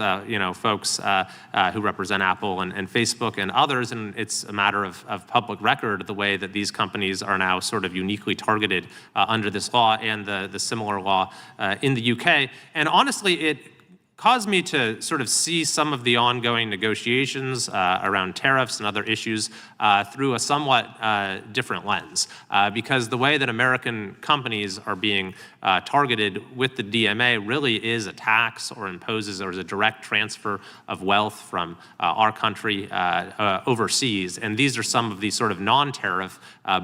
folks who represent Apple and Facebook and others, and it's a matter of public record the way that these companies are now sort of uniquely targeted under this law and the similar law in the UK. And honestly, it caused me to sort of see some of the ongoing negotiations around tariffs and other issues through a somewhat different lens, because the way that American companies are being targeted with the DMA really is a tax or imposes or is a direct transfer of wealth from our country overseas. And these are some of the sort of non-tariff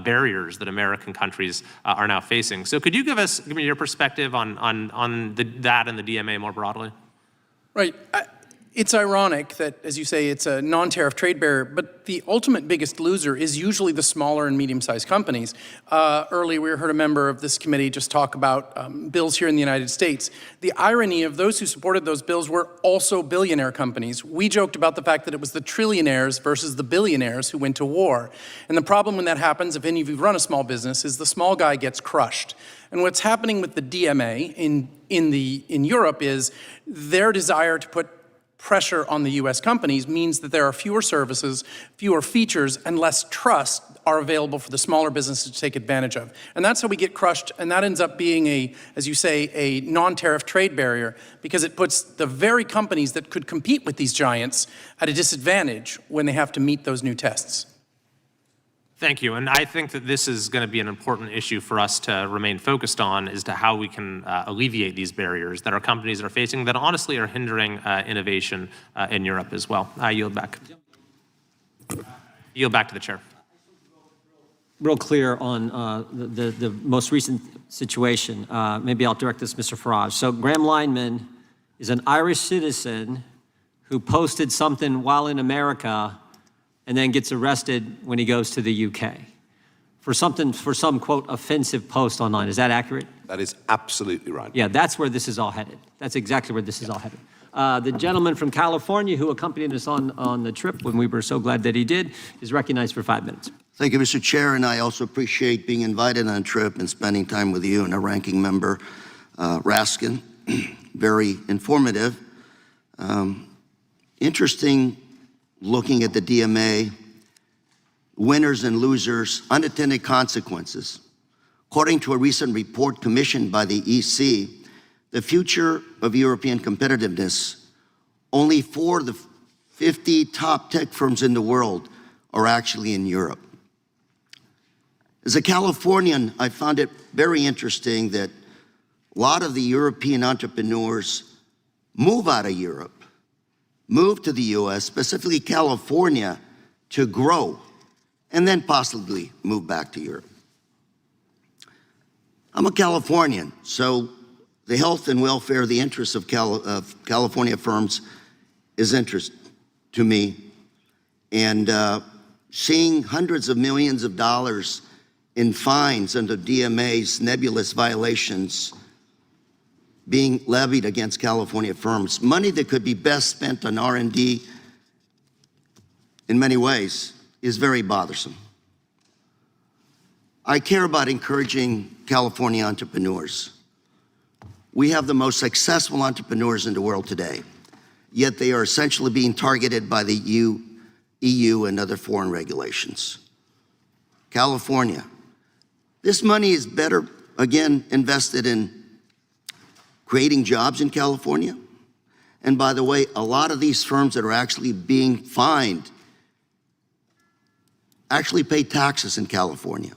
barriers that American countries are now facing. So could you give me your perspective on that and the DMA more broadly? Right. It's ironic that, as you say, it's a non-tariff trade barrier, but the ultimate biggest loser is usually the smaller and medium-sized companies. Earlier, we heard a member of this committee just talk about bills here in the United States. The irony of those who supported those bills were also billionaire companies. We joked about the fact that it was the trillionaires versus the billionaires who went to war. And the problem when that happens, if any of you run a small business, is the small guy gets crushed. And what's happening with the DMA in Europe is their desire to put pressure on the U.S. companies means that there are fewer services, fewer features, and less trust are available for the smaller businesses to take advantage of. And that's how we get crushed, and that ends up being a, as you say, a non-tariff trade barrier, because it puts the very companies that could compete with these giants at a disadvantage when they have to meet those new tests. Thank you. And I think that this is going to be an important issue for us to remain focused on as to how we can alleviate these barriers that our companies are facing that honestly are hindering innovation in Europe as well. I yield back. Yield back to the chair. Real clear on the most recent situation. Maybe I'll direct this to Mr. Farage. So Graham Lineman is an Irish citizen who posted something while in America and then gets arrested when he goes to the UK for some, quote, offensive post online. Is that accurate? That is absolutely right. Yeah, that's where this is all headed. That's exactly where this is all headed. The gentleman from California who accompanied us on the trip, when we were so glad that he did, is recognized for 5 minutes. Thank you, Mr. Chair, and I also appreciate being invited on a trip and spending time with you and our ranking member, Raskin. Very informative. Interesting looking at the DMA, winners and losers, unintended consequences. According to a recent report commissioned by the EC, the future of European competitiveness, only 4 of the 50 top tech firms in the world are actually in Europe. As a Californian, I found it very interesting that a lot of the European entrepreneurs move out of Europe, move to the US, specifically California, to grow, and then possibly move back to Europe. I'm a Californian, so the health and welfare, the interests of California firms is interest to me. And seeing hundreds of millions of dollars in fines under DMA's nebulous violations being levied against California firms, money that could be best spent on R&D in many ways, is very bothersome. I care about encouraging California entrepreneurs. We have the most successful entrepreneurs in the world today, yet they are essentially being targeted by the EU and other foreign regulations. California, this money is better, again, invested in creating jobs in California. And by the way, a lot of these firms that are actually being fined actually pay taxes in California.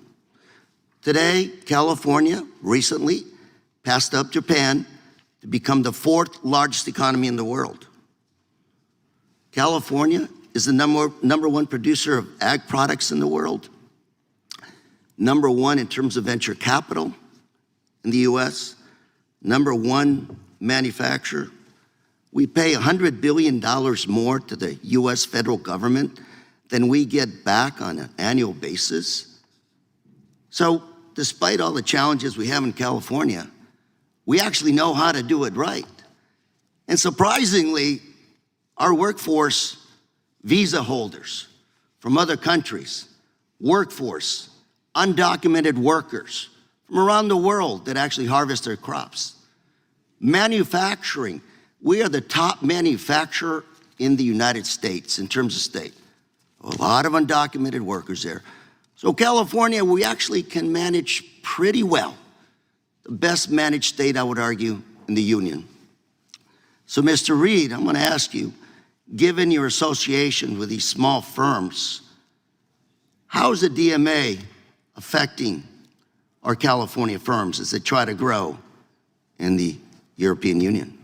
Today, California recently passed up Japan to become the 4th largest economy in the world. California is the number 1 producer of ag products in the world, number 1 in terms of venture capital in the US, number 1 manufacturer. We pay $100 billion more to the US federal government than we get back on an annual basis. So despite all the challenges we have in California, we actually know how to do it right. And surprisingly, our workforce, visa holders from other countries, workforce, undocumented workers from around the world that actually harvest their crops. Manufacturing, we are the top manufacturer in the United States in terms of state. A lot of undocumented workers there. So California, we actually can manage pretty well. The best managed state, I would argue, in the union. So Mr. Reed, I'm gonna ask you, given your association with these small firms, how is the DMA affecting our California firms as they try to grow in the European Union?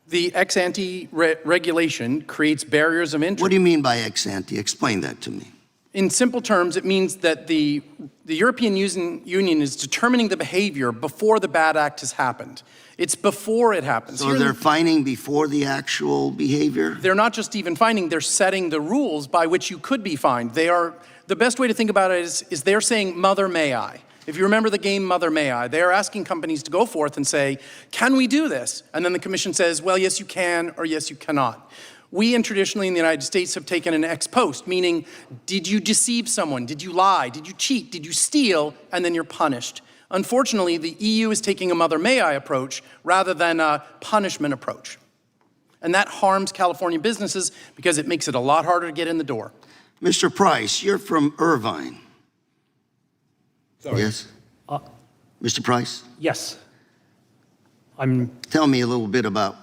The ex-ante regulation creates barriers of entry. What do you mean by ex-ante? Explain that to me. In simple terms, it means that the European Union is determining the behavior before the bad act has happened. It's before it happens. So they're fining before the actual behavior? They're not just even fining, they're setting the rules by which you could be fined. The best way to think about it is they're saying, "Mother, may I?" If you remember the game Mother May I, they are asking companies to go forth and say, can we do this? And then the commission says, well, yes, you can, or yes, you cannot. We traditionally in the United States have taken an ex post, meaning, did you deceive someone? Did you lie? Did you cheat? Did you steal? And then you're punished. Unfortunately, the EU is taking a Mother May I approach rather than a punishment approach. And that harms California businesses because it makes it a lot harder to get in the door. Mr. Price, you're from Irvine. Sorry. Yes? Mr. Price? Yes. Tell me a little bit about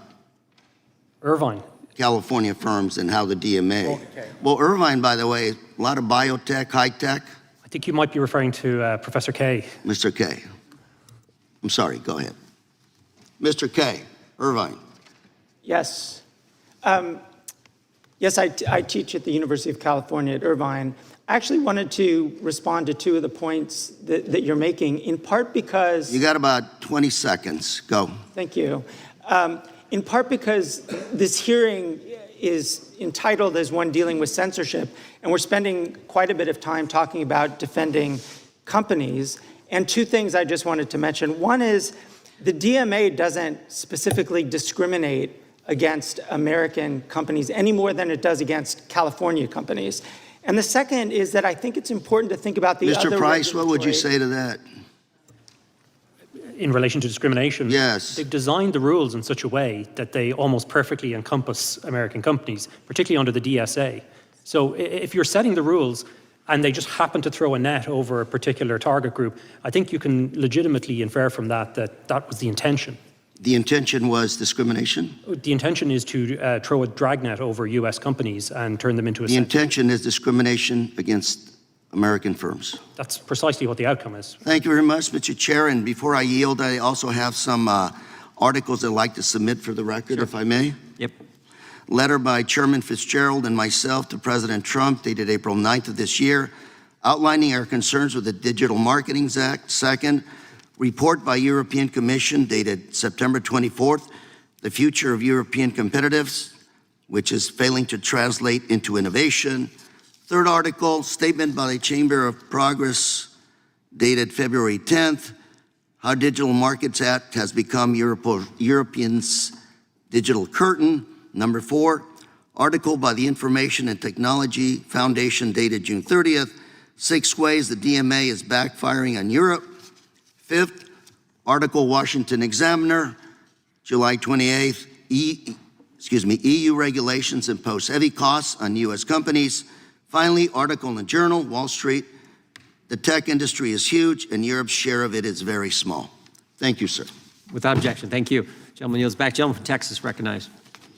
Irvine. California firms and how the DMA. Well, Irvine, by the way, a lot of biotech, high tech. I think you might be referring to Professor Kay. Mr. Kay. I'm sorry, go ahead. Mr. Kay, Irvine. Yes. Yes, I teach at the University of California at Irvine. I actually wanted to respond to two of the points that you're making, in part because... You got about 20 seconds. Go. Thank you. In part because this hearing is entitled as one dealing with censorship, and we're spending quite a bit of time talking about defending companies. And two things I just wanted to mention. One is the DMA doesn't specifically discriminate against American companies any more than it does against California companies. And the second is that I think it's important to think about the other... Mr. Price, what would you say to that? In relation to discrimination, yes, they've designed the rules in such a way that they almost perfectly encompass American companies, particularly under the DSA. So if you're setting the rules and they just happen to throw a net over a particular target group, I think you can legitimately infer from that that that was the intention. The intention was discrimination? The intention is to throw a dragnet over U.S. companies and turn them into a... The intention is discrimination against American firms. That's precisely what the outcome is. Thank you very much, Mr. Chair. And before I yield, I also have some articles I'd like to submit for the record, if I may. Yep. Letter by Chairman Fitzgerald and myself to President Trump, dated April 9th of this year, outlining our concerns with the Digital Marketing Act. Second, report by European Commission, dated September 24th, the future of European competitiveness, which is failing to translate into innovation. Third article, statement by the Chamber of Progress, dated February 10th, how Digital Markets Act has become Europeans' digital curtain. Number 4, article by the Information and Technology Foundation, dated June 30th, 6 ways the DMA is backfiring on Europe. 5th, article Washington Examiner, July 28th, EU regulations impose heavy costs on U.S. companies. Finally, article in the Journal, Wall Street, the tech industry is huge and Europe's share of it is very small. Thank you, sir. Without objection, thank you. Gentleman yields back. Gentleman from Texas, recognized.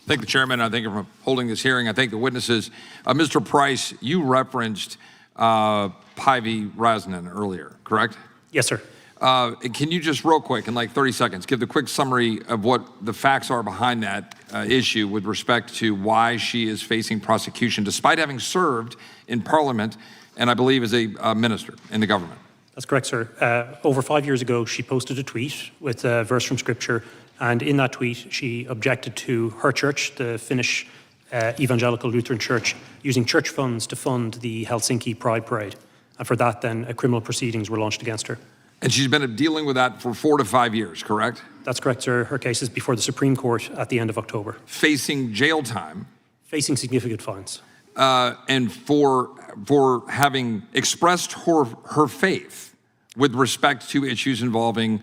Thank the chairman. I thank you for holding this hearing. I thank the witnesses. Mr. Price, you referenced Päivi Räsänen earlier, correct? Yes, sir. Can you just real quick, in like 30 seconds, give the quick summary of what the facts are behind that issue with respect to why she is facing prosecution despite having served in Parliament and I believe as a minister in the government? That's correct, sir. Over 5 years ago, she posted a tweet with a verse from Scripture, and in that tweet, she objected to her church, the Finnish Evangelical Lutheran Church, using church funds to fund the Helsinki Pride Parade. And for that, then, criminal proceedings were launched against her. And she's been dealing with that for 4 to 5 years, correct? That's correct, sir. Her case is before the Supreme Court at the end of October. Facing jail time. Facing significant fines. And for having expressed her faith with respect to issues involving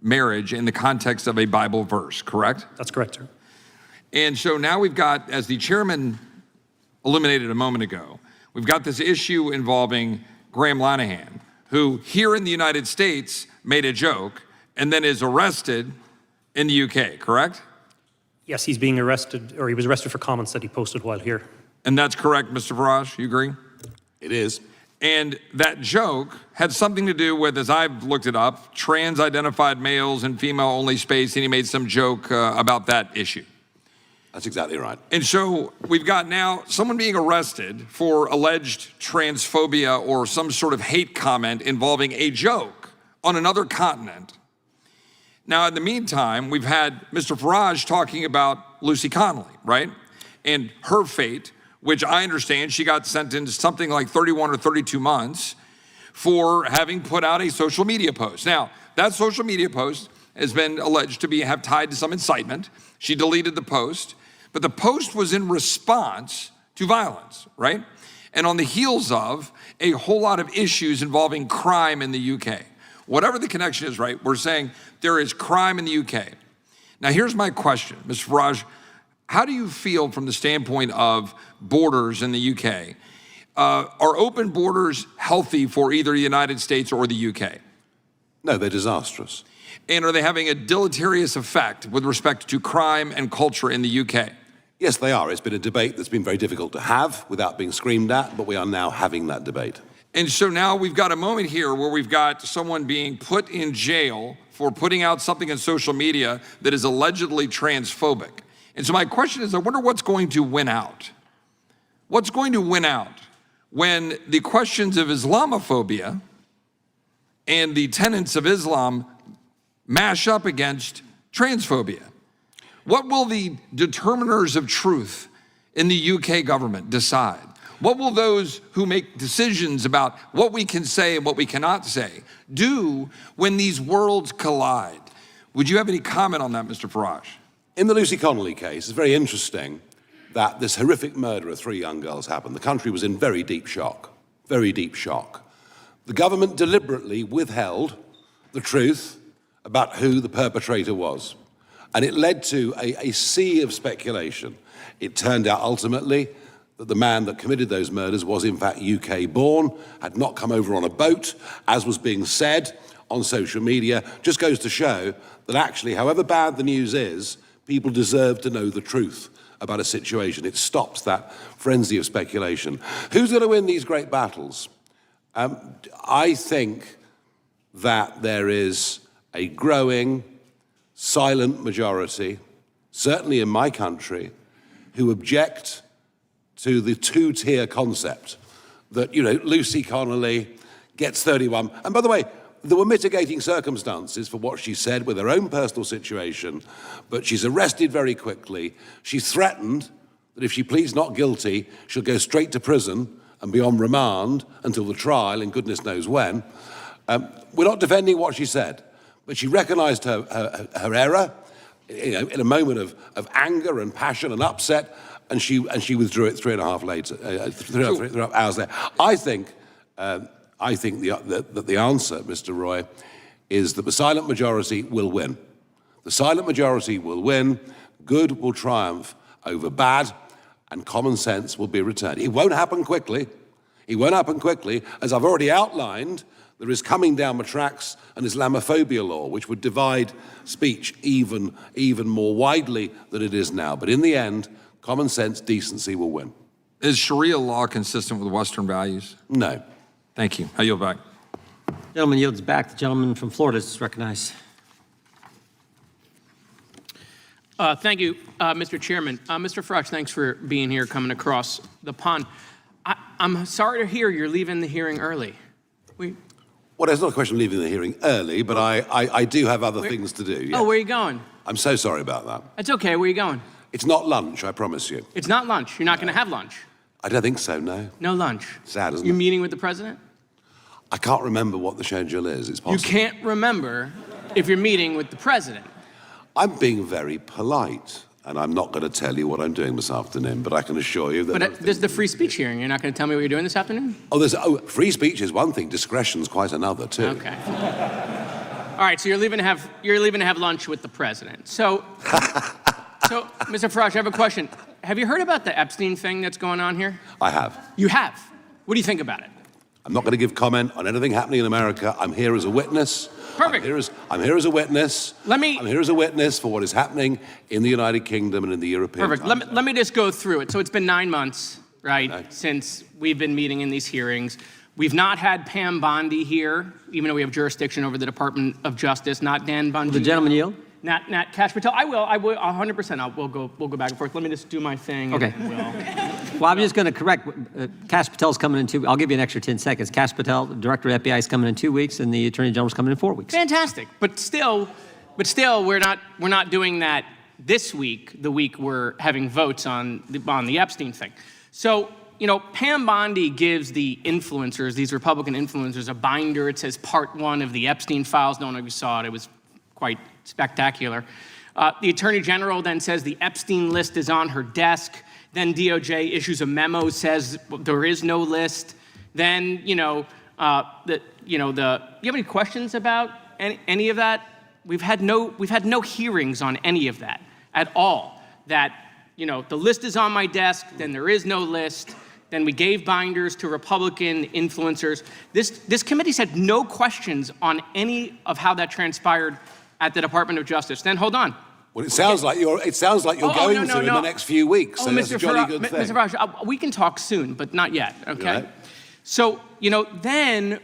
marriage in the context of a Bible verse, correct? That's correct, sir. And so now we've got, as the chairman illuminated a moment ago, we've got this issue involving Graham Lanahan, who here in the United States made a joke and then is arrested in the UK, correct? Yes, he's being arrested, or he was arrested for comments that he posted while here. And that's correct, Mr. Farage, you agree? It is. And that joke had something to do with, as I've looked it up, trans-identified males and female-only space, and he made some joke about that issue. That's exactly right. And so we've got now someone being arrested for alleged transphobia or some sort of hate comment involving a joke on another continent. Now, in the meantime, we've had Mr. Farage talking about Lucy Connolly, right? And her fate, which I understand she got sentenced something like 31 or 32 months for having put out a social media post. Now, that social media post has been alleged to have tied to some incitement. She deleted the post. But the post was in response to violence, right? And on the heels of a whole lot of issues involving crime in the UK. Whatever the connection is, right, we're saying there is crime in the UK. Now, here's my question, Mr. Farage. how do you feel from the standpoint of borders in the UK? Are open borders healthy for either the United States or the UK? No, they're disastrous. And are they having a deleterious effect with respect to crime and culture in the UK? Yes, they are. It's been a debate that's been very difficult to have without being screamed at, but we are now having that debate. And so now we've got a moment here where we've got someone being put in jail for putting out something on social media that is allegedly transphobic. And so my question is, I wonder what's going to win out? What's going to win out when the questions of Islamophobia and the tenets of Islam mash up against transphobia? What will the determiners of truth in the UK government decide? What will those who make decisions about what we can say and what we cannot say do when these worlds collide? Would you have any comment on that, Mr. Farage? In the Lucy Connolly case, it's very interesting that this horrific murder of 3 young girls happened. The country was in very deep shock, very deep shock. The government deliberately withheld the truth about who the perpetrator was. And it led to a sea of speculation. It turned out ultimately that the man that committed those murders was in fact UK born, had not come over on a boat, as was being said on social media. Just goes to show that actually, however bad the news is, people deserve to know the truth about a situation. It stops that frenzy of speculation. Who's going to win these great battles? I think that there is a growing, silent majority, certainly in my country, who object to the 2-tier concept that, Lucy Connolly gets 31. And by the way, there were mitigating circumstances for what she said with her own personal situation, but she's arrested very quickly. She's threatened that if she pleads not guilty, she'll go straight to prison and be on remand until the trial, and goodness knows when. We're not defending what she said, but she recognized her error, in a moment of anger and passion and upset, and she withdrew it 3.5 hours later. I think that the answer, Mr. Roy, is that the silent majority will win. The silent majority will win, good will triumph over bad, and common sense will be returned. It won't happen quickly. It won't happen quickly. As I've already outlined, there is coming down the tracks an Islamophobia law, which would divide speech even more widely than it is now. But in the end, common sense, decency will win. Is Sharia law consistent with Western values? No. Thank you. I yield back. Gentleman yields back. The gentleman from Florida is recognized. Thank you, Mr. Chairman. Mr. Farage, thanks for being here, coming across the pond. I'm sorry to hear you're leaving the hearing early. Well, there's not a question of leaving the hearing early, but I do have other things to do. Yes. Oh, where are you going? I'm so sorry about that. It's okay. Where are you going? It's not lunch, I promise you. It's not lunch. You're not going to have lunch. I don't think so, no. No lunch. Sad, isn't You're it? meeting with the president? I can't remember what the schedule is. It's possible. You can't remember if you're meeting with the president. I'm being very polite, and I'm not going to tell you what I'm doing this afternoon, but I can assure you that... But this is the free speech hearing. You're not going to tell me what you're doing this afternoon? Free speech is one thing. Discretion's quite another, too. Okay. All right, so you're leaving to have lunch with the president. So, Mr. Farage, I have a question. Have you heard about the Epstein thing that's going on here? I have. You have? What do you think about it? I'm not going to give comment on anything happening in America. I'm here as a witness. Perfect. I'm here as a witness. I'm here as a witness for what is happening in the United Kingdom and in the European Perfect. Let me just go through it. So it's been 9 months, right, since we've been meeting in these hearings. We've not had Pam Bondi here, even though we have jurisdiction over the Department of Justice, not Dan Bundy. The gentleman yield? Not Kash Patel. I will 100%. We'll go back and forth. Let me just do my thing. Okay. Well, I'm just going to correct. Kash Patel's coming in I'll give you an extra 10 seconds. Kash Patel, Director of FBI, is coming in 2 weeks, and the Attorney General's coming in 4 weeks. Fantastic. But still, we're not doing that this week. The week we're having votes on the Epstein thing. So, Pam Bondi gives the influencers, these Republican influencers, a binder. It says Part 1 of the Epstein files. Don't know if you saw it. It was quite spectacular. The Attorney General then says the Epstein list is on her desk. Then DOJ issues a memo, says there is no list. Then, you have any questions about any of that? We've had no hearings on any of that at all. That, you know, the list is on my desk, then there is no list, then we gave binders to Republican influencers. This committee said no questions on any of how that transpired at the Department of Justice. Then hold on. Well, it sounds like you're going to in the next few weeks. So that's a jolly good thing. Mr. Farage, we can talk soon, but not yet, okay? Right. So, you know, then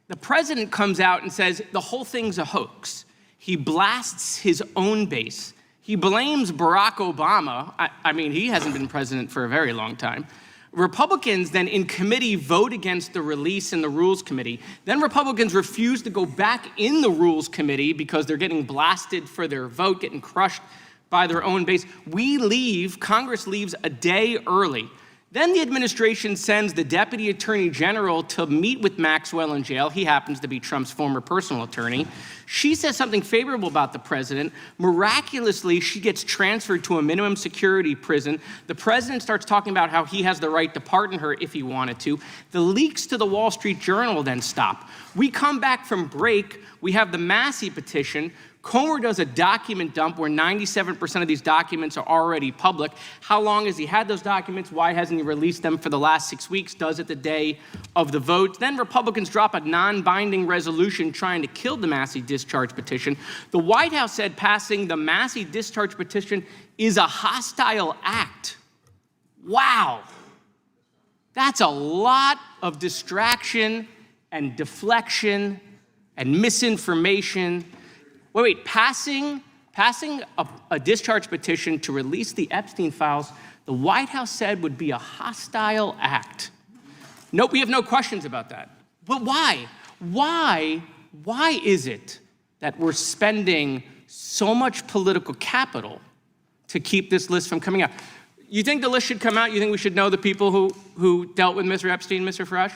the president comes out and says the whole thing's a hoax. He blasts his own base. He blames Barack Obama. I mean, he hasn't been president for a very long time. Republicans then in committee vote against the release in the Rules Committee. Then Republicans refuse to go back in the Rules Committee because they're getting blasted for their vote, getting crushed by their own base. We leave, Congress leaves a day early. Then the administration sends the Deputy Attorney General to meet with Maxwell in jail. He happens to be Trump's former personal attorney. She says something favorable about the president. Miraculously, she gets transferred to a minimum security prison. The president starts talking about how he has the right to pardon her if he wanted to. The leaks to the Wall Street Journal then stop. We come back from break. We have the Massey petition. Comer does a document dump where 97% of these documents are already public. How long has he had those documents? Why hasn't he released them for the last 6 weeks? Does it the day of the vote. Then Republicans drop a non-binding resolution trying to kill the Massey discharge petition. The White House said passing the Massey discharge petition is a hostile act. Wow. That's a lot of distraction and deflection and misinformation. Wait, passing a discharge petition to release the Epstein files, the White House said would be a hostile act. Nope, we have no questions about that. But why? Why is it that we're spending so much political capital to keep this list from coming out? You think the list should come out? You think we should know the people who dealt with Mr. Epstein, Mr. Farage?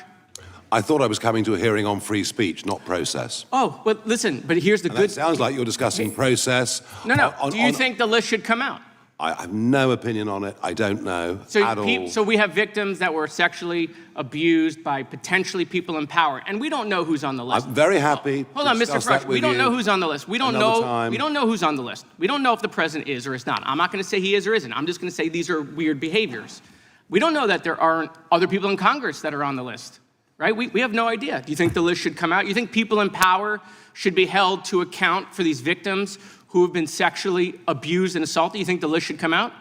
I thought I was coming to a hearing on free speech, not process. Oh, well, listen, but here's the good... It sounds like you're discussing process. No. Do you think the list should come out? I have no opinion on it. I don't know at all. So we have victims that were sexually abused by potentially people in power, and we don't know who's on the list. I'm very happy. Hold on, Mr. Farage. We don't know who's on the list. We don't know who's on the list. We don't know if the president is or is not. I'm not going to say he is or isn't. I'm just going to say these are weird behaviors. We don't know that there aren't other people in Congress that are on the list. Right? We have no idea. Do you think the list should come out? You think people in power should be held to account for these victims who have been sexually abused and assaulted? You think the list should come out?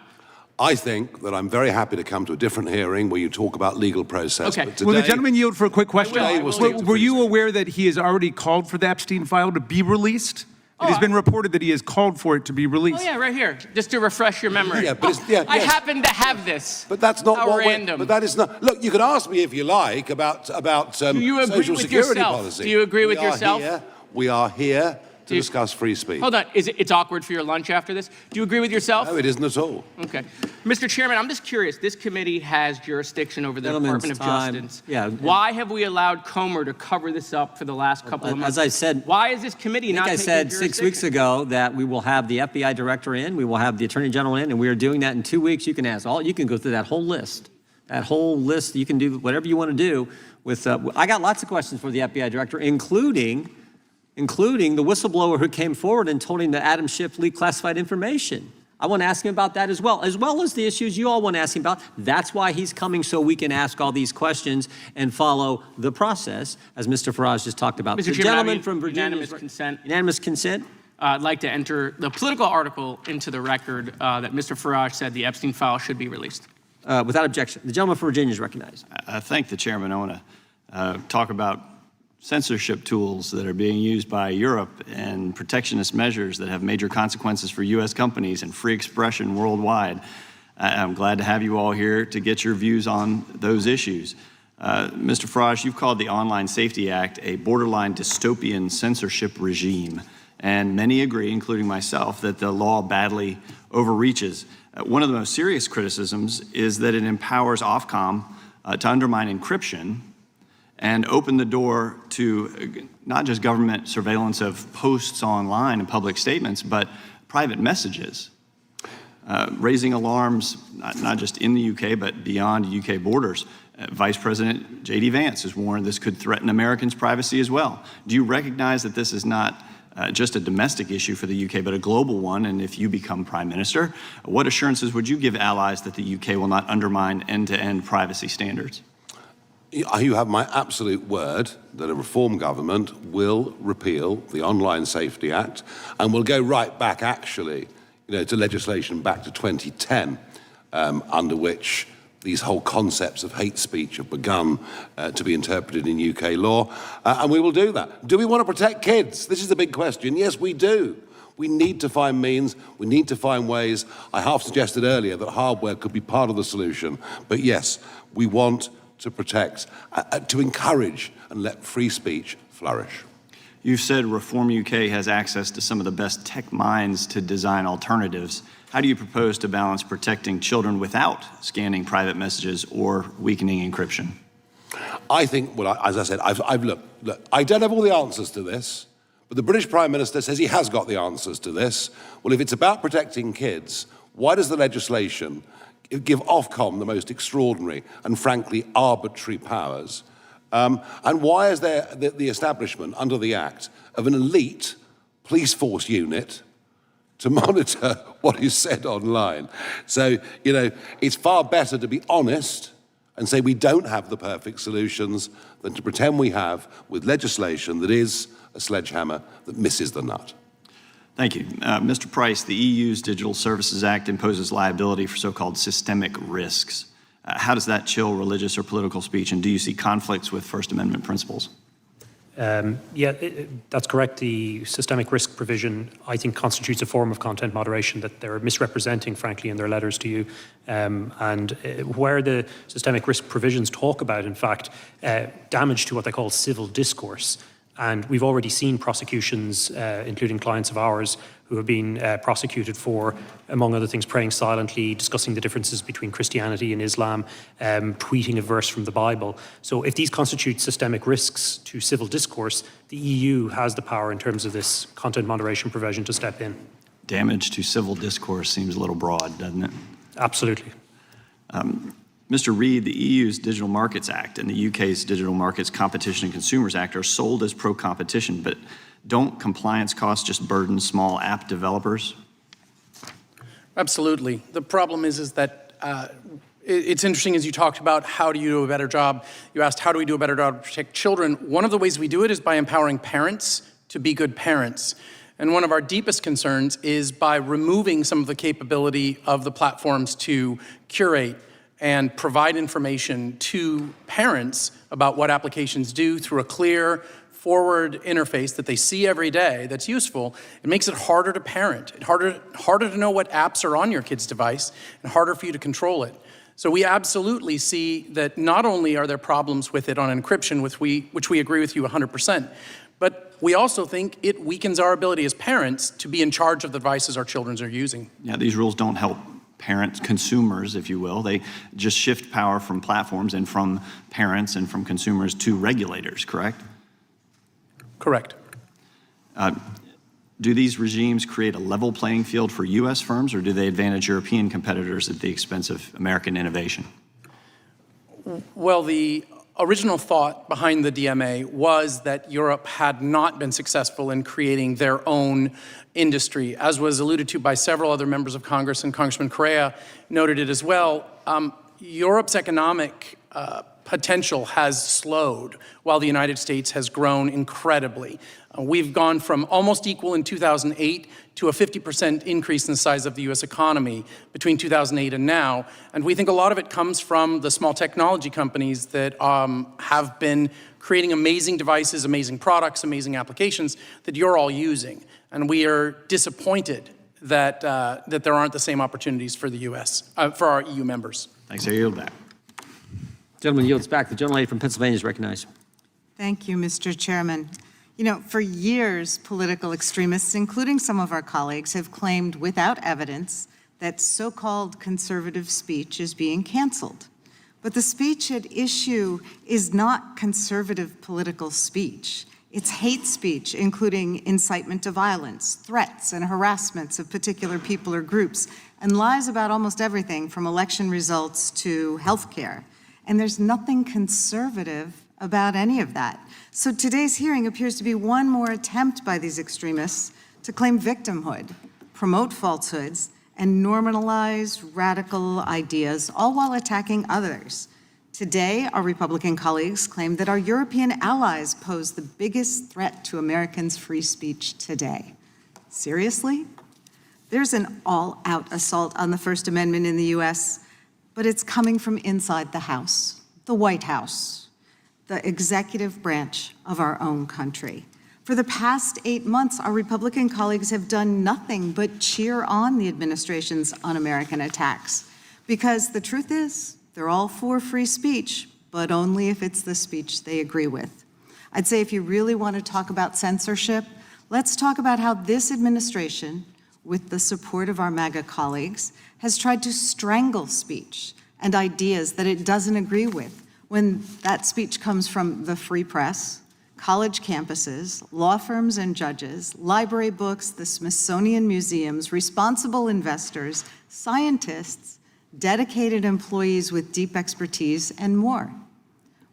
I think that I'm very happy to come to a different hearing where you talk about legal process. Okay. But today, Will the gentleman yield for a quick question? Were you aware that he has already called for the Epstein file to be released? It has been reported that he has called for it to be released. Oh, yeah, right here, just to refresh your memory. Yeah, but I happen to have this. But that's not How what random. But that is not. Look, you can ask me if you like about Do you agree social with security yourself? policy. Do you agree with yourself? We are here to discuss free speech. Hold on, it's awkward for your lunch after this? Do you agree with yourself? No, it isn't at all. Okay. Mr. Chairman, I'm just curious. This committee has jurisdiction over the Department of Justice. Yeah. Why have we allowed Comer to cover this up for the last couple of months? As I said, why is this committee not taking I said 6 jurisdiction? weeks ago that we will have the FBI director in, we will have the attorney general in, and we are doing that in 2 weeks. You can go through that whole list. You can do whatever you want to do with. I got lots of questions for the FBI director, including the whistleblower who came forward and told him that Adam Schiff leaked classified information. I want to ask him about that as well as the issues you all want to ask him about. That's why he's coming, so we can ask all these questions and follow the process, as Mr. Farage just talked about. Mr. The Chairman, gentleman from Virginia. unanimous consent. Unanimous consent? I'd like to enter the political article into the record that Mr. Farage said the Epstein file should be released. Without objection. The gentleman from Virginia is recognized. I thank the chairman. I want to talk about censorship tools that are being used by Europe and protectionist measures that have major consequences for U.S. companies and free expression worldwide. I'm glad to have you all here to get your views on those issues. Mr. Farage, you've called the Online Safety Act a borderline dystopian censorship regime, and many agree, including myself, that the law badly overreaches. One of the most serious criticisms is that it empowers Ofcom to undermine encryption and open the door to not just government surveillance of posts online and public statements, but private messages, raising alarms not just in the UK, but beyond UK borders. Vice President J.D. Vance has warned this could threaten Americans' privacy as well. Do you recognize that this is not just a domestic issue for the UK, but a global one. And if you become Prime Minister, what assurances would you give allies that the UK will not undermine end-to-end privacy standards? You have my absolute word that a reform government will repeal the Online Safety Act and will go right back, actually, to legislation back to 2010, under which these whole concepts of hate speech have begun to be interpreted in UK law, and we will do that. Do we want to protect kids? This is the big question. Yes, we do. We need to find means, we need to find ways. I half suggested earlier that hardware could be part of the solution, but yes, we want to protect, to encourage and let free speech flourish. You've said Reform UK has access to some of the best tech minds to design alternatives. How do you propose to balance protecting children without scanning private messages or weakening encryption? I think, well, as I said, look, I don't have all the answers to this, but the British Prime Minister says he has got the answers to this. Well, if it's about protecting kids, why does the legislation give Ofcom the most extraordinary and frankly arbitrary powers? And why is there the establishment under the Act of an elite police force unit to monitor what is said online? So, it's far better to be honest and say we don't have the perfect solutions than to pretend we have with legislation that is a sledgehammer that misses the nut. Thank you. Mr. Price, the EU's Digital Services Act imposes liability for so-called systemic risks. How does that chill religious or political speech, and do you see conflicts with First Amendment principles? That's correct. The systemic risk provision, I think, constitutes a form of content moderation that they're misrepresenting, frankly, in their letters to you. Where the systemic risk provisions talk about, in fact, damage to what they call civil discourse. And we've already seen prosecutions, including clients of ours, who have been prosecuted for, among other things, praying silently, discussing the differences between Christianity and Islam, tweeting a verse from the Bible. So if these constitute systemic risks to civil discourse, the EU has the power in terms of this content moderation provision to step in. Damage to civil discourse seems a little broad, doesn't it? Absolutely. Mr. Reid, the EU's Digital Markets Act and the UK's Digital Markets Competition and Consumers Act are sold as pro-competition, but don't compliance costs just burden small app developers? Absolutely. The problem is that it's interesting, as you talked about, how do you do a better job? You asked, how do we do a better job to protect children? One of the ways we do it is by empowering parents to be good parents. And one of our deepest concerns is by removing some of the capability of the platforms to curate and provide information to parents about what applications do through a clear, forward interface that they see every day that's useful. It makes it harder to parent, harder to know what apps are on your kid's device, and harder for you to control it. So we absolutely see that not only are there problems with it on encryption, which we agree with you 100%, but we also think it weakens our ability as parents to be in charge of the devices our children are using. Yeah, these rules don't help parents, consumers, if you will. They just shift power from platforms and from parents and from consumers to regulators, correct? Correct. Do these regimes create a level playing field for U.S. firms, or do they advantage European competitors at the expense of American innovation? Well, the original thought behind the DMA was that Europe had not been successful in creating their own industry, as was alluded to by several other members of Congress, and Congressman Correa noted it as well. Europe's economic potential has slowed while the United States has grown incredibly. We've gone from almost equal in 2008 to a 50% increase in the size of the US economy between 2008 and now. And we think a lot of it comes from the small technology companies that have been creating amazing devices, amazing products, amazing applications that you're all using. And we are disappointed that, that there aren't the same opportunities for the US, for our EU members. Thanks, I yield back. Gentleman yields back. The gentlelady from Pennsylvania is recognized. Thank you, Mr. Chairman. You know, for years, political extremists, including some of our colleagues, have claimed without evidence that so-called conservative speech is being canceled. But the speech at issue is not conservative political speech. It's hate speech, including incitement to violence, threats and harassments of particular people or groups, and lies about almost everything from election results to health care. And there's nothing conservative about any of that. So today's hearing appears to be one more attempt by these extremists to claim victimhood, promote falsehoods, and normalize radical ideas, all while attacking others. Today, our Republican colleagues claim that our European allies pose the biggest threat to Americans' free speech today. Seriously? There's an all-out assault on the First Amendment in the U.S., but it's coming from inside the House, the White House, the executive branch of our own country. For the past 8 months, our Republican colleagues have done nothing but cheer on the administration's un-American attacks. Because the truth is, they're all for free speech, but only if it's the speech they agree with. I'd say if you really want to talk about censorship, let's talk about how this administration, with the support of our MAGA colleagues, has tried to strangle speech and ideas that it doesn't agree with when that speech comes from the free press, college campuses, law firms and judges, library books, the Smithsonian museums, responsible investors, scientists, dedicated employees with deep expertise, and more.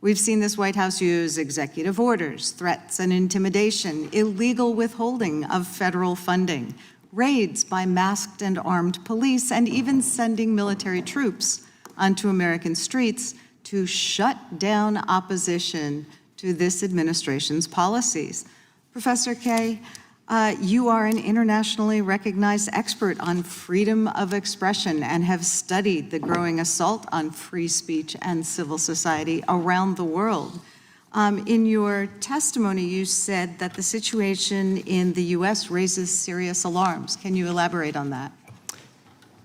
We've seen this White House use executive orders, threats and intimidation, illegal withholding of federal funding, raids by masked and armed police, and even sending military troops onto American streets to shut down opposition to this administration's policies. Professor Kaye, you are an internationally recognized expert on freedom of expression and have studied the growing assault on free speech and civil society around the world. In your testimony, you said that the situation in the U.S. raises serious alarms. Can you elaborate on that?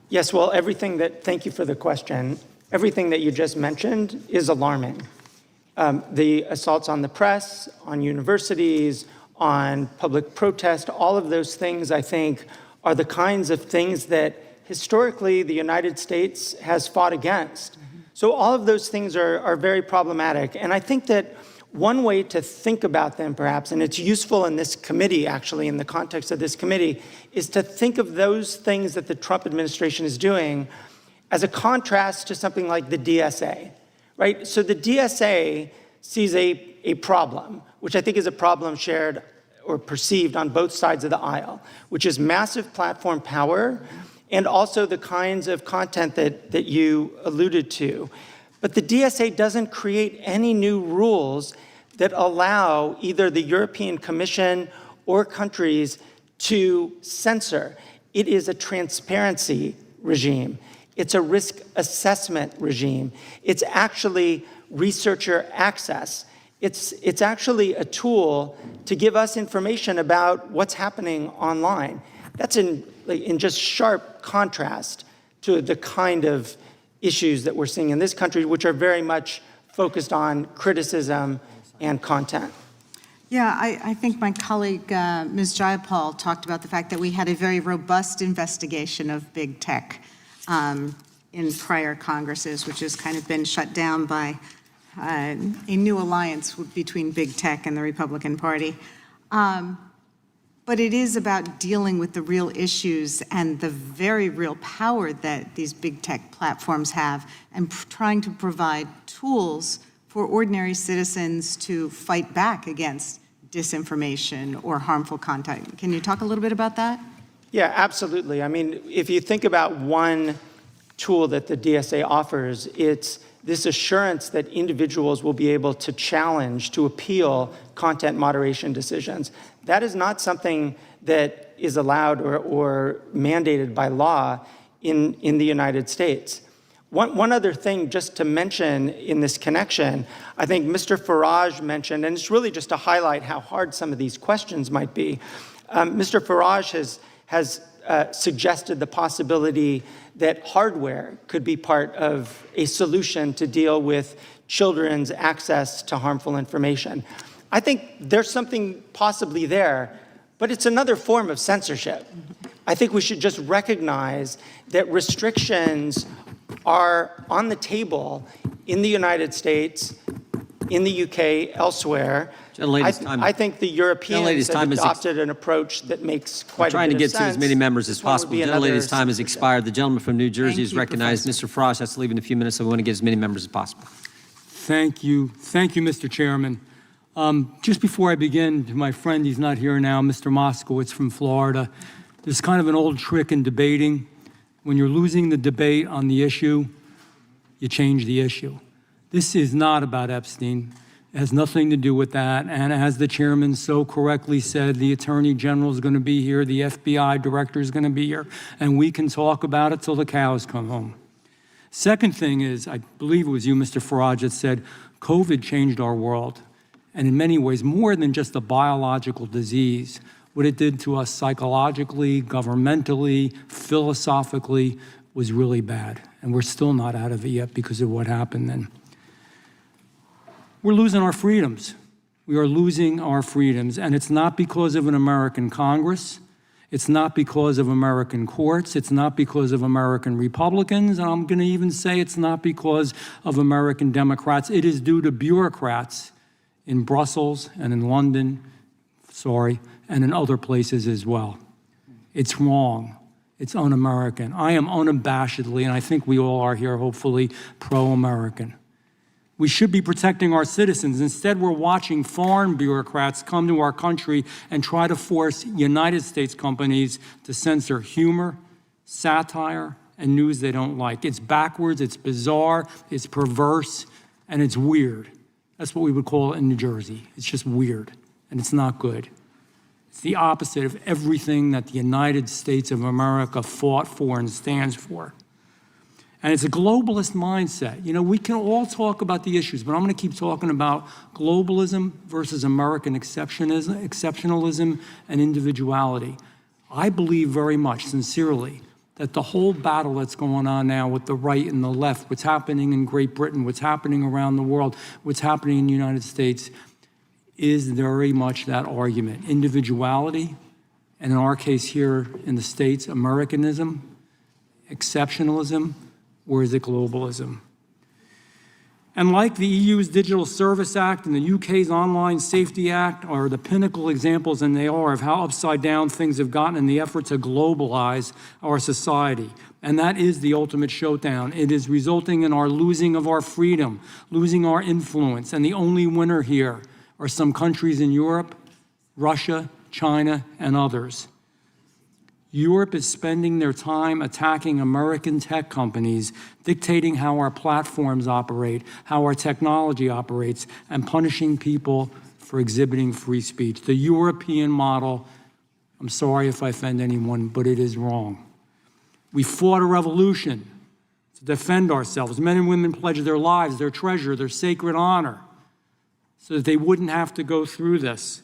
Yes, well, thank you for the question. Everything that you just mentioned is alarming. The assaults on the press, on universities, on public protest, all of those things, I think, are the kinds of things that historically the United States has fought against. So all of those things are very problematic. And I think that one way to think about them, perhaps, and it's useful in this committee, actually, in the context of this committee, is to think of those things that the Trump administration is doing as a contrast to something like the DSA, right? So the DSA sees a problem, which I think is a problem shared or perceived on both sides of the aisle, which is massive platform power and also the kinds of content that you alluded to. But the DSA doesn't create any new rules that allow either the European Commission or countries to censor. It is a transparency regime. It's a risk assessment regime. It's actually researcher access. It's actually a tool to give us information about what's happening online. That's in just sharp contrast to the kind of issues that we're seeing in this country, which are very much focused on criticism and content. Yeah, I think my colleague, Ms. Jayapal, talked about the fact that we had a very robust investigation of big tech in prior Congresses, which has kind of been shut down by a new alliance between big tech and the Republican Party. But it is about dealing with the real issues and the very real power that these big tech platforms have and trying to provide tools for ordinary citizens to fight back against disinformation or harmful content. Can you talk a little bit about that? Yeah, absolutely. I mean, if you think about one tool that the DSA offers, it's this assurance that individuals will be able to challenge, to appeal content moderation decisions. That is not something that is allowed or mandated by law in the United States. One other thing just to mention in this connection, I think Mr. Farage mentioned, and it's really just to highlight how hard some of these questions might be. Mr. Farage has suggested the possibility that hardware could be part of a solution to deal with children's access to harmful information. I think there's something possibly there, but it's another form of censorship. I think we should just recognize that restrictions are on the table in the United States, in the UK, elsewhere. I think the Europeans have adopted an approach that makes quite a bit of sense. Trying to get to as many members as possible. Gentlelady's time has expired. The gentleman from New Jersey is recognized. Mr. Frost has to leave in a few minutes, so we want to get as many members as possible. Thank you, Mr. Chairman. Just before I begin, to my friend, he's not here now, Mr. Moskowitz from Florida, there's kind of an old trick in debating. When you're losing the debate on the issue, you change the issue. This is not about Epstein. It has nothing to do with that. And as the chairman so correctly said, the Attorney General is going to be here, the FBI Director is going to be here, and we can talk about it till the cows come home. Second thing is, I believe it was you, Mr. Farage, that said COVID changed our world. And in many ways, more than just a biological disease, what it did to us psychologically, governmentally, philosophically was really bad. And we're still not out of it yet because of what happened then. We're losing our freedoms. We are losing our freedoms. And it's not because of an American Congress. It's not because of American courts. It's not because of American Republicans. And I'm going to even say it's not because of American Democrats. It is due to bureaucrats in Brussels and in London, and in other places as well. It's wrong. It's un-American. I am unabashedly, and I think we all are here, hopefully, pro-American. We should be protecting our citizens. Instead, we're watching foreign bureaucrats come to our country and try to force United States companies to censor humor, satire, and news they don't like. It's backwards, it's bizarre, it's perverse, and it's weird. That's what we would call it in New Jersey. It's just weird, and it's not good. It's the opposite of everything that the United States of America fought for and stands for. And it's a globalist mindset. You know, we can all talk about the issues, but I'm going to keep talking about globalism versus American exceptionalism and individuality. I believe very much, sincerely, that the whole battle that's going on now with the right and the left, what's happening in Great Britain, what's happening around the world, what's happening in the United States, is very much that argument. Individuality, and in our case here in the States, Americanism, exceptionalism, or is it globalism? And like the EU's Digital Service Act and the UK's Online Safety Act are the pinnacle examples, and they are, of how upside down things have gotten in the effort to globalize our society. And that is the ultimate showdown. It is resulting in our losing of our freedom, losing our influence, and the only winner here are some countries in Europe, Russia, China, and others. Europe is spending their time attacking American tech companies, dictating how our platforms operate, how our technology operates, and punishing people for exhibiting free speech. The European model, I'm sorry if I offend anyone, but it is wrong. We fought a revolution to defend ourselves. Men and women pledged their lives, their treasure, their sacred honor, so that they wouldn't have to go through this.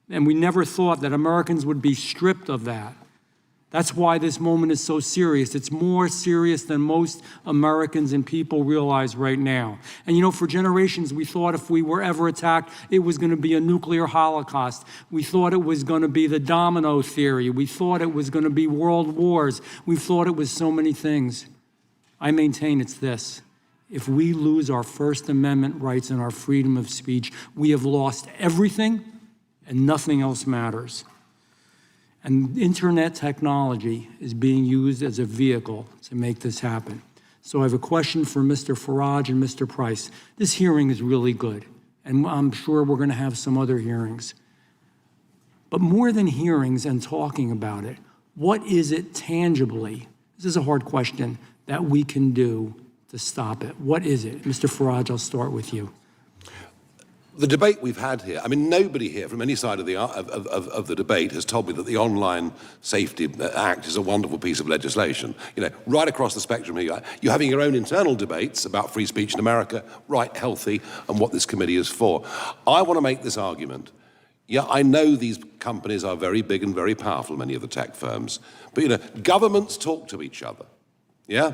And we never thought that Americans would be stripped of that. That's why this moment is so serious. It's more serious than most Americans and people realize right now. And you know, for generations, we thought if we were ever attacked, it was going to be a nuclear holocaust. We thought it was going to be the domino theory. We thought it was going to be world wars. We thought it was so many things. I maintain it's this. If we lose our First Amendment rights and our freedom of speech, we have lost everything and nothing else matters. And internet technology is being used as a vehicle to make this happen. So I have a question for Mr. Farage and Mr. Price. This hearing is really good, and I'm sure we're going to have some other hearings. But more than hearings and talking about it, what is it tangibly, this is a hard question, that we can do to stop it? What is it? Mr. Farage, I'll start with you. The debate we've had here, I mean, nobody here from any side of the debate has told me that the Online Safety Act is a wonderful piece of legislation. You know, right across the spectrum here, you're having your own internal debates about free speech in America, right, healthy, and what this committee is for. I want to make this argument. Yeah, I know these companies are very big and very powerful, many of the tech firms, but, you know, governments talk to each other, yeah?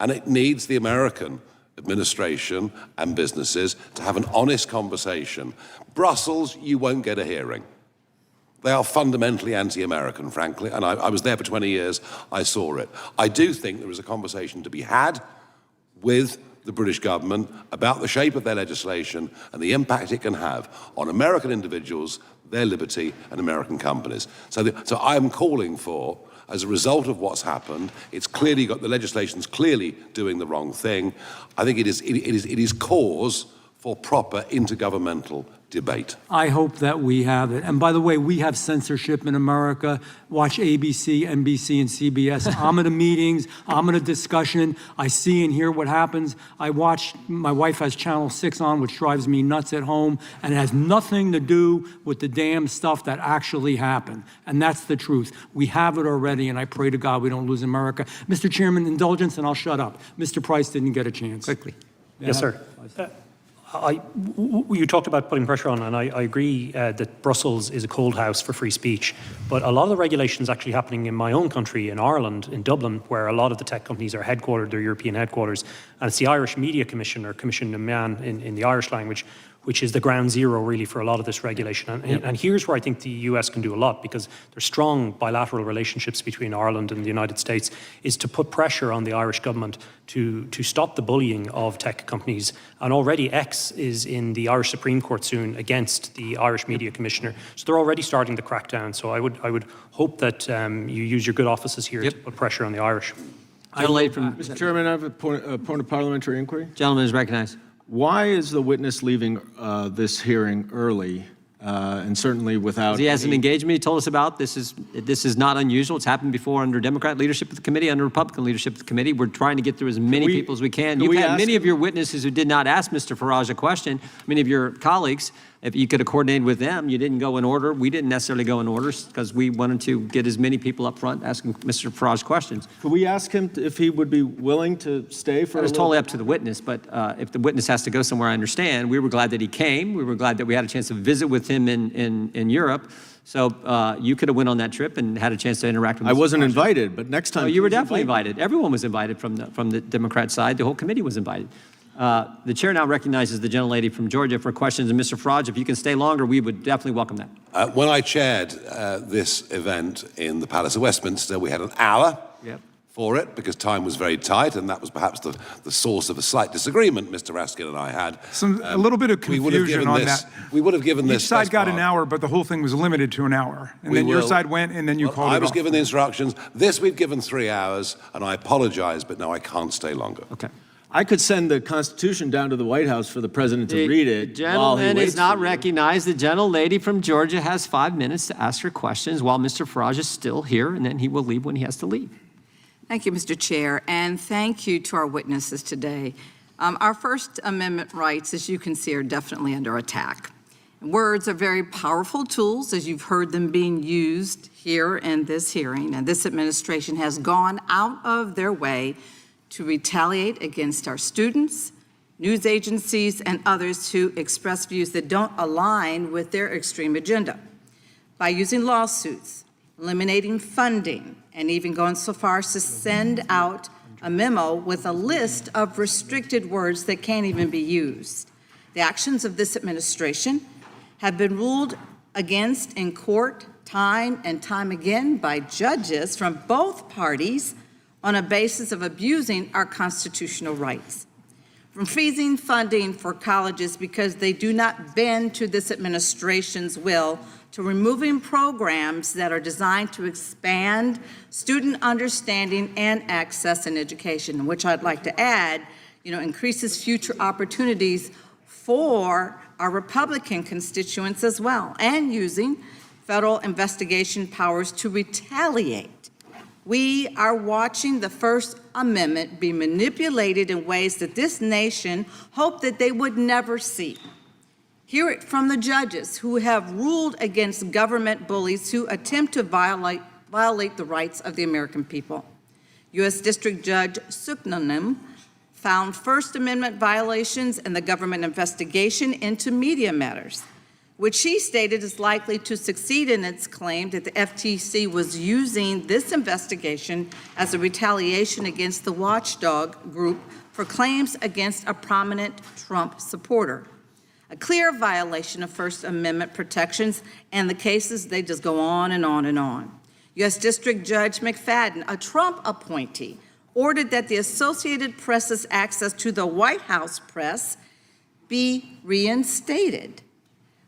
And it needs the American administration and businesses to have an honest conversation. Brussels, you won't get a hearing. They are fundamentally anti-American, frankly, and I was there for 20 years. I saw it. I do think there is a conversation to be had with the British government about the shape of their legislation and the impact it can have on American individuals, their liberty, and American companies. So I'm calling for, as a result of what's happened, the legislation's clearly doing the wrong thing. I think it is cause for proper intergovernmental debate. I hope that we have it. And by the way, we have censorship in America. Watch ABC, NBC, and CBS. I'm at the meetings. I'm at a discussion. I see and hear what happens. I watch, my wife has Channel 6 on, which drives me nuts at home, and it has nothing to do with the damn stuff that actually happened. And that's the truth. We have it already, and I pray to God we don't lose America. Mr. Chairman, indulgence, and I'll shut up. Mr. Price didn't get a chance. Quickly. Yes, sir. You talked about putting pressure on, and I agree that Brussels is a cold house for free speech. But a lot of the regulations actually happening in my own country, in Ireland, in Dublin, where a lot of the tech companies are headquartered, their European headquarters. And it's the Irish Media Commission, or Commission na Meán in the Irish language, which is the ground zero really for a lot of this regulation. And here's where I think the US can do a lot, because there's strong bilateral relationships between Ireland and the United States, is to put pressure on the Irish government to stop the bullying of tech companies. And already X is in the Irish Supreme Court soon against the Irish Media Commissioner. So they're already starting the crackdown. So I would hope that you use your good offices here to put pressure on the Irish. Mr. Chairman, I have a point of parliamentary inquiry. Gentleman is recognized. Why is the witness leaving this hearing early, and certainly without? He has an engagement he told us about. This is not unusual. It's happened before under Democrat leadership of the committee, under Republican leadership of the committee. We're trying to get through as many people as we can. You've had many of your witnesses who did not ask Mr. Farage a question. Many of your colleagues, if you could have coordinated with them, you didn't go in order. We didn't necessarily go in order because we wanted to get as many people up front asking Mr. Farage questions. Could we ask him if he would be willing to stay for? It was totally up to the witness, but if the witness has to go somewhere, I understand. We were glad that he came. We were glad that we had a chance to visit with him in Europe. So you could have went on that trip and had a chance to interact with him. I wasn't invited, but next time. Oh, you were definitely invited. Everyone was invited from the Democrat side. The whole committee was invited. The chair now recognizes the gentlelady from Georgia for questions. And Mr. Farage, if you can stay longer, we would definitely welcome that. When I chaired this event in the Palace of Westminster, we had an hour for it because time was very tight, and that was perhaps the source of a slight disagreement Mr. Raskin and I had. A little bit of confusion on that. We would have given this. Each side got an hour, but the whole thing was limited to an hour. And then your side went, and then you called it off. I was given the instructions. This we've given 3 hours, and I apologize, but no, I can't stay longer. Okay. I could send the Constitution down to the White House for the president to read it. The gentleman is not recognized. The gentlelady from Georgia has 5 minutes to ask her questions while Mr. Farage is still here, and then he will leave when he has to leave. Thank you, Mr. Chair, and thank you to our witnesses today. Our First Amendment rights, as you can see, are definitely under attack. Words are very powerful tools, as you've heard them being used here in this hearing, and this administration has gone out of their way to retaliate against our students, news agencies, and others who express views that don't align with their extreme agenda. By using lawsuits, eliminating funding, and even going so far as to send out a memo with a list of restricted words that can't even be used. The actions of this administration have been ruled against in court time and time again by judges from both parties on a basis of abusing our constitutional rights. From freezing funding for colleges because they do not bend to this administration's will, to removing programs that are designed to expand student understanding and access in education, which I'd like to add, increases future opportunities for our Republican constituents as well, and using federal investigation powers to retaliate. We are watching the First Amendment be manipulated in ways that this nation hoped that they would never see. Hear it from the judges who have ruled against government bullies who attempt to violate the rights of the American people. U.S. District Judge Suknanim found First Amendment violations in the government investigation into media matters, which she stated is likely to succeed in its claim that the FTC was using this investigation as a retaliation against the watchdog group for claims against a prominent Trump supporter. A clear violation of First Amendment protections, and the cases, they just go on and on and on. U.S. District Judge McFadden, a Trump appointee, ordered that the Associated Press's access to the White House press be reinstated,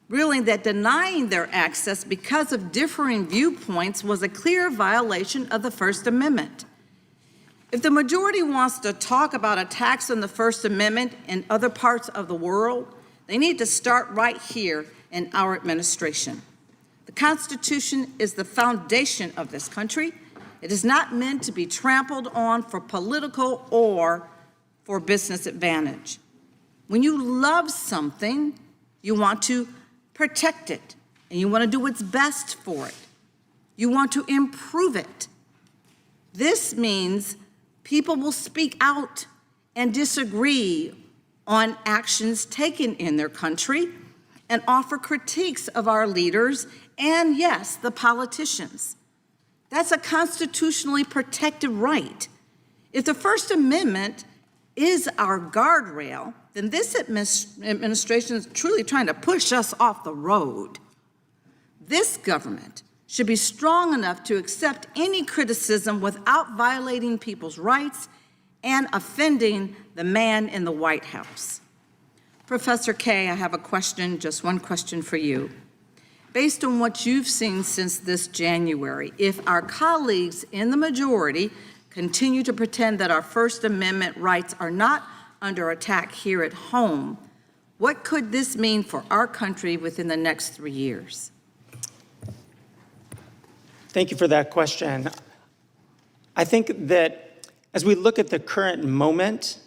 ruling that denying their access because of differing viewpoints was a clear violation of the First Amendment. If the majority wants to talk about attacks on the First Amendment in other parts of the world, They need to start right here in our administration. The Constitution is the foundation of this country. It is not meant to be trampled on for political or for business advantage. When you love something, you want to protect it, and you want to do what's best for it. You want to improve it. This means people will speak out and disagree on actions taken in their country and offer critiques of our leaders and, yes, the politicians. That's a constitutionally protected right. If the First Amendment is our guardrail, then this administration is truly trying to push us off the road. This government should be strong enough to accept any criticism without violating people's rights and offending the man in the White House. Professor Kay, I have a question, just one question for you. Based on what you've seen since this January, if our colleagues in the majority continue to pretend that our First Amendment rights are not under attack here at home, what could this mean for our country within the next 3 years? Thank you for that question. I think that as we look at the current moment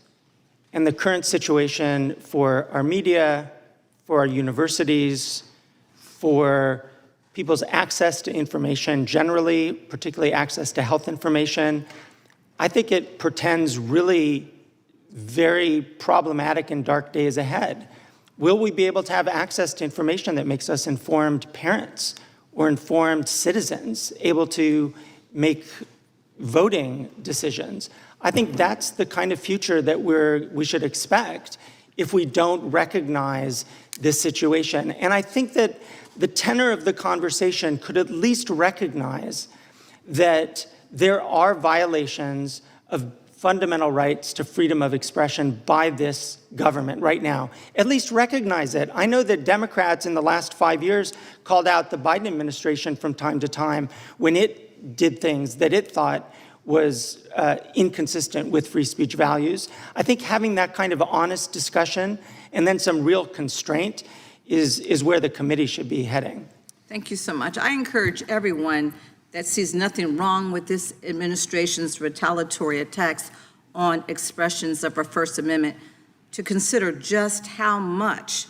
and the current situation for our media, for our universities, for people's access to information generally, particularly access to health information, I think it portends really very problematic and dark days ahead. Will we be able to have access to information that makes us informed parents or informed citizens, able to make voting decisions? I think that's the kind of future that we should expect if we don't recognize this situation. And I think that the tenor of the conversation could at least recognize that there are violations of fundamental rights to freedom of expression by this government right now. At least recognize it. I know that Democrats in the last 5 years called out the Biden administration from time to time when it did things that it thought was inconsistent with free speech values. I think having that kind of honest discussion and then some real constraint is where the committee should be heading. Thank you so much. I encourage everyone that sees nothing wrong with this administration's retaliatory attacks on expressions of our First Amendment to consider just how much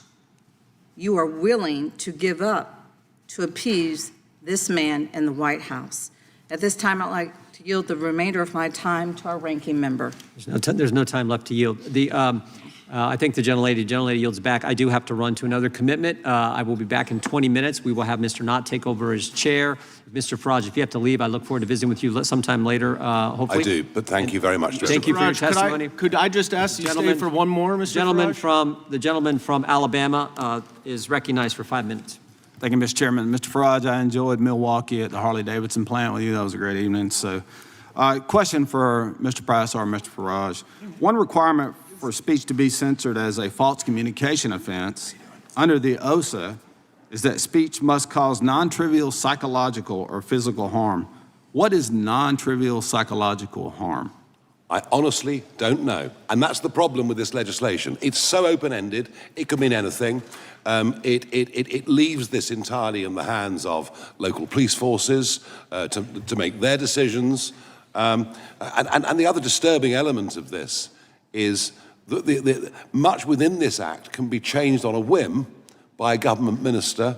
you are willing to give up to appease this man in the White House. At this time, I'd like to yield the remainder of my time to our ranking member. There's no time left to yield. I think the gentlelady yields back. I do have to run to another commitment. I will be back in 20 minutes. We will have Mr. Knott take over as chair. Mr. Farage, if you have to leave, I look forward to visiting with you sometime later, hopefully. I do, but thank you very much. Thank you for your testimony. Could I just ask you to stay for one more, Mr. Farage? The gentleman from Alabama is recognized for 5 minutes. Thank you, Mr. Chairman. Mr. Farage, I enjoyed Milwaukee at the Harley-Davidson plant with you. That was a great evening. So, question for Mr. Price or Mr. Farage. One requirement for speech to be censored as a false communication offense under the OSA is that speech must cause non-trivial psychological or physical harm. What is non-trivial psychological harm? I honestly don't know. And that's the problem with this legislation. It's so open-ended, it could mean anything. It leaves this entirely in the hands of local police forces to make their decisions. And the other disturbing element of this is that much within this act can be changed on a whim by a government minister,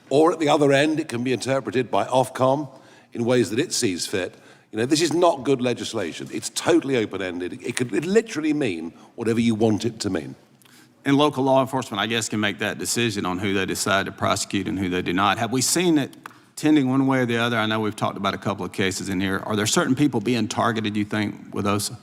or at the other end, it can be interpreted by Ofcom in ways that it sees fit. You know, this is not good legislation. It's totally open-ended. It could literally mean whatever you want it to mean. And local law enforcement, I guess, can make that decision on who they decide to prosecute and who they do not. Have we seen it tending one way or the other? I know we've talked about a couple of cases in here. Are there certain people being targeted, you think, with OSA?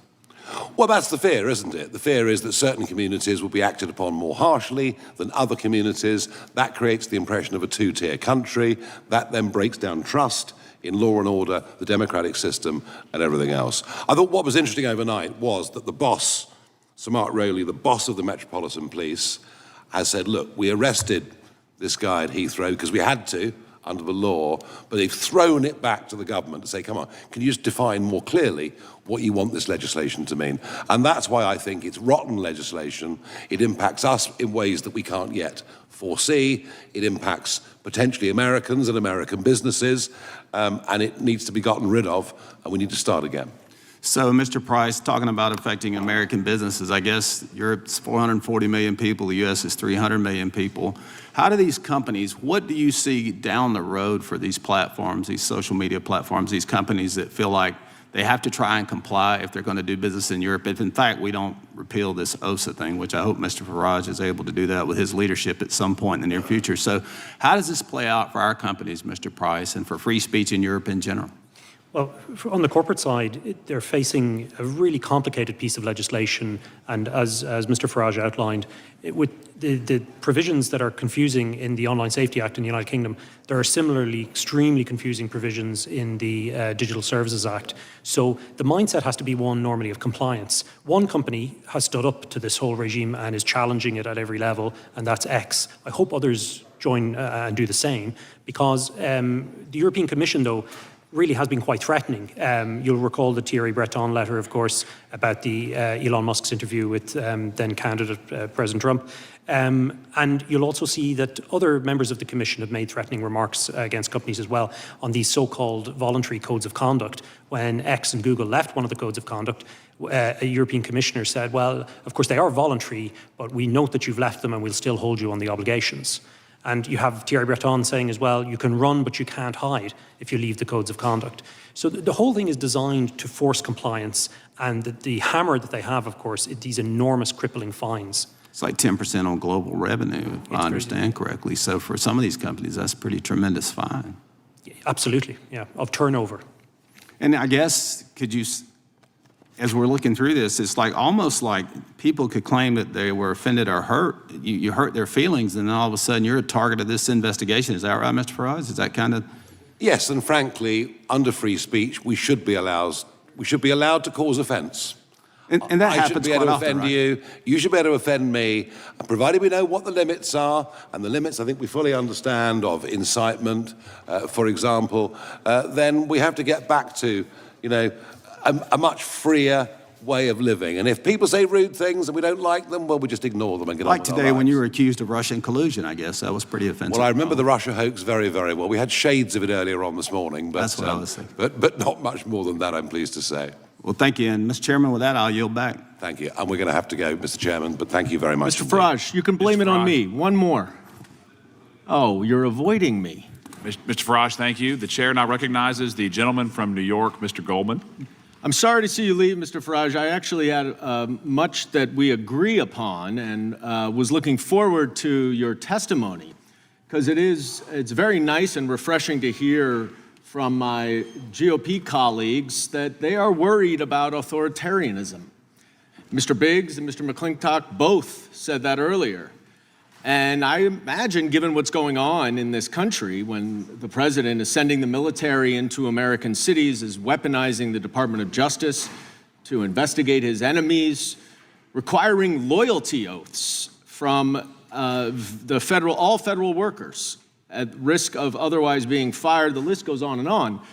Well, that's the fear, isn't it? The fear is that certain communities will be acted upon more harshly than other communities. That creates the impression of a two-tier country. That then breaks down trust in law and order, the democratic system, and everything else. I thought what was interesting overnight was that the boss, Sir Mark Rowley, the boss of the Metropolitan Police, has said, look, we arrested this guy at Heathrow because we had to under the law, but they've thrown it back to the government to say, come on, can you just define more clearly what you want this legislation to mean? And that's why I think it's rotten legislation. It impacts us in ways that we can't yet foresee. It impacts potentially Americans and American businesses, and it needs to be gotten rid of, and we need to start again. So, Mr. Price, talking about affecting American businesses, I guess Europe's 440 million people, the U.S. is 300 million people. How do these companies, what do you see down the road for these platforms, these social media platforms, these companies that feel like they have to try and comply if they're going to do business in Europe? If, in fact, we don't repeal this OSA thing, which I hope Mr. Farage is able to do that with his leadership at some point in the near future. So how does this play out for our companies, Mr. Price, and for free speech in Europe in general? Well, on the corporate side, they're facing a really complicated piece of legislation, and as Mr. Farage outlined, with the provisions that are confusing in the Online Safety Act in the United Kingdom, there are similarly extremely confusing provisions in the Digital Services Act. So the mindset has to be one normally of compliance. One company has stood up to this whole regime and is challenging it at every level, and that's X. I hope others join and do the same, because the European Commission, though, really has been quite threatening. You'll recall the Thierry Breton letter, of course, about the Elon Musk's interview with then candidate President Trump. And you'll also see that other members of the Commission have made threatening remarks against companies as well on these so-called voluntary codes of conduct. When X and Google left one of the codes of conduct, a European commissioner said, well, of course they are voluntary, but we note that you've left them and we'll still hold you on the obligations. And you have Thierry Breton saying as well, you can run, but you can't hide if you leave the codes of conduct. So the whole thing is designed to force compliance. And the hammer that they have, of course, is these enormous crippling fines. It's like 10% on global revenue, if I understand correctly. So for some of these companies, that's a pretty tremendous fine. Absolutely, yeah, of turnover. And I guess, could you, as we're looking through this, it's like almost like people could claim that they were offended or hurt. You hurt their feelings, and then all of a sudden you're a target of this investigation. Is that right, Mr. Farage? Is that kind of? Yes, and frankly, under free speech, we should be allowed to cause offence. And that I happens should be able to quite often, offend right? you. You should be able to offend me. And provided we know what the limits are, and the limits I think we fully understand of incitement, for example, then we have to get back to, a much freer way of living. And if people say rude things and we don't like them, well, we just ignore them and get on Like with our today when lives. you were accused of Russian collusion, I guess. That was pretty offensive. Well, I remember the Russia hoax very, very well. We had shades of it earlier on this morning, but, That's what I was thinking. but not much more than that, I'm pleased to say. Well, thank you. And Mr. Chairman, with that, I'll yield back. Thank you. And we're going to have to go, Mr. Chairman, but thank you very much. Mr. Farage, you can blame it on me. One more. Oh, you're avoiding me. Mr. Farage, thank you. The chair now recognizes the gentleman from New York, Mr. Goldman. I'm sorry to see you leave, Mr. Farage. I actually had much that we agree upon and was looking forward to your testimony, because it's very nice and refreshing to hear from my GOP colleagues that they are worried about authoritarianism. Mr. Biggs and Mr. McClintock both said that earlier. And I imagine, given what's going on in this country, when the president is sending the military into American cities, is weaponizing the Department of Justice to investigate his enemies, requiring loyalty oaths from all federal workers at risk of otherwise being fired, the list goes on and on.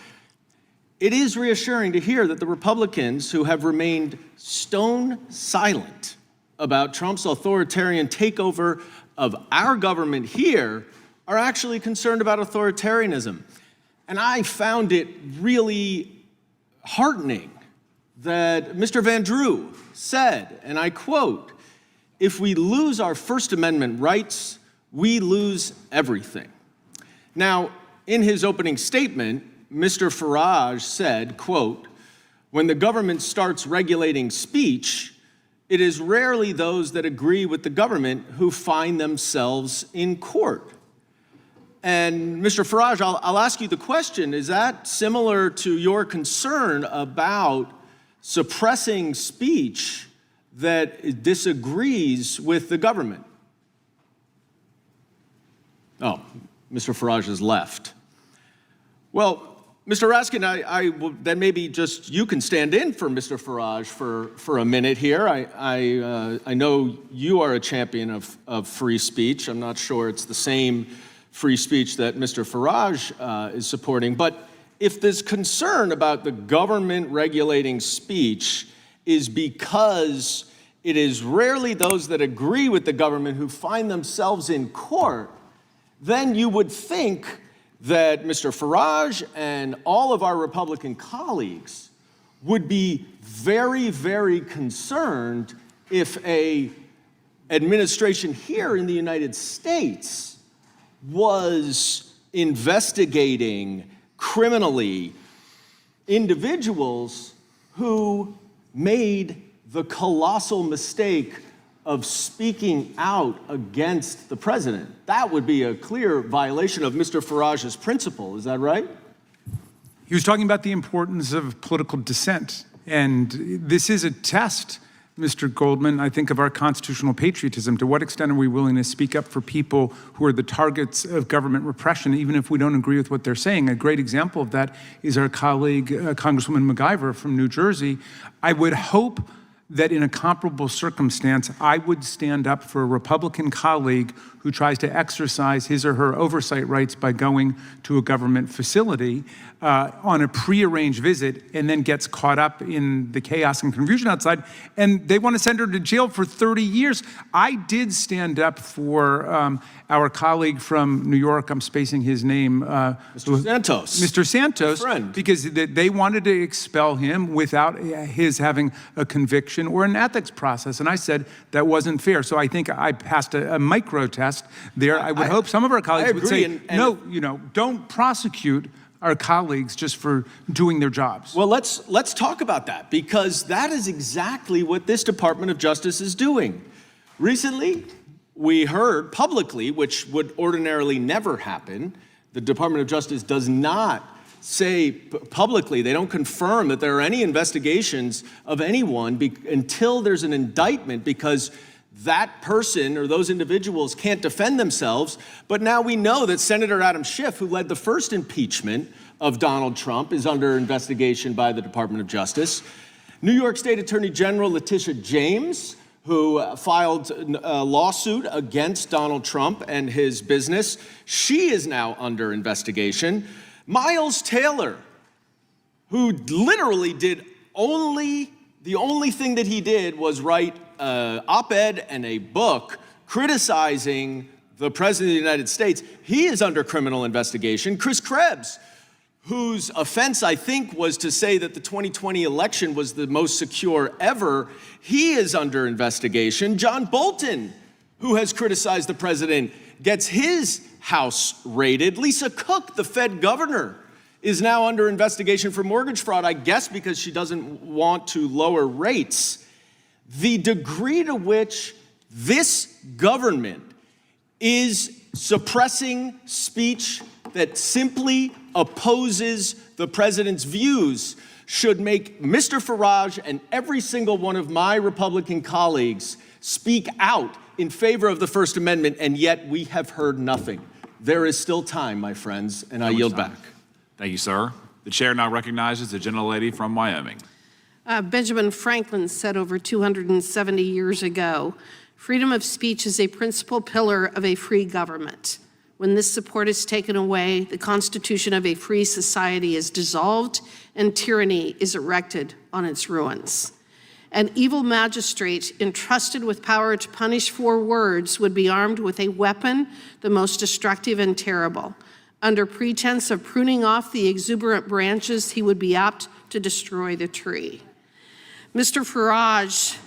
It is reassuring to hear that the Republicans who have remained stone silent about Trump's authoritarian takeover of our government here are actually concerned about authoritarianism. And I found it really heartening that Mr. Van Drew said, and I quote, "If we lose our First Amendment rights, we lose everything." Now, in his opening statement, Mr. Farage said, quote, "When the government starts regulating speech, it is rarely those that agree with the government who find themselves in court." And Mr. Farage, I'll ask you the question, is that similar to your concern about suppressing speech that disagrees with the government? Oh, Mr. Farage has left. Well, Mr. Raskin, then maybe just you can stand in for Mr. Farage for a minute here. I know you are a champion of free speech. I'm not sure it's the same free speech that Mr. Farage is supporting. But if this concern about the government regulating speech is because it is rarely those that agree with the government who find themselves in court, then you would think that Mr. Farage and all of our Republican colleagues would be very, very concerned if a administration here in the United States was investigating criminally individuals who made the colossal mistake of speaking out against the president. That would be a clear violation of Mr. Farage's principle. Is that right? He was talking about the importance of political dissent. And this is a test, Mr. Goldman, I think, of our constitutional patriotism. To what extent are we willing to speak up for people who are the targets of government repression, even if we don't agree with what they're saying? A great example of that is our colleague, Congresswoman MacIver from New Jersey. I would hope that in a comparable circumstance, I would stand up for a Republican colleague who tries to exercise his or her oversight rights by going to a government facility on a prearranged visit and then gets caught up in the chaos and confusion outside, and they want to send her to jail for 30 years. I did stand up for our colleague from New York, I'm spacing his name. Mr. Santos. Mr. Santos, friend. Because they wanted to expel him without his having a conviction or an ethics process, and I said that wasn't fair. So I think I passed a micro test there. I would hope some of our colleagues would say, no, don't prosecute our colleagues just for doing their jobs. Well, let's talk about that, because that is exactly what this Department of Justice is doing. Recently, we heard publicly, which would ordinarily never happen, the Department of Justice does not say publicly, they don't confirm that there are any investigations of anyone until there's an indictment, because that person or those individuals can't defend themselves. But now we know that Senator Adam Schiff, who led the first impeachment of Donald Trump, is under investigation by the Department of Justice. New York State Attorney General Letitia James, who filed a lawsuit against Donald Trump and his business, she is now under investigation. Miles Taylor, who literally did the only thing that he did was write an op-ed and a book criticizing the President of the United States, he is under criminal investigation. Chris Krebs, whose offense, I think, was to say that the 2020 election was the most secure ever, he is under investigation. John Bolton, who has criticized the president, gets his house raided. Lisa Cook, the Fed governor, is now under investigation for mortgage fraud, I guess because she doesn't want to lower rates. The degree to which this government is suppressing speech that simply opposes the president's views should make Mr. Farage and every single one of my Republican colleagues speak out in favor of the First Amendment, and yet we have heard nothing. There is still time, my friends, and I yield back. Thank you, sir. The chair now recognizes the gentlelady from Wyoming. Benjamin Franklin said over 270 years ago, freedom of speech is a principal pillar of a free government. When this support is taken away, the constitution of a free society is dissolved and tyranny is erected on its ruins. An evil magistrate entrusted with power to punish for words would be armed with a weapon the most destructive and terrible. Under pretense of pruning off the exuberant branches, he would be apt to destroy the tree. Mr. Farage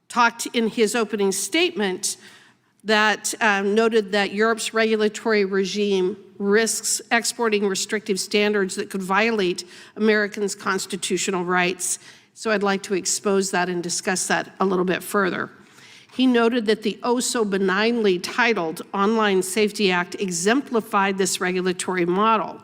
talked in his opening statement that noted that Europe's regulatory regime risks exporting restrictive standards that could violate Americans' constitutional rights. So I'd like to expose that and discuss that a little bit further. He noted that the oh-so-benignly titled Online Safety Act exemplified this regulatory model.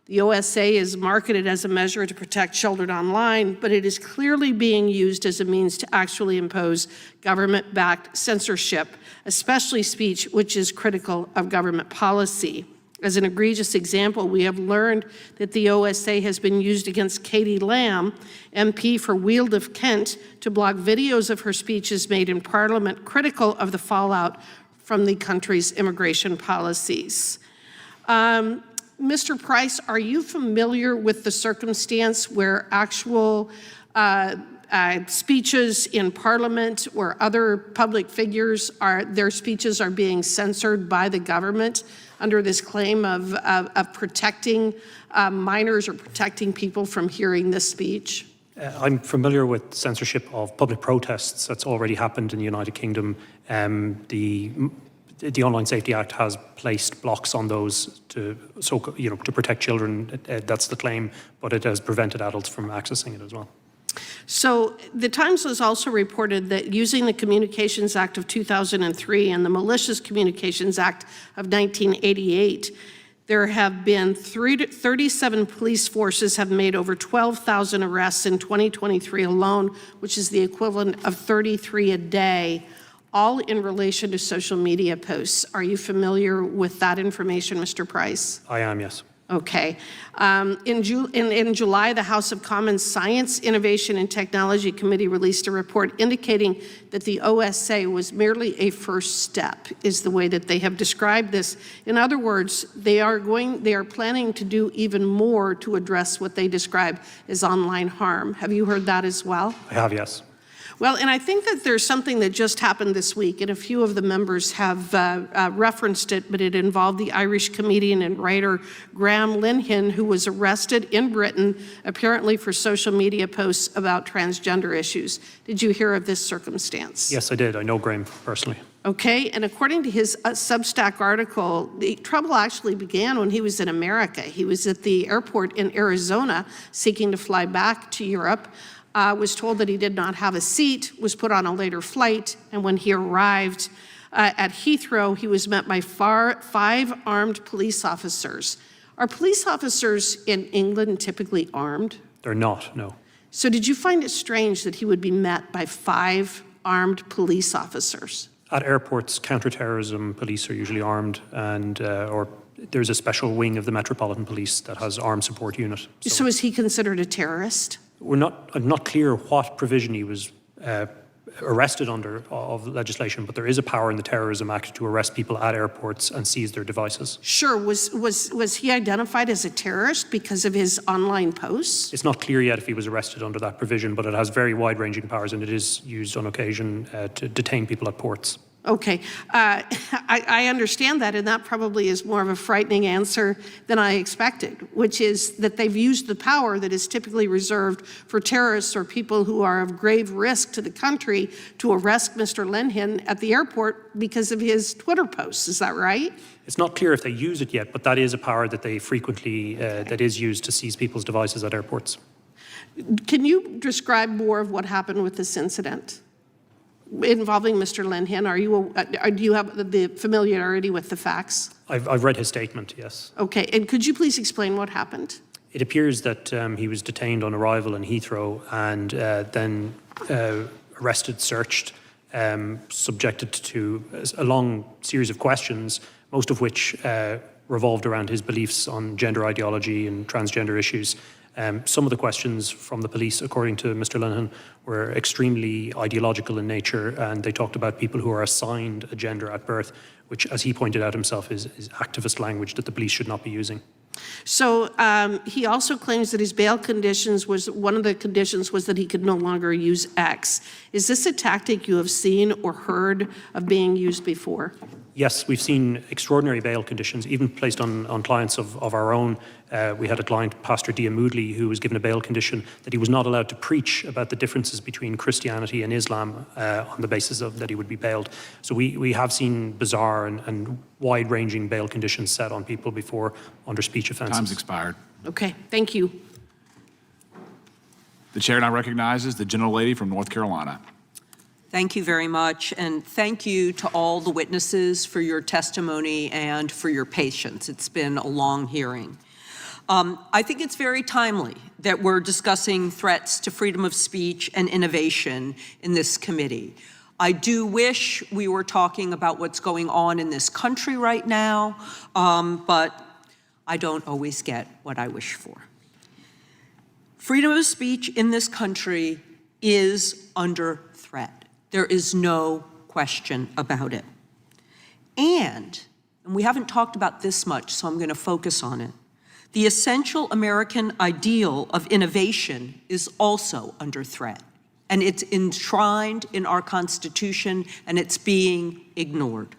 The OSA is marketed as a measure to protect children online, but it is clearly being used as a means to actually impose government-backed censorship, especially speech which is critical of government policy. As an egregious example, we have learned that the OSA has been used against Katie Lamb, MP for Weald of Kent, to block videos of her speeches made in Parliament critical of the fallout from the country's immigration policies. Mr. Price, are you familiar with the circumstance where actual speeches in Parliament or other public figures, their speeches are being censored by the government under this claim of protecting minors or protecting people from hearing this speech? I'm familiar with censorship of public protests. That's already happened in the United Kingdom. The Online Safety Act has placed blocks on those to protect children. That's the claim, but it has prevented adults from accessing it as well. So the Times has also reported that using the Communications Act of 2003 and the Malicious Communications Act of 1988, there have been 37 police forces have made over 12,000 arrests in 2023 alone, which is the equivalent of 33 a day, all in relation to social media posts. Are you familiar with that information, Mr. Price? I am, yes. Okay. In July, the House of Commons Science, Innovation, and Technology Committee released a report indicating that the OSA was merely a first step, is the way that they have described this. In other words, they are planning to do even more to address what they describe as online harm. Have you heard that as well? I have, yes. Well, and I think that there's something that just happened this week, and a few of the members have referenced it, but it involved the Irish comedian and writer Graham Linehan, who was arrested in Britain, apparently for social media posts about transgender issues. Did you hear of this circumstance? Yes, I did. I know Graham personally. Okay, and according to his Substack article, the trouble actually began when he was in America. He was at the airport in Arizona seeking to fly back to Europe. Was told that he did not have a seat, was put on a later flight, and when he arrived at Heathrow, he was met by 5 armed police officers. Are police officers in England typically armed? They're not, no. So did you find it strange that he would be met by 5 armed police officers? At airports, counterterrorism police are usually armed, and or there's a special wing of the Metropolitan Police that has armed support unit. So is he considered a terrorist? I'm not clear what provision he was arrested under of legislation, but there is a power in the Terrorism Act to arrest people at airports and seize their devices. Sure. Was he identified as a terrorist because of his online posts? It's not clear yet if he was arrested under that provision, but it has very wide-ranging powers, and it is used on occasion to detain people at ports. Okay, I understand that, and that probably is more of a frightening answer than I expected, which is that they've used the power that is typically reserved for terrorists or people who are of grave risk to the country to arrest Mr. Linehan at the airport because of his Twitter posts. Is that right? It's not clear if they use it yet, but that is a power that they frequently, that is used to seize people's devices at airports. Can you describe more of what happened with this incident involving Mr. Linehan? Do you have the familiarity with the facts? I've read his statement, yes. Okay, and could you please explain what happened? It appears that he was detained on arrival in Heathrow and then arrested, searched, subjected to a long series of questions, most of which revolved around his beliefs on gender ideology and transgender issues. Some of the questions from the police, according to Mr. Linehan, were extremely ideological in nature, and they talked about people who are assigned a gender at birth, which, as he pointed out himself, is activist language that the police should not be using. So he also claims that his bail conditions one of the conditions was that he could no longer use X. Is this a tactic you have seen or heard of being used before? Yes, we've seen extraordinary bail conditions, even placed on clients of our own. We had a client, Pastor Dia Moodley, who was given a bail condition that he was not allowed to preach about the differences between Christianity and Islam on the basis of that he would be bailed. So we have seen bizarre and wide-ranging bail conditions set on people before under speech offences. Time's expired. Okay, thank you. The chair now recognizes the gentlelady from North Carolina. Thank you very much, and thank you to all the witnesses for your testimony and for your patience. It's been a long hearing. I think it's very timely that we're discussing threats to freedom of speech and innovation in this committee. I do wish we were talking about what's going on in this country right now, but I don't always get what I wish for. Freedom of speech in this country is under threat. There is no question about it. And and we haven't talked about this much, so I'm going to focus on it. The essential American ideal of innovation is also under threat, and it's enshrined in our Constitution, and it's being ignored.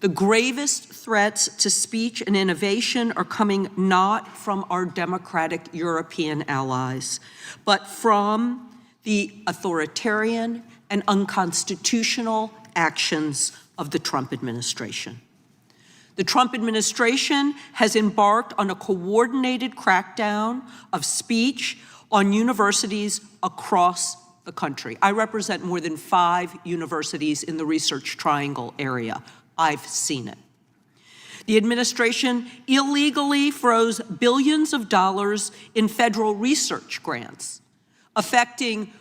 The gravest threats to speech and innovation are coming not from our democratic European allies, but from the authoritarian and unconstitutional actions of the Trump administration. The Trump administration has embarked on a coordinated crackdown of speech on universities across the country. I represent more than 5 universities in the Research Triangle area. I've seen it. The administration illegally froze billions of dollars in federal research grants, affecting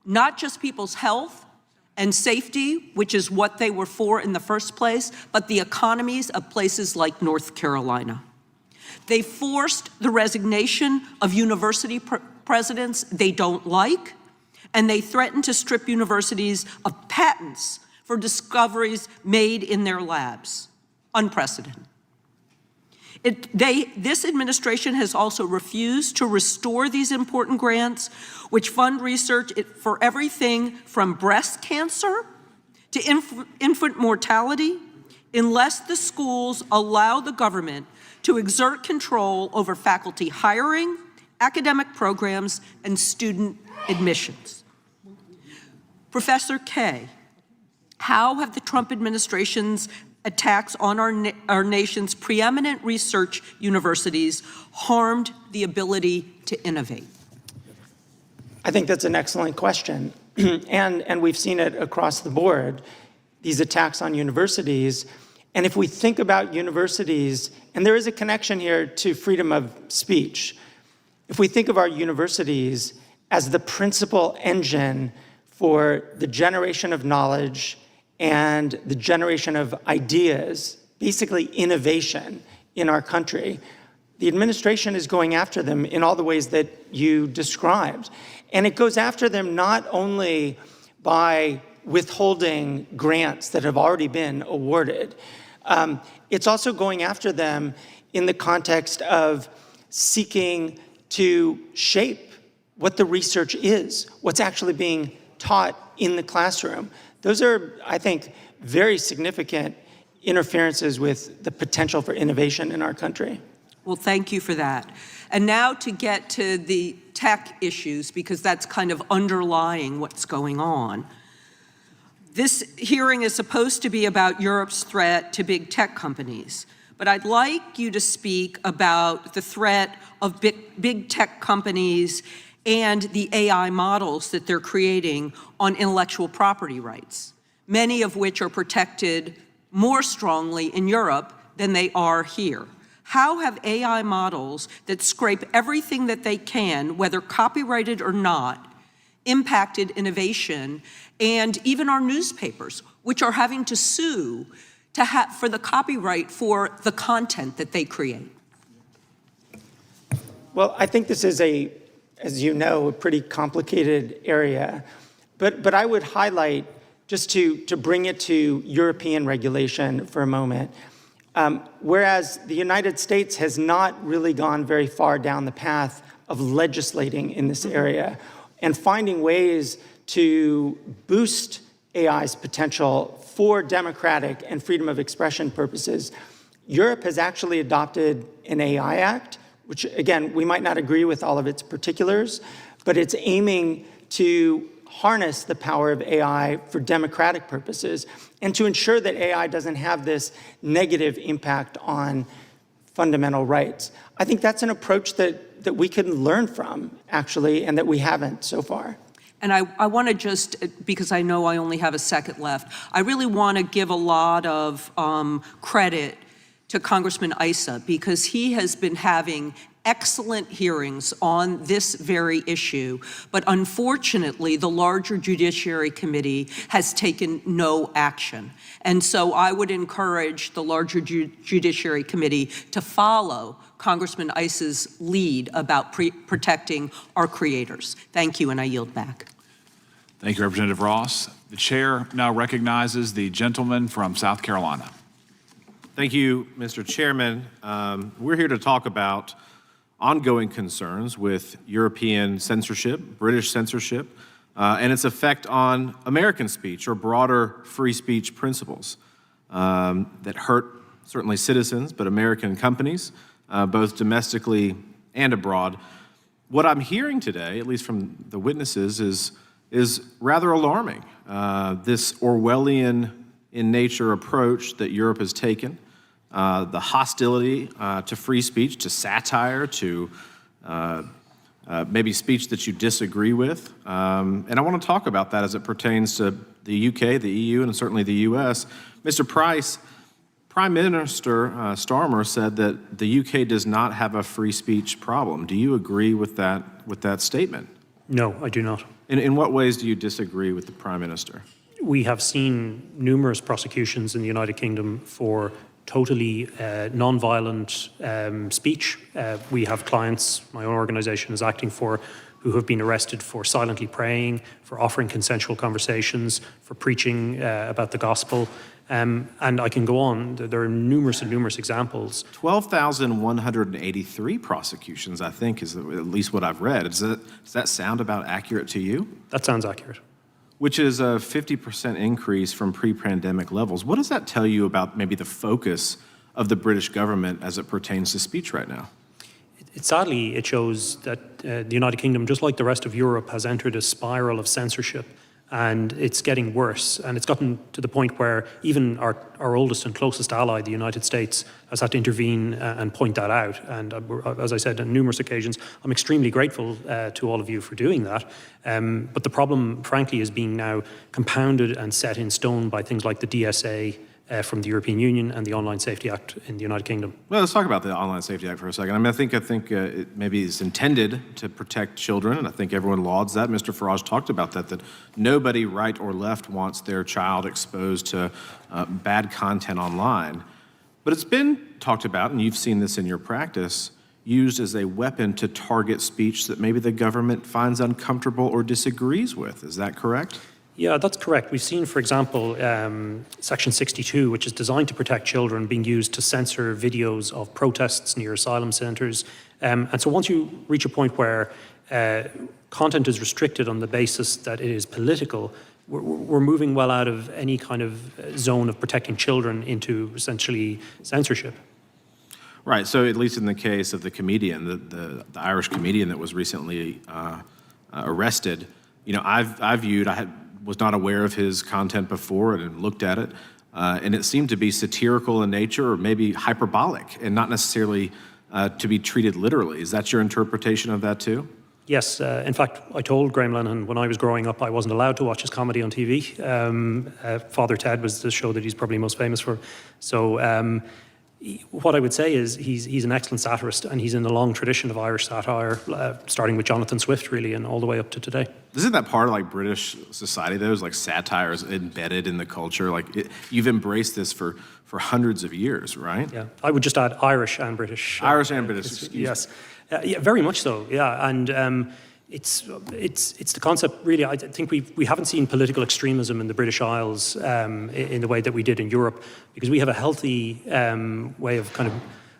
not just people's health and safety, which is what they were for in the first place, but the economies of places like North Carolina. They forced the resignation of university presidents they don't like, and they threatened to strip universities of patents for discoveries made in their labs. Unprecedented. This administration has also refused to restore these important grants, which fund research for everything from breast cancer to infant mortality, unless the schools allow the government to exert control over faculty hiring, academic programs, and student admissions. Professor Kaye, how have the Trump administration's attacks on our nation's preeminent research universities harmed the ability to innovate? I think that's an excellent question. and we've seen it across the board, these attacks on universities. And if we think about universities, and there is a connection here to freedom of speech, if we think of our universities as the principal engine for the generation of knowledge and the generation of ideas, basically innovation in our country, the administration is going after them in all the ways that you described. And it goes after them not only by withholding grants that have already been awarded, it's also going after them in the context of seeking to shape what the research is, what's actually being taught in the classroom. Those are, I think, very significant interferences with the potential for innovation in our country. Well, thank you for that. And now to get to the tech issues, because that's kind of underlying what's going on. This hearing is supposed to be about Europe's threat to big tech companies, but I'd like you to speak about the threat of big tech companies and the AI models that they're creating on intellectual property rights, many of which are protected more strongly in Europe than they are here. How have AI models that scrape everything that they can, whether copyrighted or not, impacted innovation and even our newspapers, which are having to sue for the copyright for the content that they create? Well, I think this is as you know, a pretty complicated area. But I would highlight, just to bring it to European regulation for a moment, whereas the United States has not really gone very far down the path of legislating in this area and finding ways to boost AI's potential for democratic and freedom of expression purposes, Europe has actually adopted an AI Act, which, again, we might not agree with all of its particulars, but it's aiming to harness the power of AI for democratic purposes and to ensure that AI doesn't have this negative impact on fundamental rights. I think that's an approach that we can learn from, actually, and that we haven't so far. And I want to just, because I know I only have a second left, I really want to give a lot of credit to Congressman Issa, because he has been having excellent hearings on this very issue, but unfortunately, the larger Judiciary Committee has taken no action. And so I would encourage the larger Judiciary Committee to follow Congressman Issa's lead about protecting our creators. Thank you, and I yield back. Thank you, Representative Ross. The chair now recognizes the gentleman from South Carolina. Thank you, Mr. Chairman. We're here to talk about ongoing concerns with European censorship, British censorship, and its effect on American speech or broader free speech principles that hurt certainly citizens, but American companies, both domestically and abroad. What I'm hearing today, at least from the witnesses, is rather alarming. This Orwellian in nature approach that Europe has taken, the hostility to free speech, to satire, to maybe speech that you disagree with. And I want to talk about that as it pertains to the UK, the EU, and certainly the US. Mr. Price, Prime Minister Starmer said that the UK does not have a free speech problem. Do you agree with that statement? No, I do not. In what ways do you disagree with the Prime Minister? We have seen numerous prosecutions in the United Kingdom for totally non-violent speech. We have clients, my own organization is acting for, who have been arrested for silently praying, for offering consensual conversations, for preaching about the gospel. And I can go on. There are numerous and numerous examples. 12,183 prosecutions, I think, is at least what I've read. Does that sound about accurate to you? That sounds accurate. Which is a 50% increase from pre-pandemic levels. What does that tell you about maybe the focus of the British government as it pertains to speech right now? Sadly, it shows that the United Kingdom, just like the rest of Europe, has entered a spiral of censorship, and it's getting worse. And it's gotten to the point where even our oldest and closest ally, the United States, has had to intervene and point that out. And as I said on numerous occasions, I'm extremely grateful to all of you for doing that. But the problem, frankly, is being now compounded and set in stone by things like the DSA from the European Union and the Online Safety Act in the United Kingdom. Well, let's talk about the Online Safety Act for a second. I mean, I think it maybe is intended to protect children, and I think everyone lauds that. Mr. Farage talked about that nobody, right or left, wants their child exposed to bad content online. But it's been talked about, and you've seen this in your practice, used as a weapon to target speech that maybe the government finds uncomfortable or disagrees with. Is that correct? Yeah, that's correct. We've seen, for example, Section 62, which is designed to protect children, being used to censor videos of protests near asylum centres. And so once you reach a point where content is restricted on the basis that it is political, we're moving well out of any kind of zone of protecting children into essentially censorship. Right. So at least in the case of the comedian, the Irish comedian that was recently arrested, you know, I was not aware of his content before and looked at it, and it seemed to be satirical in nature or maybe hyperbolic and not necessarily to be treated literally. Is that your interpretation of that too? Yes. In fact, I told Graham Linehan when I was growing up I wasn't allowed to watch his comedy on TV. Father Ted was the show that he's probably most famous for. So what I would say is he's an excellent satirist, and he's in a long tradition of Irish satire, starting with Jonathan Swift, really, and all the way up to today. Isn't that part of like British society, though? Is like satire is embedded in the culture. Like you've embraced this for hundreds of years, right? Yeah, I would just add Irish and British. Irish and British, excuse me. Yes, yeah, very much so. Yeah, and it's the concept, really. I think we haven't seen political extremism in the British Isles in the way that we did in Europe, because we have a healthy way of kind of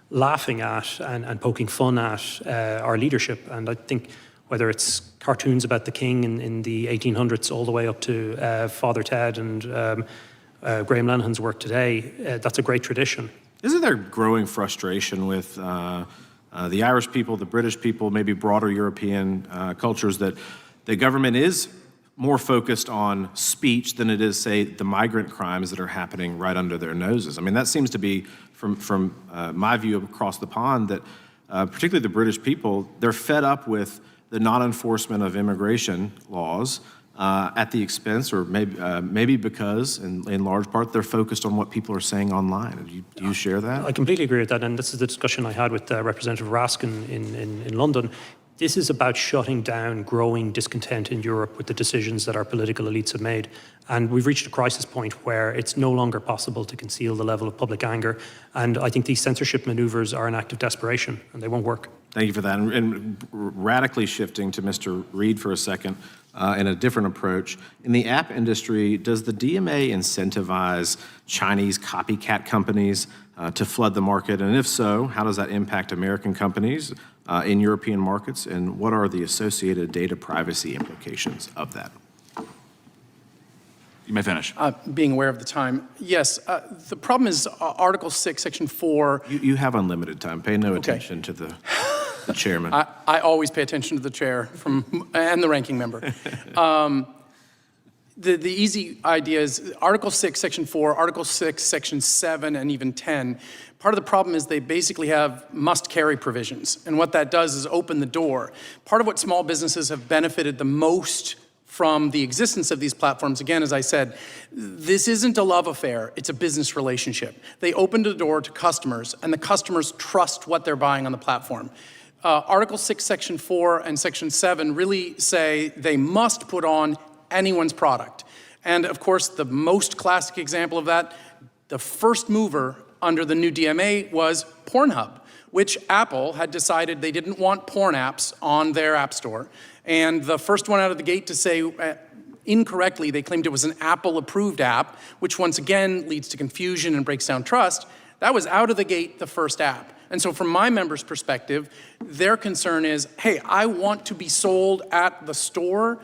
laughing at and poking fun at our leadership. And I think whether it's cartoons about the king in the 1800s all the way up to Father Ted and Graham Linehan's work today, that's a great tradition. Isn't there growing frustration with the Irish people, the British people, maybe broader European cultures, that the government is more focused on speech than it is, say, the migrant crimes that are happening right under their noses? I mean, that seems to be, from my view across the pond, that particularly the British people, they're fed up with the non-enforcement of immigration laws at the expense, or maybe because, in large part, they're focused on what people are saying online. Do you share that? I completely agree with that, and this is the discussion I had with Representative Raskin in London. This is about shutting down growing discontent in Europe with the decisions that our political elites have made. And we've reached a crisis point where it's no longer possible to conceal the level of public anger. And I think these censorship maneuvers are an act of desperation, and they won't work. Thank you for that. And radically shifting to Mr. Reid for a second, in a different approach. In the app industry, does the DMA incentivize Chinese copycat companies to flood the market? And if so, how does that impact American companies in European markets? And what are the associated data privacy implications of that? You may finish. Being aware of the time, yes. The problem is Article 6, Section 4. You have unlimited time. Pay no attention to the chairman. I always pay attention to the chair and the ranking member. The easy idea is Article 6, Section 4, Article 6, Section 7, and even 10. Part of the problem is they basically have must-carry provisions. And what that does is open the door. Part of what small businesses have benefited the most from the existence of these platforms, again, as I said, this isn't a love affair, it's a business relationship. They opened the door to customers, and the customers trust what they're buying on the platform. Article 6, Section 4, and Section 7 really say they must put on anyone's product. And of course, the most classic example of that, the first mover under the new DMA was Pornhub, which Apple had decided they didn't want porn apps on their app store. And the first one out of the gate to say incorrectly, they claimed it was an Apple-approved app, which once again leads to confusion and breaks down trust. That was out of the gate the first app. And so from my members' perspective, their concern is, hey, I want to be sold at the store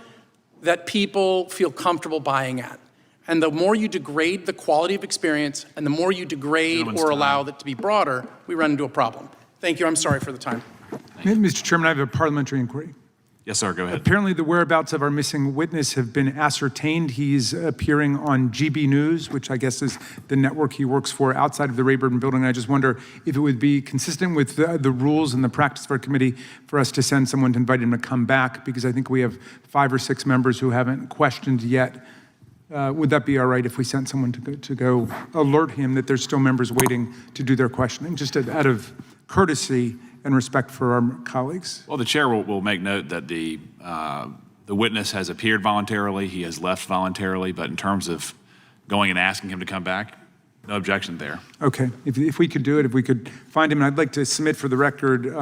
that people feel comfortable buying at. And the more you degrade the quality of experience and the more you degrade or allow that to be broader, we run into a problem. Thank you. I'm sorry for the time. Mr. Chairman, I have a parliamentary inquiry. Yes, sir. Go ahead. Apparently, the whereabouts of our missing witness have been ascertained. He's appearing on GB News, which I guess is the network he works for outside of the Rayburn building. I just wonder if it would be consistent with the rules and the practice of our committee for us to send someone to invite him to come back, because I think we have 5 or 6 members who haven't questioned yet. Would that be all right if we sent someone to go alert him that there's still members waiting to do their questioning, just out of courtesy and respect for our colleagues? Well, the chair will make note that the witness has appeared voluntarily, he has left voluntarily, but in terms of going and asking him to come back, no objection there. Okay, if we could do it, if we could find him, and I'd like to submit for the record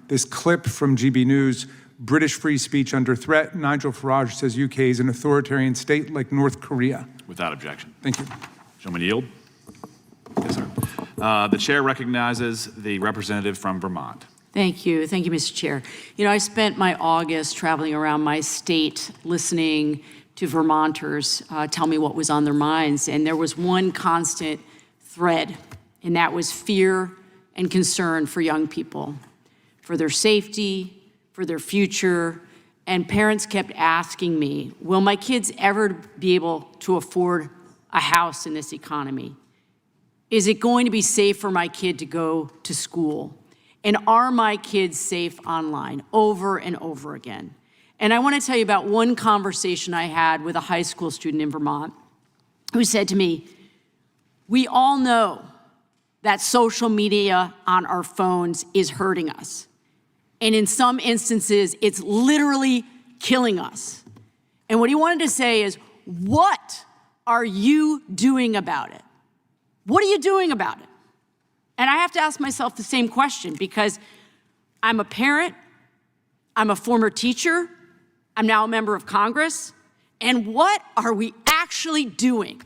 this clip from GB News. British free speech under threat. Nigel Farage says UK is an authoritarian state like North Korea. Without objection. Thank you. Gentleman yield. Yes, sir. The chair recognizes the representative from Vermont. Thank you. Thank you, Mr. Chair. You know, I spent my August traveling around my state listening to Vermonters tell me what was on their minds, and there was one constant thread, and that was fear and concern for young people, for their safety, for their future. And parents kept asking me, will my kids ever be able to afford a house in this economy? Is it going to be safe for my kid to go to school? And are my kids safe online? Over and over again. And I want to tell you about one conversation I had with a high school student in Vermont who said to me, we all know that social media on our phones is hurting us. And in some instances, it's literally killing us. And what he wanted to say is, what are you doing about it? What are you doing about it? And I have to ask myself the same question, because I'm a parent, I'm a former teacher, I'm now a member of Congress, and what are we actually doing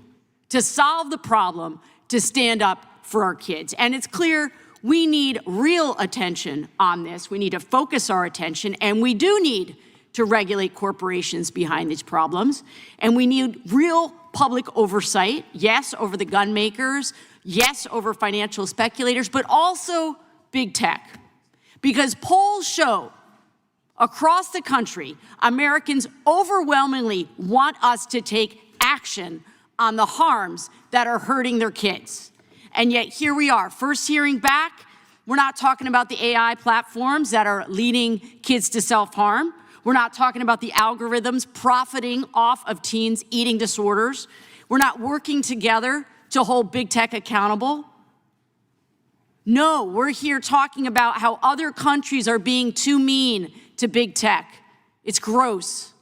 to solve the problem, to stand up for our kids? And it's clear we need real attention on this. We need to focus our attention, and we do need to regulate corporations behind these problems. And we need real public oversight, yes, over the gun makers, yes, over financial speculators, but also big tech. Because polls show across the country, Americans overwhelmingly want us to take action on the harms that are hurting their kids. And yet here we are, first hearing back. We're not talking about the AI platforms that are leading kids to self-harm. We're not talking about the algorithms profiting off of teens' eating disorders. We're not working together to hold big tech accountable. No, we're here talking about how other countries are being too mean to big tech. It's gross.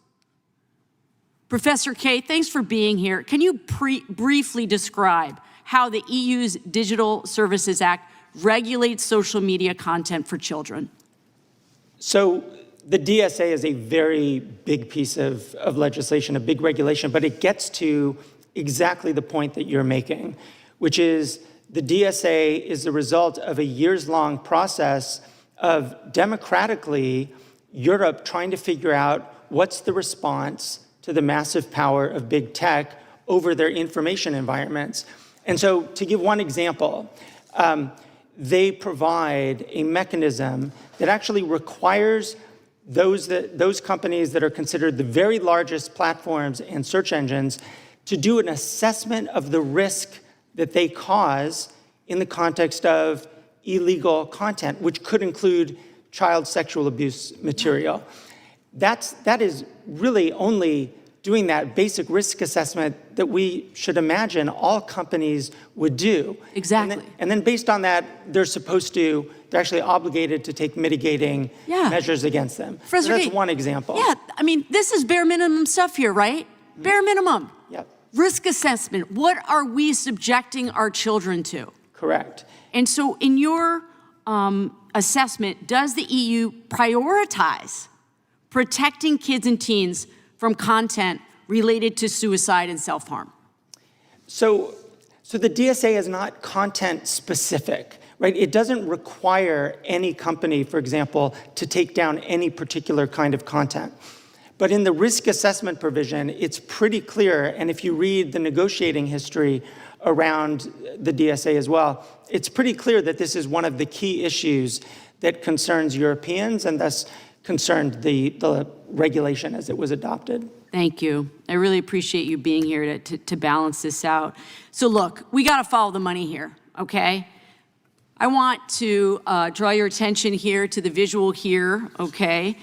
Professor Kaye, thanks for being here. Can you briefly describe how the EU's Digital Services Act regulates social media content for children? So the DSA is a very big piece of legislation, a big regulation, but it gets to exactly the point that you're making, which is The DSA is the result of a years-long process of democratically Europe trying to figure out what's the response to the massive power of big tech over their information environments. And so to give one example, they provide a mechanism that actually requires those companies that are considered the very largest platforms and search engines to do an assessment of the risk that they cause in the context of illegal content, which could include child sexual abuse material. That is really only doing that basic risk assessment that we should imagine all companies would do. Exactly. And then based on that, they're actually obligated to take mitigating measures against them. So that's one example. Yeah, I mean, this is bare minimum stuff here, right? Bare minimum. Yep. Risk assessment. What are we subjecting our children to? Correct. And so in your assessment, does the EU prioritize protecting kids and teens from content related to suicide and self-harm? So the DSA is not content specific, right? It doesn't require any company, for example, to take down any particular kind of content. But in the risk assessment provision, it's pretty clear, and if you read the negotiating history around the DSA as well, it's pretty clear that this is one of the key issues that concerns Europeans and thus concerned the regulation as it was adopted. Thank you. I really appreciate you being here to balance this out. So look, we got to follow the money here, okay? I want to draw your attention here to the visual here, okay?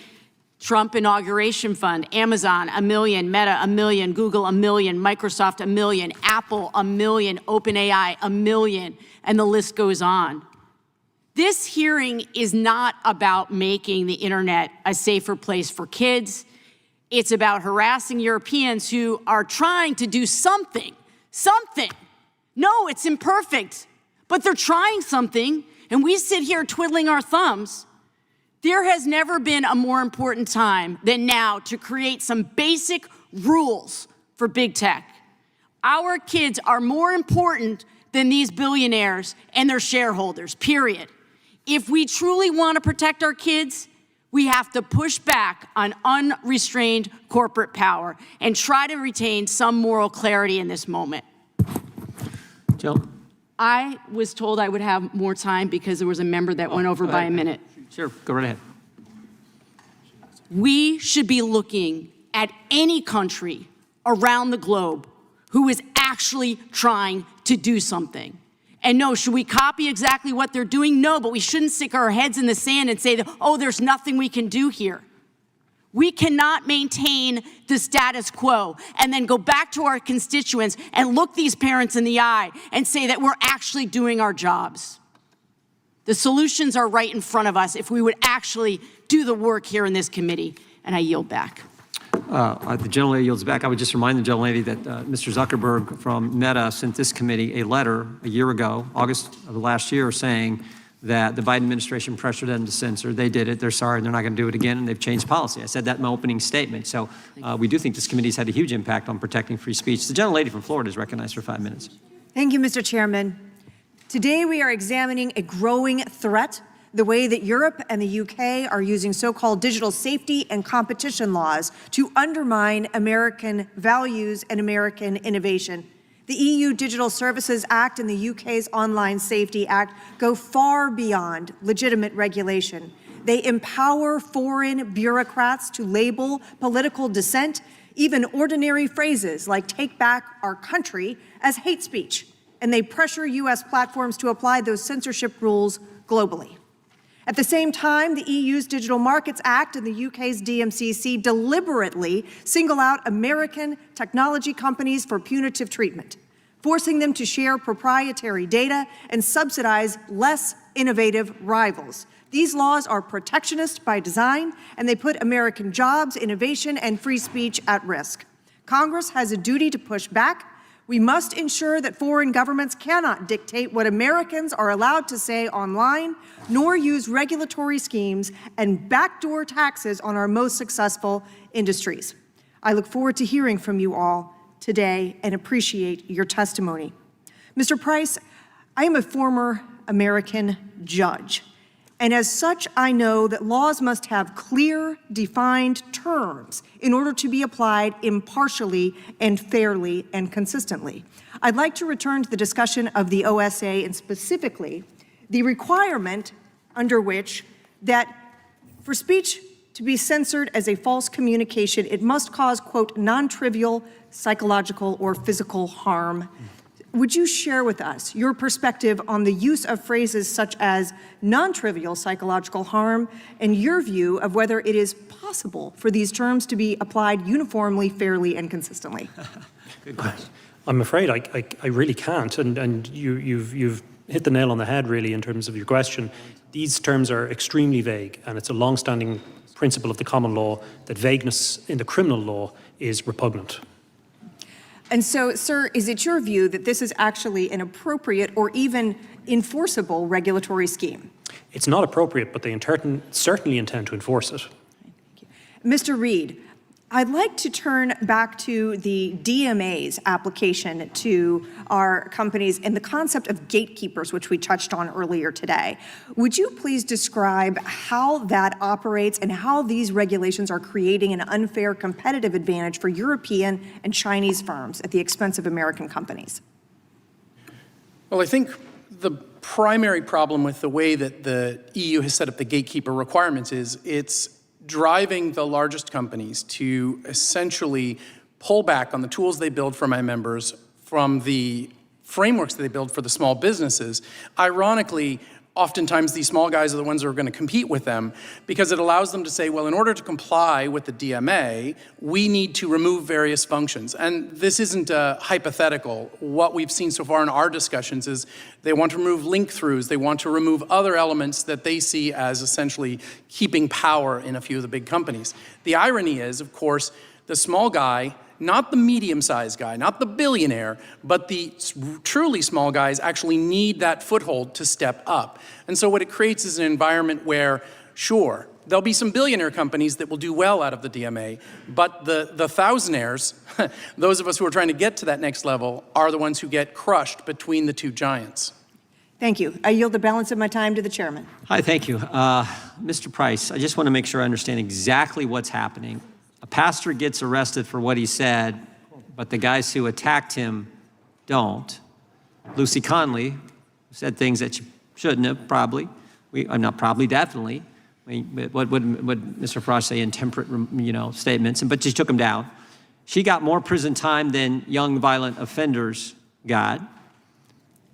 Trump inauguration fund, Amazon, $1 million, Meta, $1 million, Google, $1 million, Microsoft, $1 million, Apple, $1 million, OpenAI, $1 million, and the list goes on. This hearing is not about making the internet a safer place for kids. It's about harassing Europeans who are trying to do something. No, it's imperfect, but they're trying something, and we sit here twiddling our thumbs. There has never been a more important time than now to create some basic rules for big tech. Our kids are more important than these billionaires and their shareholders, period. If we truly want to protect our kids, we have to push back on unrestrained corporate power and try to retain some moral clarity in this moment. Jill? I was told I would have more time because there was a member that went over by a minute. Sure, go right ahead. We should be looking at any country around the globe who is actually trying to do something. And no, should we copy exactly what they're doing? No, but we shouldn't stick our heads in the sand and say that, oh, there's nothing we can do here. We cannot maintain the status quo and then go back to our constituents and look these parents in the eye and say that we're actually doing our jobs. The solutions are right in front of us if we would actually do the work here in this committee. And I yield back. The gentlelady yields back. I would just remind the gentlelady that Mr. Zuckerberg from Meta sent this committee a letter a year ago, August of last year, saying that the Biden administration pressured them to censor. They did it. They're sorry. They're not going to do it again, and they've changed policy. I said that in my opening statement. So we do think this committee's had a huge impact on protecting free speech. The gentlelady from Florida is recognized for 5 minutes. Thank you, Mr. Chairman. Today we are examining a growing threat, the way that Europe and the UK are using so-called digital safety and competition laws to undermine American values and American innovation. The EU Digital Services Act and the UK's Online Safety Act go far beyond legitimate regulation. They empower foreign bureaucrats to label political dissent, even ordinary phrases like "take back our country," as hate speech. And they pressure U.S. platforms to apply those censorship rules globally. At the same time, the EU's Digital Markets Act and the UK's DMCC deliberately single out American technology companies for punitive treatment, forcing them to share proprietary data and subsidize less innovative rivals. These laws are protectionist by design, and they put American jobs, innovation, and free speech at risk. Congress has a duty to push back. We must ensure that foreign governments cannot dictate what Americans are allowed to say online, nor use regulatory schemes and backdoor taxes on our most successful industries. I look forward to hearing from you all today and appreciate your testimony. Mr. Price, I am a former American judge, and as such, I know that laws must have clear, defined terms in order to be applied impartially and fairly and consistently. I'd like to return to the discussion of the OSA and specifically the requirement under which that for speech to be censored as a false communication, it must cause, quote, non-trivial psychological or physical harm. Would you share with us your perspective on the use of phrases such as non-trivial psychological harm and your view of whether it is possible for these terms to be applied uniformly, fairly, and consistently? Good question. I'm afraid I really can't, and you've hit the nail on the head, really, in terms of your question. These terms are extremely vague, and it's a long-standing principle of the common law that vagueness in the criminal law is repugnant. And so, sir, is it your view that this is actually an appropriate or even enforceable regulatory scheme? It's not appropriate, but they certainly intend to enforce it. Mr. Reed, I'd like to turn back to the DMA's application to our companies and the concept of gatekeepers, which we touched on earlier today. Would you please describe how that operates and how these regulations are creating an unfair competitive advantage for European and Chinese firms at the expense of American companies? Well, I think the primary problem with the way that the EU has set up the gatekeeper requirements is it's driving the largest companies to essentially pull back on the tools they build for my members from the frameworks that they build for the small businesses. Ironically, oftentimes these small guys are the ones who are going to compete with them because it allows them to say, well, in order to comply with the DMA, we need to remove various functions. And this isn't hypothetical. What we've seen so far in our discussions is they want to remove link-throughs. They want to remove other elements that they see as essentially keeping power in a few of the big companies. The irony is, of course, the small guy, not the medium-sized guy, not the billionaire, but the truly small guys actually need that foothold to step up. And so what it creates is an environment where, sure, there'll be some billionaire companies that will do well out of the DMA, but the thousandaires, those of us who are trying to get to that next level, are the ones who get crushed between the two giants. Thank you. I yield the balance of my time to the chairman. Hi, thank you. Mr. Price, I just want to make sure I understand exactly what's happening. A pastor gets arrested for what he said, but the guys who attacked him don't. Lucy Conley said things that she shouldn't have, probably. Not probably, definitely. What would Mr. Farage say? Intemperate, statements, but she took him down. She got more prison time than young violent offenders got.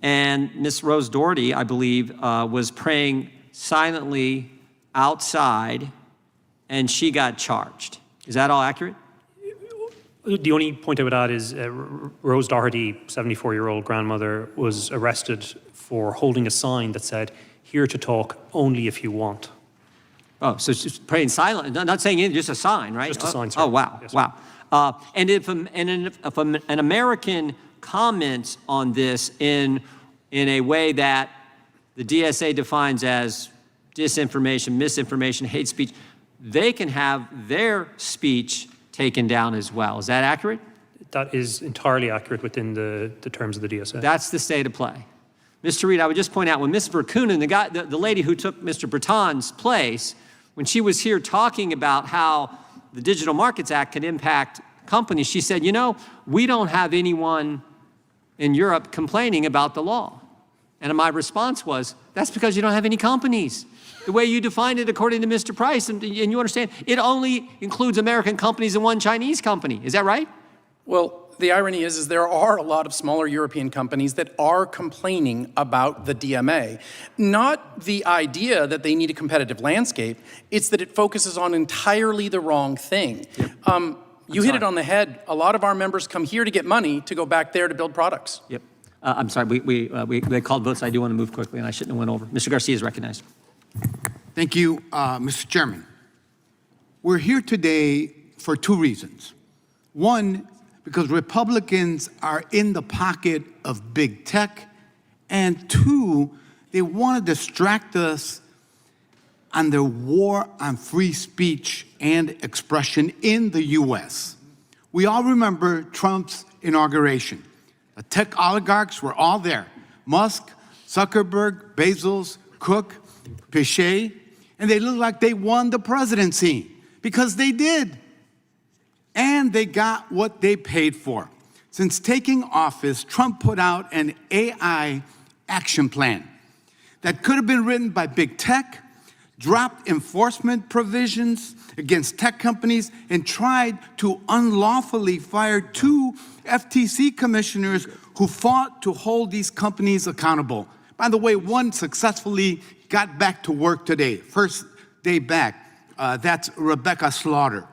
And Miss Rose Doherty, I believe, was praying silently outside, and she got charged. Is that all accurate? The only point I would add is Rose Doherty, 74-year-old grandmother, was arrested for holding a sign that said, "Here to talk only if you want." Oh, so she's praying silent, not saying anything, just a sign, right? Just a sign, sir. Oh, wow, Yes, wow. And if an American comments on this in a way that the DSA defines as disinformation, misinformation, hate speech, they can have their speech taken down as well. Is that accurate? That is entirely accurate within the terms of the DSA. That's the state of play. Mr. Reed, I would just point out, when Ms. Verkunen, the lady who took Mr. Breton's place, when she was here talking about how the Digital Markets Act could impact companies, she said, we don't have anyone in Europe complaining about the law. And my response was, that's because you don't have any companies. The way you defined it, according to Mr. Price, and you understand, it only includes American companies and one Chinese company. Is that right? Well, the irony is there are a lot of smaller European companies that are complaining about the DMA. Not the idea that they need a competitive landscape, it's that it focuses on entirely the wrong thing. Yep. You hit it on the head. A lot of our members come here to get money to go back there to build products. Yep. I'm sorry, they called votes. I do want to move quickly, and I shouldn't have went over. Mr. Garcia is recognized. Thank you, Mr. Chairman. We're here today for two reasons. One, because Republicans are in the pocket of big tech, and two, they want to distract us on their war on free speech and expression in the U.S. We all remember Trump's inauguration. The tech oligarchs were all there. Musk, Zuckerberg, Bezos, Cook, Pichet, and they look like they won the presidency because they did. And they got what they paid for. Since taking office, Trump put out an AI action plan that could have been written by big tech, dropped enforcement provisions against tech companies, and tried to unlawfully fire 2 FTC commissioners who fought to hold these companies accountable. By the way, one successfully got back to work today, first day back. That's Rebecca Slaughter.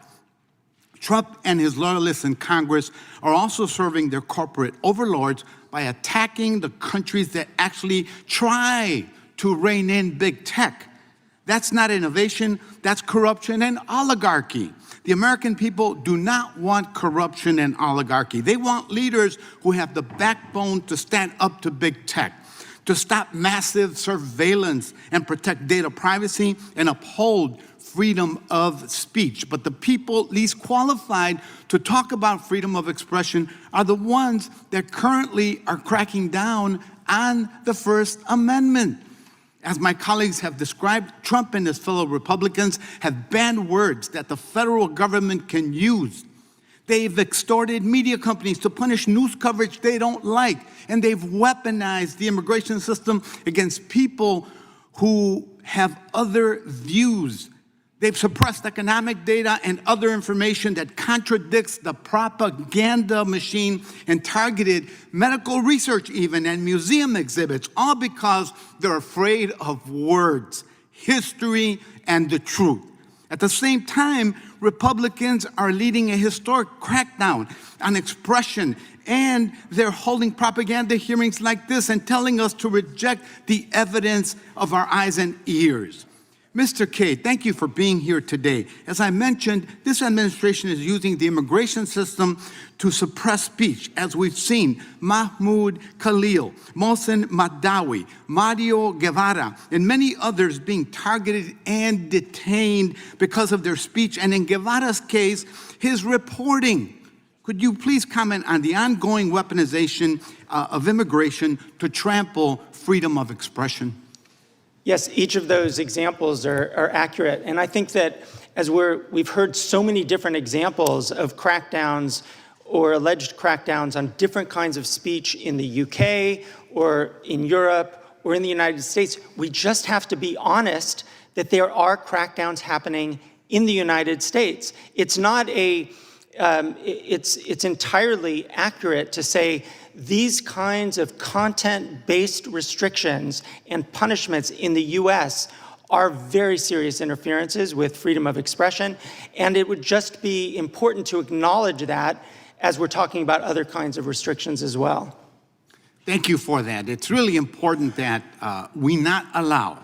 Trump and his loyalists in Congress are also serving their corporate overlords by attacking the countries that actually try to rein in big tech. That's not innovation, that's corruption and oligarchy. The American people do not want corruption and oligarchy. They want leaders who have the backbone to stand up to big tech, to stop massive surveillance and protect data privacy and uphold freedom of speech. But the people least qualified to talk about freedom of expression are the ones that currently are cracking down on the First Amendment. As my colleagues have described, Trump and his fellow Republicans have banned words that the federal government can use. They've extorted media companies to punish news coverage they don't like, and they've weaponized the immigration system against people who have other views. They've suppressed economic data and other information that contradicts the propaganda machine and targeted medical research even and museum exhibits, all because they're afraid of words, history, and the truth. At the same time, Republicans are leading a historic crackdown on expression, and they're holding propaganda hearings like this and telling us to reject the evidence of our eyes and ears. Mr. Kaye, thank you for being here today. As I mentioned, this administration is using the immigration system to suppress speech, as we've seen Mahmoud Khalil, Mohsen Madawi, Mario Guevara, and many others being targeted and detained because of their speech, and in Guevara's case, his reporting. Could you please comment on the ongoing weaponization of immigration to trample freedom of expression? Yes, each of those examples are accurate. And I think that as we've heard so many different examples of crackdowns or alleged crackdowns on different kinds of speech in the UK or in Europe or in the United States, we just have to be honest that there are crackdowns happening in the United States. It's not it's entirely accurate to say these kinds of content-based restrictions and punishments in the US are very serious interferences with freedom of expression, and it would just be important to acknowledge that as we're talking about other kinds of restrictions as well. Thank you for that. It's really important that we not allow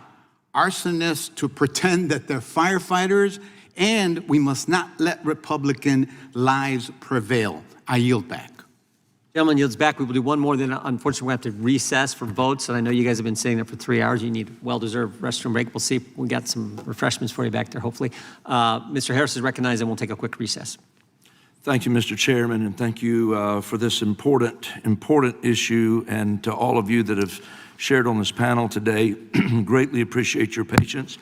arsonists to pretend that they're firefighters, and we must not let Republican lies prevail. I yield back. Gentleman yields back. We will do one more, then unfortunately we have to recess for votes. And I know you guys have been sitting there for 3 hours. You need a well-deserved restroom break. We'll see if we got some refreshments for you back there, hopefully. Mr. Harris is recognized, and we'll take a quick recess. Thank you, Mr. Chairman, and thank you for this important issue, and to all of you that have shared on this panel today. Greatly appreciate your patience,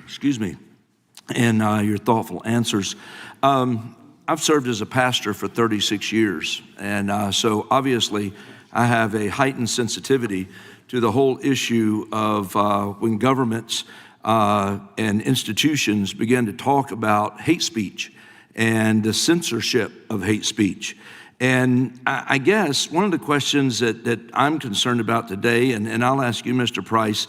excuse me, and your thoughtful answers. I've served as a pastor for 36 years, and so obviously I have a heightened sensitivity to the whole issue of when governments and institutions begin to talk about hate speech and the censorship of hate speech. And I guess one of the questions that I'm concerned about today, and I'll ask you, Mr. Price,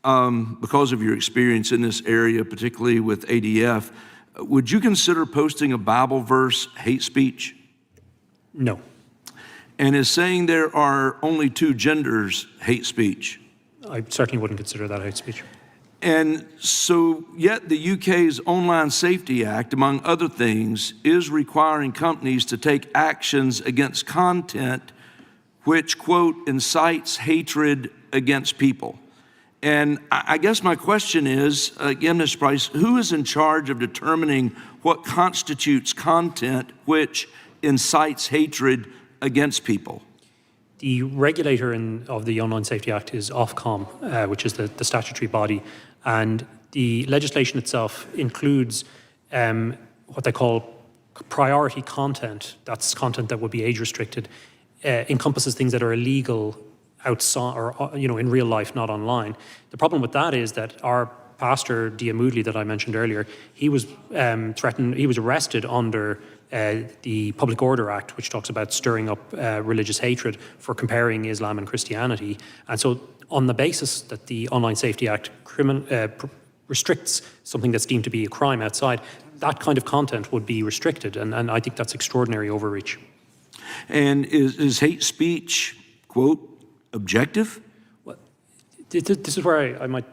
because of your experience in this area, particularly with ADF, would you consider posting a Bible verse hate speech? No. And is saying there are only 2 genders hate speech? I certainly wouldn't consider that hate speech. And so, yet the UK's Online Safety Act, among other things, is requiring companies to take actions against content which, quote, incites hatred against people. And I guess my question is, again, Mr. Price, who is in charge of determining what constitutes content which incites hatred against people? The regulator of the Online Safety Act is Ofcom, which is the statutory body, and the legislation itself includes what they call priority content. That's content that would be age restricted, encompasses things that are illegal outside or in real life, not online. The problem with that is that our pastor, Dia Moodley, that I mentioned earlier, he was threatened. He was arrested under the Public Order Act, which talks about stirring up religious hatred for comparing Islam and Christianity. And so on the basis that the Online Safety Act restricts something that's deemed to be a crime outside, that kind of content would be restricted. And I think that's extraordinary overreach. And is hate speech, quote, objective? Well, this is where I might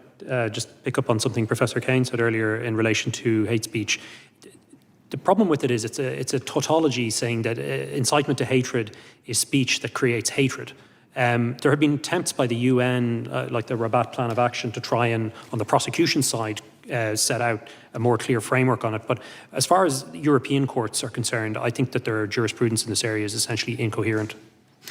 just pick up on something Professor Kane said earlier in relation to hate speech. The problem with it is it's a tautology saying that incitement to hatred is speech that creates hatred. There have been attempts by the UN, like the Rabat Plan of Action, to try and, on the prosecution side, set out a more clear framework on it. But as far as European courts are concerned, I think that their jurisprudence in this area is essentially incoherent.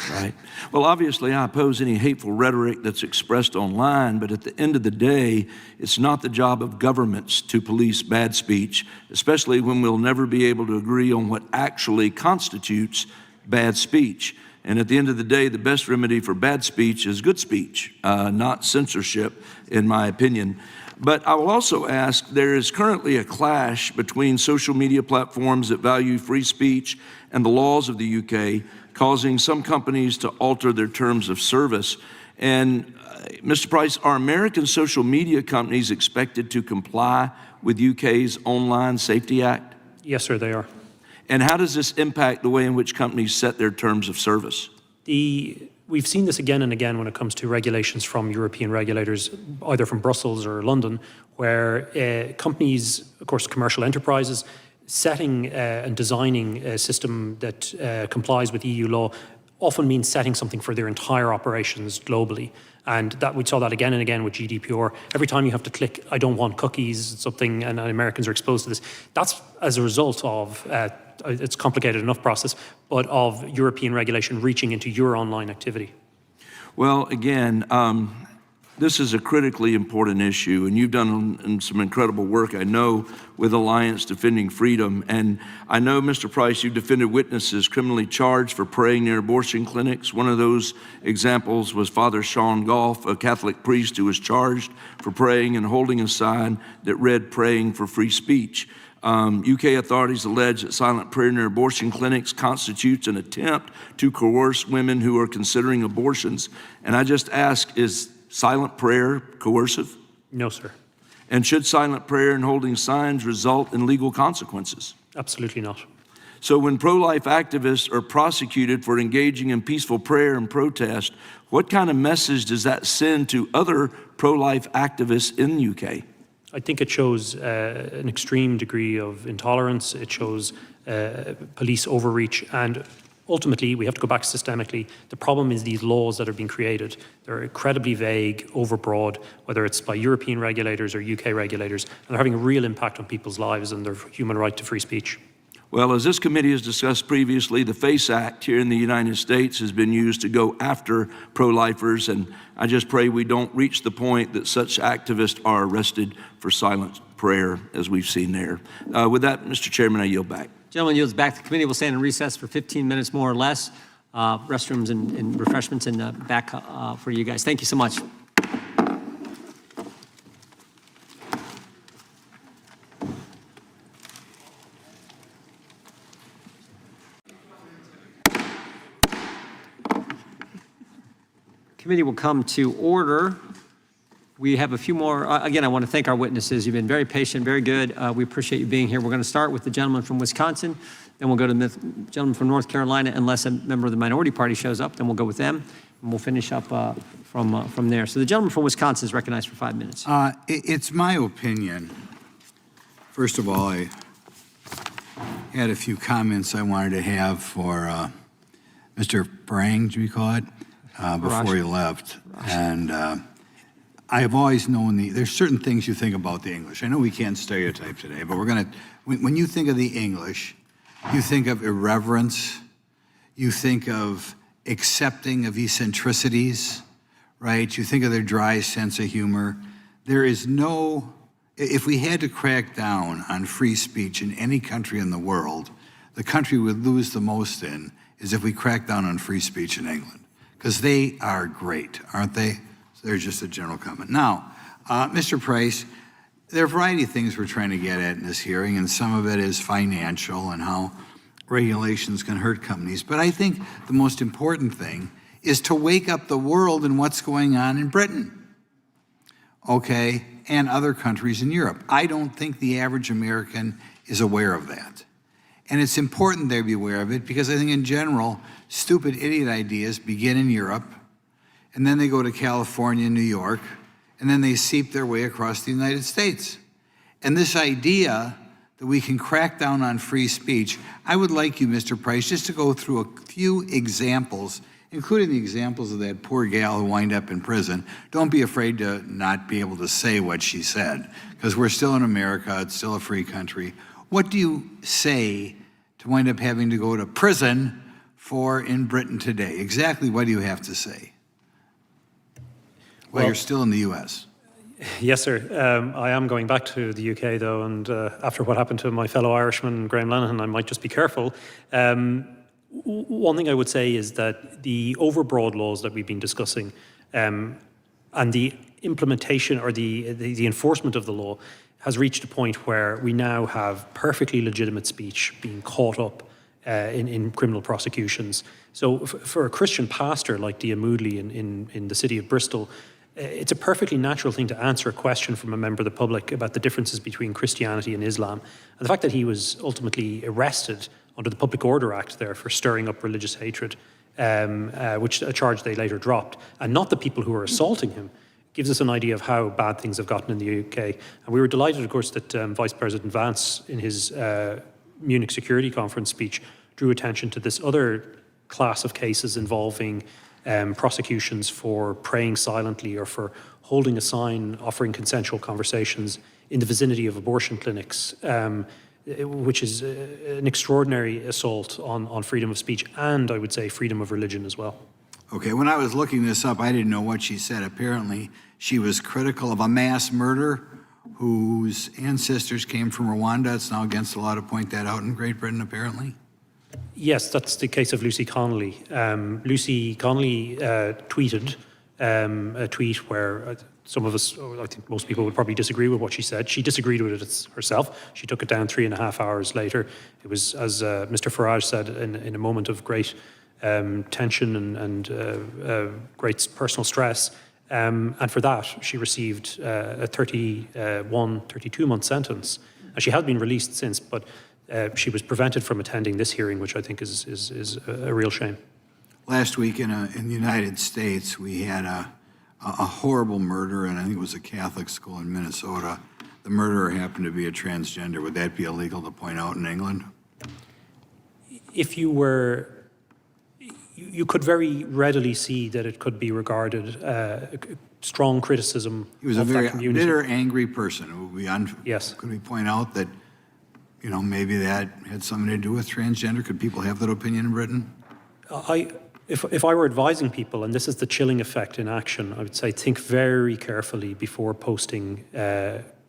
Right. Well, obviously, I oppose any hateful rhetoric that's expressed online, but at the end of the day, it's not the job of governments to police bad speech, especially when we'll never be able to agree on what actually constitutes bad speech. And at the end of the day, the best remedy for bad speech is good speech, not censorship, in my opinion. But I will also ask, there is currently a clash between social media platforms that value free speech and the laws of the UK, causing some companies to alter their terms of service. And Mr. Price, are American social media companies expected to comply with UK's Online Safety Act? Yes, sir, they are. And how does this impact the way in which companies set their terms of service? We've seen this again and again when it comes to regulations from European regulators, either from Brussels or London, where companies, of course, commercial enterprises, setting and designing a system that complies with EU law often means setting something for their entire operations globally. And that we saw that again and again with GDPR. Every time you have to click, I don't want cookies, something, and Americans are exposed to this. That's as a result of, it's a complicated enough process, but of European regulation reaching into your online activity. Well, again, this is a critically important issue, and you've done some incredible work, I know, with Alliance Defending Freedom. And I know, Mr. Price, you've defended witnesses criminally charged for praying near abortion clinics. One of those examples was Father Sean Goff, a Catholic priest who was charged for praying and holding a sign that read, "Praying for Free Speech." UK authorities allege that silent prayer near abortion clinics constitutes an attempt to coerce women who are considering abortions. And I just ask, is silent prayer coercive? No, sir. And should silent prayer and holding signs result in legal consequences? Absolutely not. So when pro-life activists are prosecuted for engaging in peaceful prayer and protest, what kind of message does that send to other pro-life activists in the UK? I think it shows an extreme degree of intolerance. It shows police overreach, and ultimately, we have to go back systemically. The problem is these laws that are being created. They're incredibly vague, overbroad, whether it's by European regulators or UK regulators, and they're having a real impact on people's lives and their human right to free speech. Well, as this committee has discussed previously, the FACE Act here in the United States has been used to go after pro-lifers, and I just pray we don't reach the point that such activists are arrested for silent prayer, as we've seen there. With that, Mr. Chairman, I yield back. Gentleman yields back. The committee will stand in recess for 15 minutes, more or less. Restrooms and refreshments in the back for you guys. Thank you so much. Committee will come to order. We have a few more. Again, I want to thank our witnesses. You've been very patient, very good. We appreciate you being here. We're going to start with the gentleman from Wisconsin. Then we'll go to the gentleman from North Carolina, unless a member of the minority party shows up. Then we'll go with them, and we'll finish up from there. So the gentleman from Wisconsin is recognized for 5 minutes. It's my opinion. First of all, I had a few comments I wanted to have for Mr. Farage, we call it, before he left. And I have always known there's certain things you think about the English. I know we can't stereotype today, but when you think of the English, you think of irreverence, you think of accepting of eccentricities, right? You think of their dry sense of humor. There is no, if we had to crack down on free speech in any country in the world, the country we'd lose the most in is if we crack down on free speech in England, because they are great, aren't they? So there's just a general comment. Now, Mr. Price, there are a variety of things we're trying to get at in this hearing, and some of it is financial and how regulations can hurt companies. But I think the most important thing is to wake up the world in what's going on in Britain, okay, and other countries in Europe. I don't think the average American is aware of that. And it's important they be aware of it because I think in general, stupid idiot ideas begin in Europe, and then they go to California and New York, and then they seep their way across the United States. And this idea that we can crack down on free speech, I would like you, Mr. Price, just to go through a few examples, including the examples of that poor gal who wound up in prison. Don't be afraid to not be able to say what she said, because we're still in America, it's still a free country. What do you say to wind up having to go to prison for in Britain today? Exactly what do you have to say? Well, you're still in the U.S. Yes, sir. I am going back to the UK, though, and after what happened to my fellow Irishman, Graham Lenihan, I might just be careful. One thing I would say is that the overbroad laws that we've been discussing and the implementation or the enforcement of the law has reached a point where we now have perfectly legitimate speech being caught up in criminal prosecutions. So for a Christian pastor like Dia Moodley in the city of Bristol, it's a perfectly natural thing to answer a question from a member of the public about the differences between Christianity and Islam. And the fact that he was ultimately arrested under the Public Order Act there for stirring up religious hatred, which a charge they later dropped, and not the people who were assaulting him, gives us an idea of how bad things have gotten in the UK. And we were delighted, of course, that Vice President Vance, in his Munich Security Conference speech, drew attention to this other class of cases involving prosecutions for praying silently or for holding a sign offering consensual conversations in the vicinity of abortion clinics, which is an extraordinary assault on freedom of speech and, I would say, freedom of religion as well. Okay, when I was looking this up, I didn't know what she said. Apparently, she was critical of a mass murder whose ancestors came from Rwanda. It's now against the law to point that out in Great Britain, apparently. Yes, that's the case of Lucy Connolly. Lucy Connolly tweeted a tweet where some of us, or I think most people would probably disagree with what she said. She disagreed with it herself. She took it down 3.5 hours later. It was, as Mr. Farage said, in a moment of great tension and great personal stress. And for that, she received a 32-month sentence. And she had been released since, but she was prevented from attending this hearing, which I think is a real shame. Last week in the United States, we had a horrible murder, and I think it was a Catholic school in Minnesota. The murderer happened to be a transgender. Would that be illegal to point out in England? If you were, you could very readily see that it could be regarded strong criticism. He was a very bitter, angry person. Yes. Could we point out that, you know, maybe that had something to do with transgender? Could people have that opinion in Britain? If I were advising people, and this is the chilling effect in action, I would say think very carefully before posting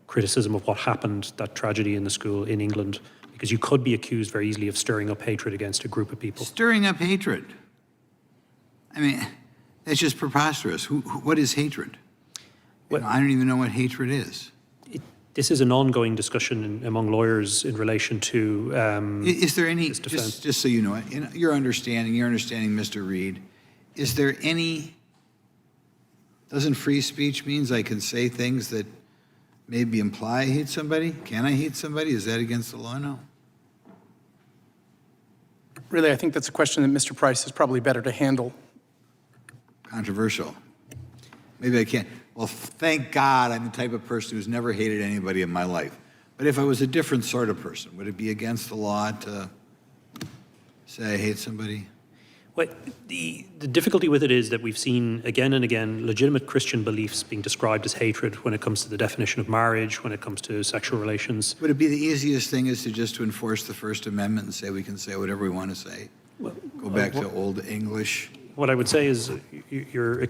criticism of what happened, that tragedy in the school in England, because you could be accused very easily of stirring up hatred against a group of people. Stirring up hatred? I mean, that's just preposterous. What is hatred? Well, I don't even know what hatred is. This is an ongoing discussion among lawyers in relation to is there any, just so you know, in your understanding, Mr. Reed, is there any, doesn't free speech means I can say things that maybe imply I hate somebody? Can I hate somebody? Is that against the law? No. Really, I think that's a question that Mr. Price is probably better to handle. Controversial. Maybe I can't. Well, thank God I'm the type of person who's never hated anybody in my life. But if I was a different sort of person, would it be against the law to say I hate somebody? Well, the difficulty with it is that we've seen again and again legitimate Christian beliefs being described as hatred when it comes to the definition of marriage, when it comes to sexual relations. Would it be the easiest thing is to enforce the First Amendment and say we can say whatever we want to say? Well, go back to Old English. what I would say is you're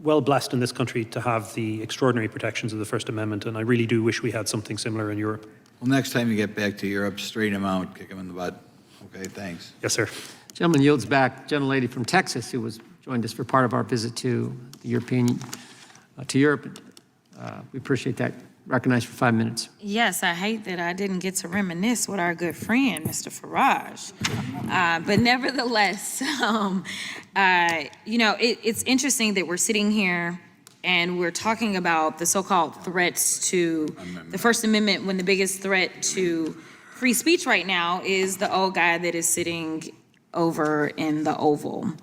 well blessed in this country to have the extraordinary protections of the First Amendment, and I really do wish we had something similar in Europe. Well, next time you get back to Europe, straighten him out, kick him in the butt. Okay, thanks. Yes, sir. Gentleman yields back. Gentlelady from Texas, who joined us for part of our visit to the to Europe. We appreciate that. Recognized for 5 minutes. Yes, I hate that I didn't get to reminisce with our good friend, Mr. Farage. But nevertheless, it's interesting that we're sitting here and we're talking about the so-called threats to the First Amendment when the biggest threat to free speech right now is the old guy that is sitting over in the Oval.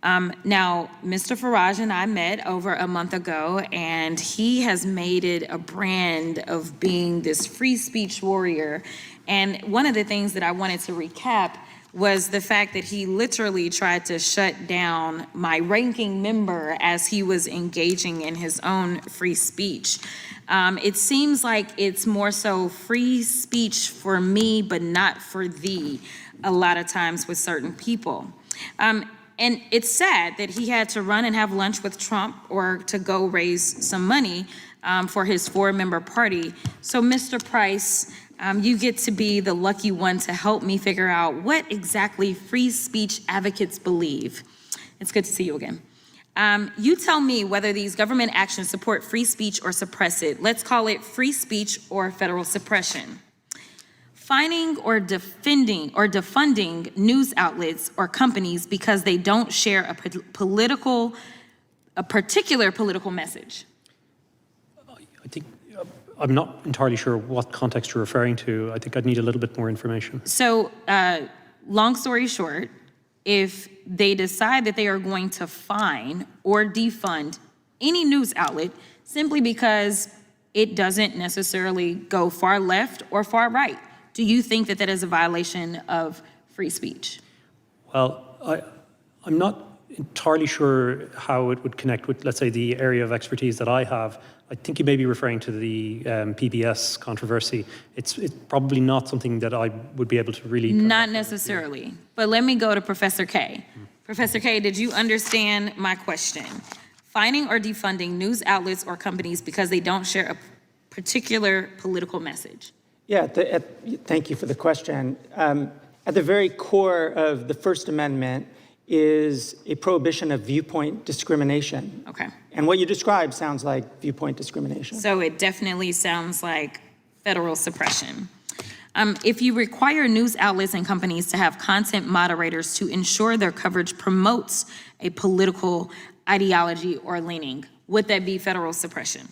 Now, Mr. Farage and I met over a month ago, and he has made it a brand of being this free speech warrior. And one of the things that I wanted to recap was the fact that he literally tried to shut down my ranking member as he was engaging in his own free speech. It seems like it's more so free speech for me, but not for thee, a lot of times with certain people. And it's sad that he had to run and have lunch with Trump or to go raise some money for his 4-member party. So, Mr. Price, you get to be the lucky one to help me figure out what exactly free speech advocates believe. It's good to see you again. You tell me whether these government actions support free speech or suppress it. Let's call it free speech or federal suppression. Fining or defending or defunding news outlets or companies because they don't share a particular political message. I think I'm not entirely sure what context you're referring to. I think I'd need a little bit more information. So, long story short, if they decide that they are going to fine or defund any news outlet simply because it doesn't necessarily go far left or far right, do you think that that is a violation of free speech? Well, I'm not entirely sure how it would connect with, let's say, the area of expertise that I have. I think you may be referring to the PBS controversy. It's probably not something that I would be able to really... Not necessarily, but let me go to Professor K. Professor K, did you understand my question? Fining or defunding news outlets or companies because they don't share a particular political message? Yeah, thank you for the question. At the very core of the First Amendment is a prohibition of viewpoint discrimination. Okay. And what you described sounds like viewpoint discrimination. So it definitely sounds like federal suppression. If you require news outlets and companies to have content moderators to ensure their coverage promotes a political ideology or leaning, would that be federal suppression?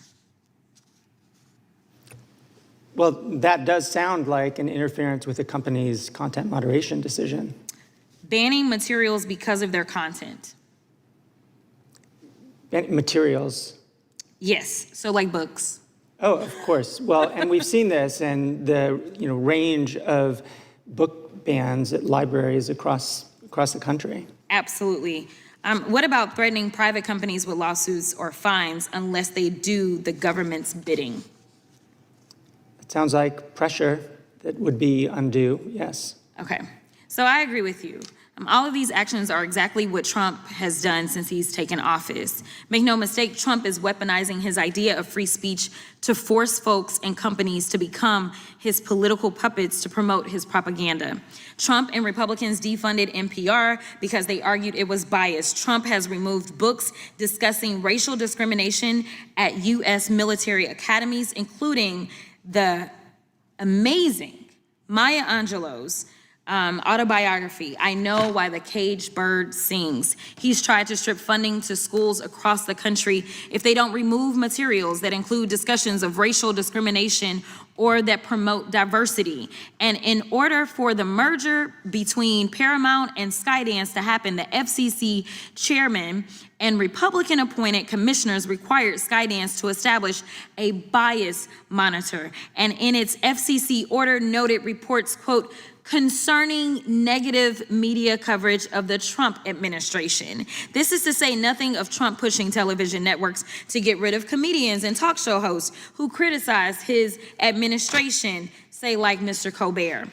Well, that does sound like an interference with a company's content moderation decision. Banning materials because of their content. Materials. Yes, so like books. Oh, of course. Well, and we've seen this in the range of book bans at libraries across the country. Absolutely. What about threatening private companies with lawsuits or fines unless they do the government's bidding? It sounds like pressure that would be undue, yes. Okay, so I agree with you. All of these actions are exactly what Trump has done since he's taken office. Make no mistake, Trump is weaponizing his idea of free speech to force folks and companies to become his political puppets to promote his propaganda. Trump and Republicans defunded NPR because they argued it was biased. Trump has removed books discussing racial discrimination at U.S. military academies, including the amazing Maya Angelou's autobiography, I Know Why the Caged Bird Sings. He's tried to strip funding to schools across the country if they don't remove materials that include discussions of racial discrimination or that promote diversity. And in order for the merger between Paramount and Skydance to happen, the FCC chairman and Republican-appointed commissioners required Skydance to establish a bias monitor. And in its FCC order noted reports, quote, concerning negative media coverage of the Trump administration. This is to say nothing of Trump pushing television networks to get rid of comedians and talk show hosts who criticize his administration, say like Mr. Colbert.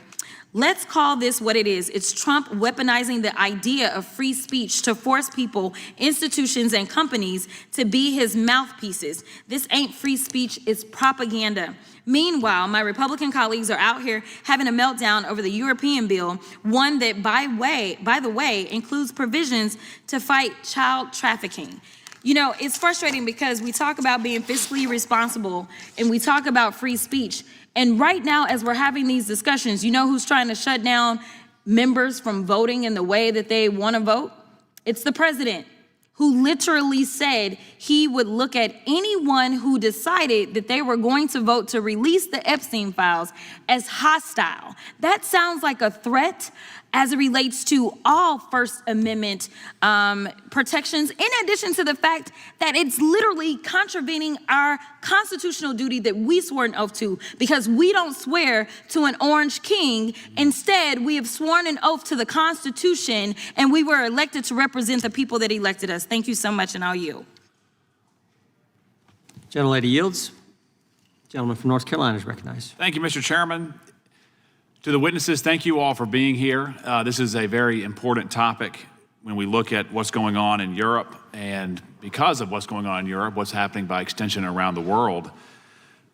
Let's call this what it is. It's Trump weaponizing the idea of free speech to force people, institutions, and companies to be his mouthpieces. This ain't free speech, it's propaganda. Meanwhile, my Republican colleagues are out here having a meltdown over the European bill, one that, by the way, includes provisions to fight child trafficking. You know, it's frustrating because we talk about being fiscally responsible and we talk about free speech. And right now, as we're having these discussions, you know who's trying to shut down members from voting in the way that they want to vote? It's the president, who literally said he would look at anyone who decided that they were going to vote to release the Epstein files as hostile. That sounds like a threat as it relates to all First Amendment protections, in addition to the fact that it's literally contravening our constitutional duty that we swore an oath to, because we don't swear to an orange king. Instead, we have sworn an oath to the Constitution, and we were elected to represent the people that elected us. Thank you so much, and I'll yield. Gentlelady yields. Gentleman from North Carolina is recognized. Thank you, Mr. Chairman. To the witnesses, thank you all for being here. This is a very important topic when we look at what's going on in Europe, and because of what's going on in Europe, what's happening by extension around the world.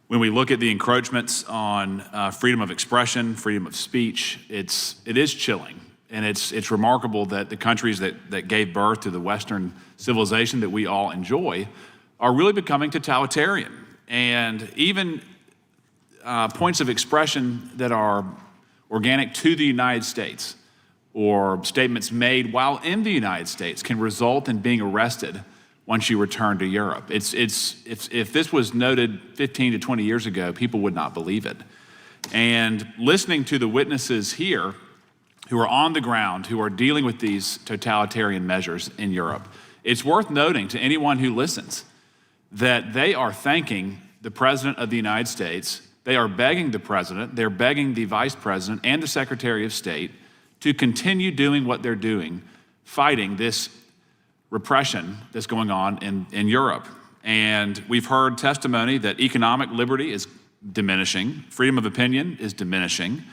When we look at the encroachments on freedom of expression, freedom of speech, it is chilling. And it's remarkable that the countries that gave birth to the Western civilization that we all enjoy are really becoming totalitarian. And even points of expression that are organic to the United States or statements made while in the United States can result in being arrested once you return to Europe. If this was noted 15 to 20 years ago, people would not believe it. And listening to the witnesses here who are on the ground, who are dealing with these totalitarian measures in Europe, it's worth noting to anyone who listens that they are thanking the President of the United States. They are begging the President, they're begging the Vice President and the Secretary of State to continue doing what they're doing, fighting this repression that's going on in Europe. And we've heard testimony that economic liberty is diminishing, freedom of opinion is diminishing,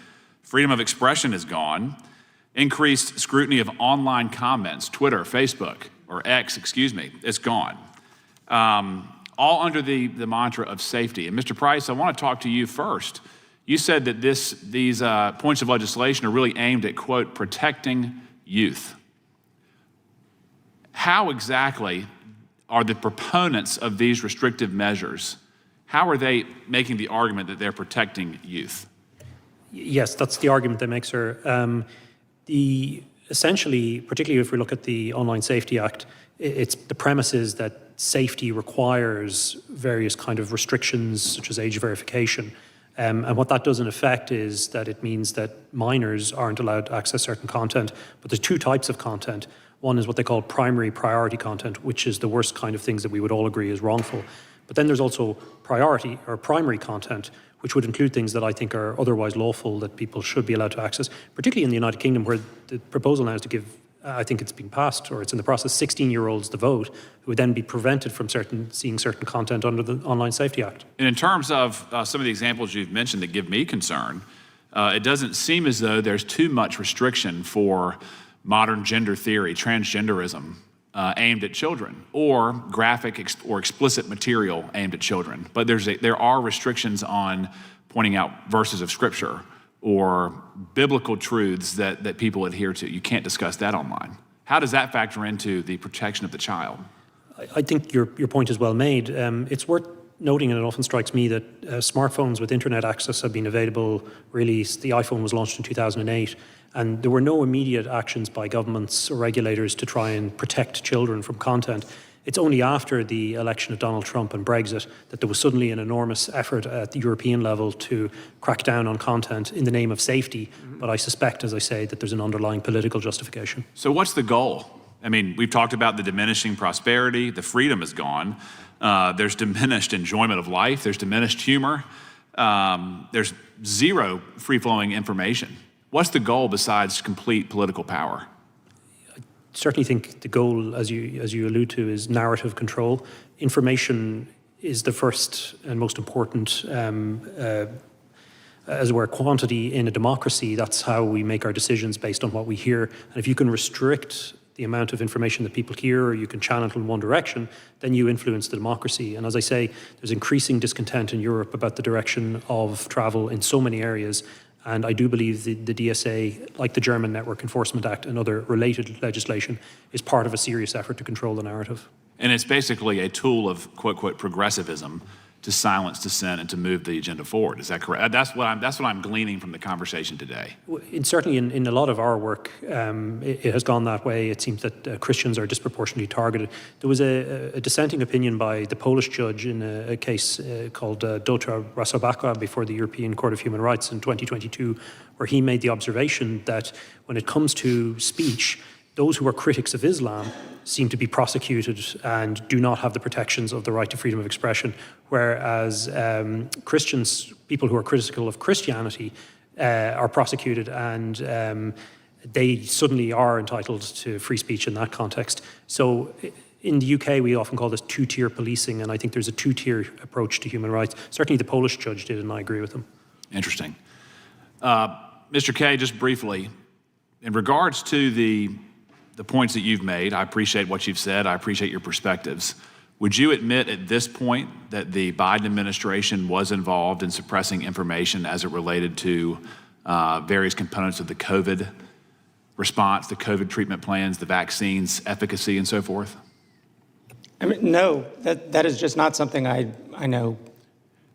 freedom of expression is gone, increased scrutiny of online comments, Twitter, Facebook, or X, it's gone. All under the mantra of safety. And Mr. Price, I want to talk to you first. You said that these points of legislation are really aimed at, quote, protecting youth. How exactly are the proponents of these restrictive measures, how are they making the argument that they're protecting youth? Yes, that's the argument they make, sir. Essentially, particularly if we look at the Online Safety Act, it's the premise is that safety requires various kind of restrictions, such as age verification. And what that does in effect is that it means that minors aren't allowed to access certain content. But there's two types of content. One is what they call primary priority content, which is the worst kind of things that we would all agree is wrongful. But then there's also priority or primary content, which would include things that I think are otherwise lawful that people should be allowed to access, particularly in the United Kingdom, where the proposal now is to give, I think it's been passed or it's in the process, 16-year-olds the vote, who would then be prevented from seeing certain content under the Online Safety Act. And in terms of some of the examples you've mentioned that give me concern, it doesn't seem as though there's too much restriction for modern gender theory, transgenderism, aimed at children, or graphic or explicit material aimed at children. But there are restrictions on pointing out verses of Scripture or biblical truths that people adhere to. You can't discuss that online. How does that factor into the protection of the child? I think your point is well made. It's worth noting, and it often strikes me, that smartphones with internet access have been available, really, the iPhone was launched in 2008, and there were no immediate actions by governments or regulators to try and protect children from content. It's only after the election of Donald Trump and Brexit that there was suddenly an enormous effort at the European level to crack down on content in the name of safety. But I suspect, as I say, that there's an underlying political justification. So what's the goal? I mean, we've talked about the diminishing prosperity, the freedom is gone, there's diminished enjoyment of life, there's diminished humor, there's zero free-flowing information. What's the goal besides complete political power? I certainly think the goal, as you allude to, is narrative control. Information is the first and most important as we're quantity in a democracy, that's how we make our decisions based on what we hear. And if you can restrict the amount of information that people hear, or you can channel it in one direction, then you influence the democracy. And as I say, there's increasing discontent in Europe about the direction of travel in so many areas. And I do believe the DSA, like the German Network Enforcement Act and other related legislation, is part of a serious effort to control the narrative. And it's basically a tool of quote, quote, progressivism to silence dissent and to move the agenda forward. Is that correct? That's what I'm gleaning from the conversation today. Certainly in a lot of our work, it has gone that way. It seems that Christians are disproportionately targeted. There was a dissenting opinion by the Polish judge in a case called Dotra Rasobaka before the European Court of Human Rights in 2022, where he made the observation that when it comes to speech, those who are critics of Islam seem to be prosecuted and do not have the protections of the right to freedom of expression, whereas Christians, people who are critical of Christianity, are prosecuted and they suddenly are entitled to free speech in that context. So in the UK, we often call this two-tier policing, and I think there's a two-tier approach to human rights. Certainly the Polish judge did, and I agree with him. Interesting. Mr. Kaye, just briefly, in regards to the points that you've made, I appreciate what you've said. I appreciate your perspectives. Would you admit at this point that the Biden administration was involved in suppressing information as it related to various components of the COVID response, the COVID treatment plans, the vaccines, efficacy, and so forth? I mean, no, that is just not something I know.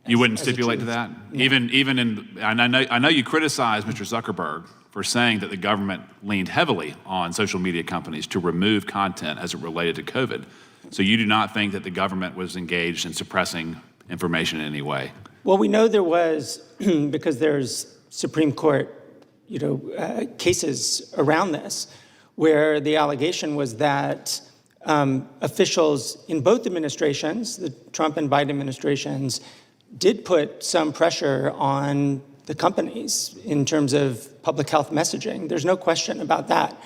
You wouldn't stipulate to that? No. Even in, I know you criticize Mr. Zuckerberg for saying that the government leaned heavily on social media companies to remove content as it related to COVID. So you do not think that the government was engaged in suppressing information in any way? Well, we know there was, because there's Supreme Court, cases around this, where the allegation was that officials in both administrations, the Trump and Biden administrations, did put some pressure on the companies in terms of public health messaging. There's no question about that.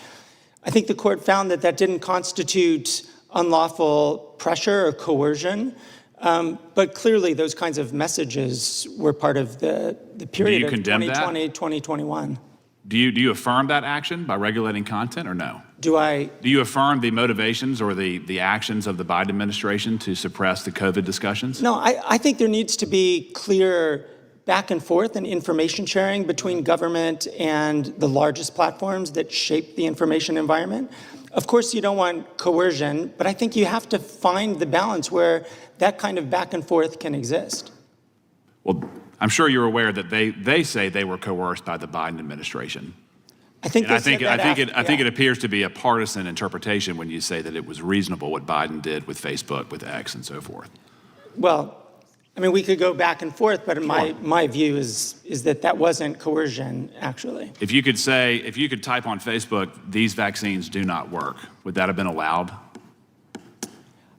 I think the court found that that didn't constitute unlawful pressure or coercion, but clearly those kinds of messages were part of the period of 2020, 2021. Do you affirm that action by regulating content or no? Do you affirm the motivations or the actions of the Biden administration to suppress the COVID discussions? No, I think there needs to be clear back and forth and information sharing between government and the largest platforms that shape the information environment. Of course, you don't want coercion, but I think you have to find the balance where that kind of back and forth can exist. Well, I'm sure you're aware that they say they were coerced by the Biden administration. I think it appears to be a partisan interpretation when you say that it was reasonable what Biden did with Facebook, with X, and so forth. Well, I mean, we could go back and forth, but my view is that wasn't coercion, actually. If you could type on Facebook, these vaccines do not work, would that have been allowed?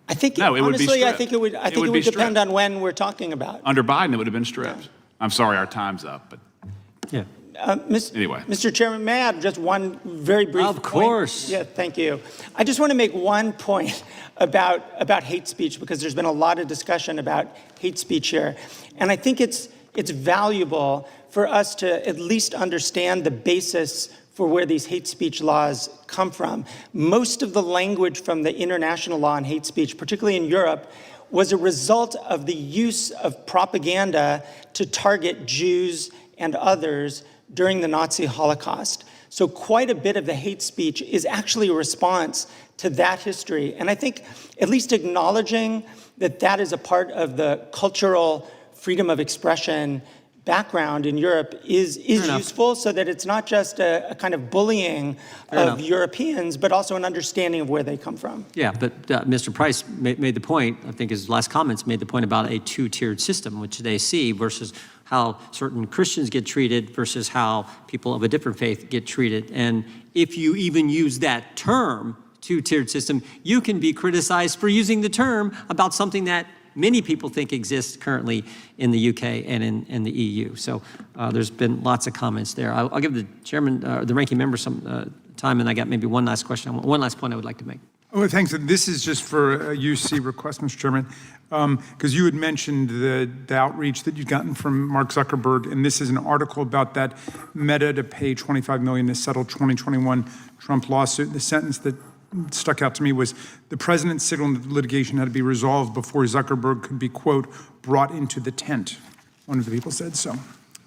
I think, no, it honestly, would be stripped. I think it would depend on when we're talking about. Under Biden, it would have been stripped. Yeah. I'm sorry, our time's up, but. Yeah. Anyway. Mr. Chairman, may I add just one very brief point? Of course. Yeah, thank you. I just want to make one point about hate speech, because there's been a lot of discussion about hate speech here. And I think it's valuable for us to at least understand the basis for where these hate speech laws come from. Most of the language from the international law on hate speech, particularly in Europe, was a result of the use of propaganda to target Jews and others during the Nazi Holocaust. So quite a bit of the hate speech is actually a response to that history. And I think at least acknowledging that is a part of the cultural freedom of expression background in Europe is useful, so that it's not just a kind of bullying of Europeans, but also an understanding of where they come from. Yeah, but Mr. Price made the point, I think his last comments made the point about a two-tiered system, which they see versus how certain Christians get treated versus how people of a different faith get treated. And if you even use that term, two-tiered system, you can be criticized for using the term about something that many people think exists currently in the UK and in the EU. So there's been lots of comments there. I'll give the chairman, the ranking member some time, and I got maybe one last question, one last point I would like to make. Oh, thanks. This is just for a UC request, Mr. Chairman, because you had mentioned the outreach that you'd gotten from Mark Zuckerberg, and this is an article about that Meta to pay $25 million to settle 2021 Trump lawsuit. The sentence that stuck out to me was, the president signaled that the litigation had to be resolved before Zuckerberg could be, quote, brought into the tent, one of the people said. So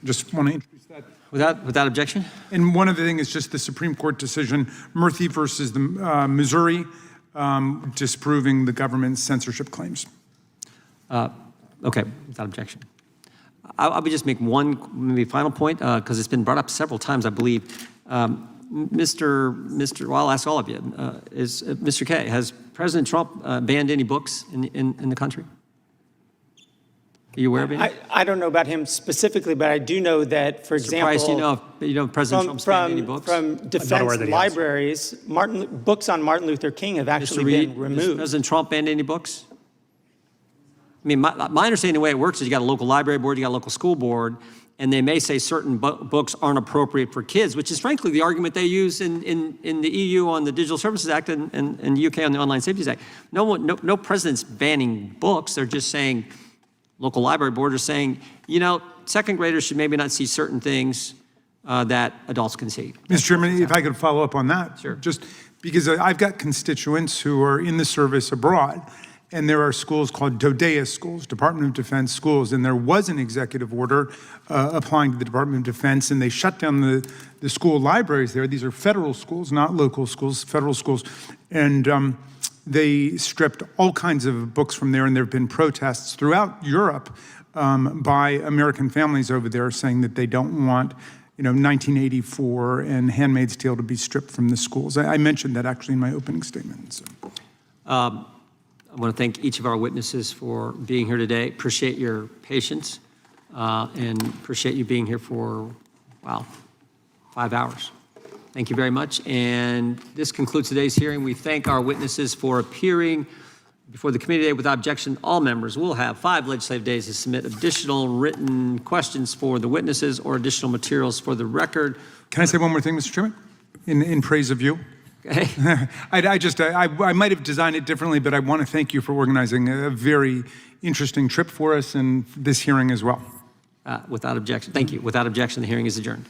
just want to introduce that. Without objection? And one other thing is just the Supreme Court decision, Murthy versus the Missouri, disproving the government's censorship claims. Okay, without objection. I would just make one maybe final point, because it's been brought up several times, I believe. Well, I'll ask all of you. Mr. Kaye, has President Trump banned any books in the country? Are you aware of any? I don't know about him specifically, but I do know that, for example, Price, you know if President Trump's banned any books? From defense libraries, books on Martin Luther King have actually been removed. Has President Trump banned any books? I mean, my understanding, the way it works is you got a local library board, you got a local school board, and they may say certain books aren't appropriate for kids, which is frankly the argument they use in the EU on the Digital Services Act and UK on the Online Safety Act. No president's banning books. They're just saying, local library board are saying, second graders should maybe not see certain things that adults can see. Mr. Chairman, if I could follow up on that. Sure. Just because I've got constituents who are in the service abroad, and there are schools called DODEA schools, Department of Defense schools, and there was an executive order applying to the Department of Defense, and they shut down the school libraries there. These are federal schools, not local schools, federal schools. And they stripped all kinds of books from there, and there have been protests throughout Europe by American families over there saying that they don't want 1984 and Handmaid's Tale to be stripped from the schools. I mentioned that actually in my opening statement. So. I want to thank each of our witnesses for being here today. Appreciate your patience and appreciate you being here for, 5 hours. Thank you very much. And this concludes today's hearing. We thank our witnesses for appearing before the committee today. Without objection, all members will have 5 legislative days to submit additional written questions for the witnesses or additional materials for the record. Can I say one more thing, Mr. Chairman, in praise of you? Okay. I might have designed it differently, but I want to thank you for organizing a very interesting trip for us and this hearing as well. Without objection. Thank you. Without objection, the hearing is adjourned.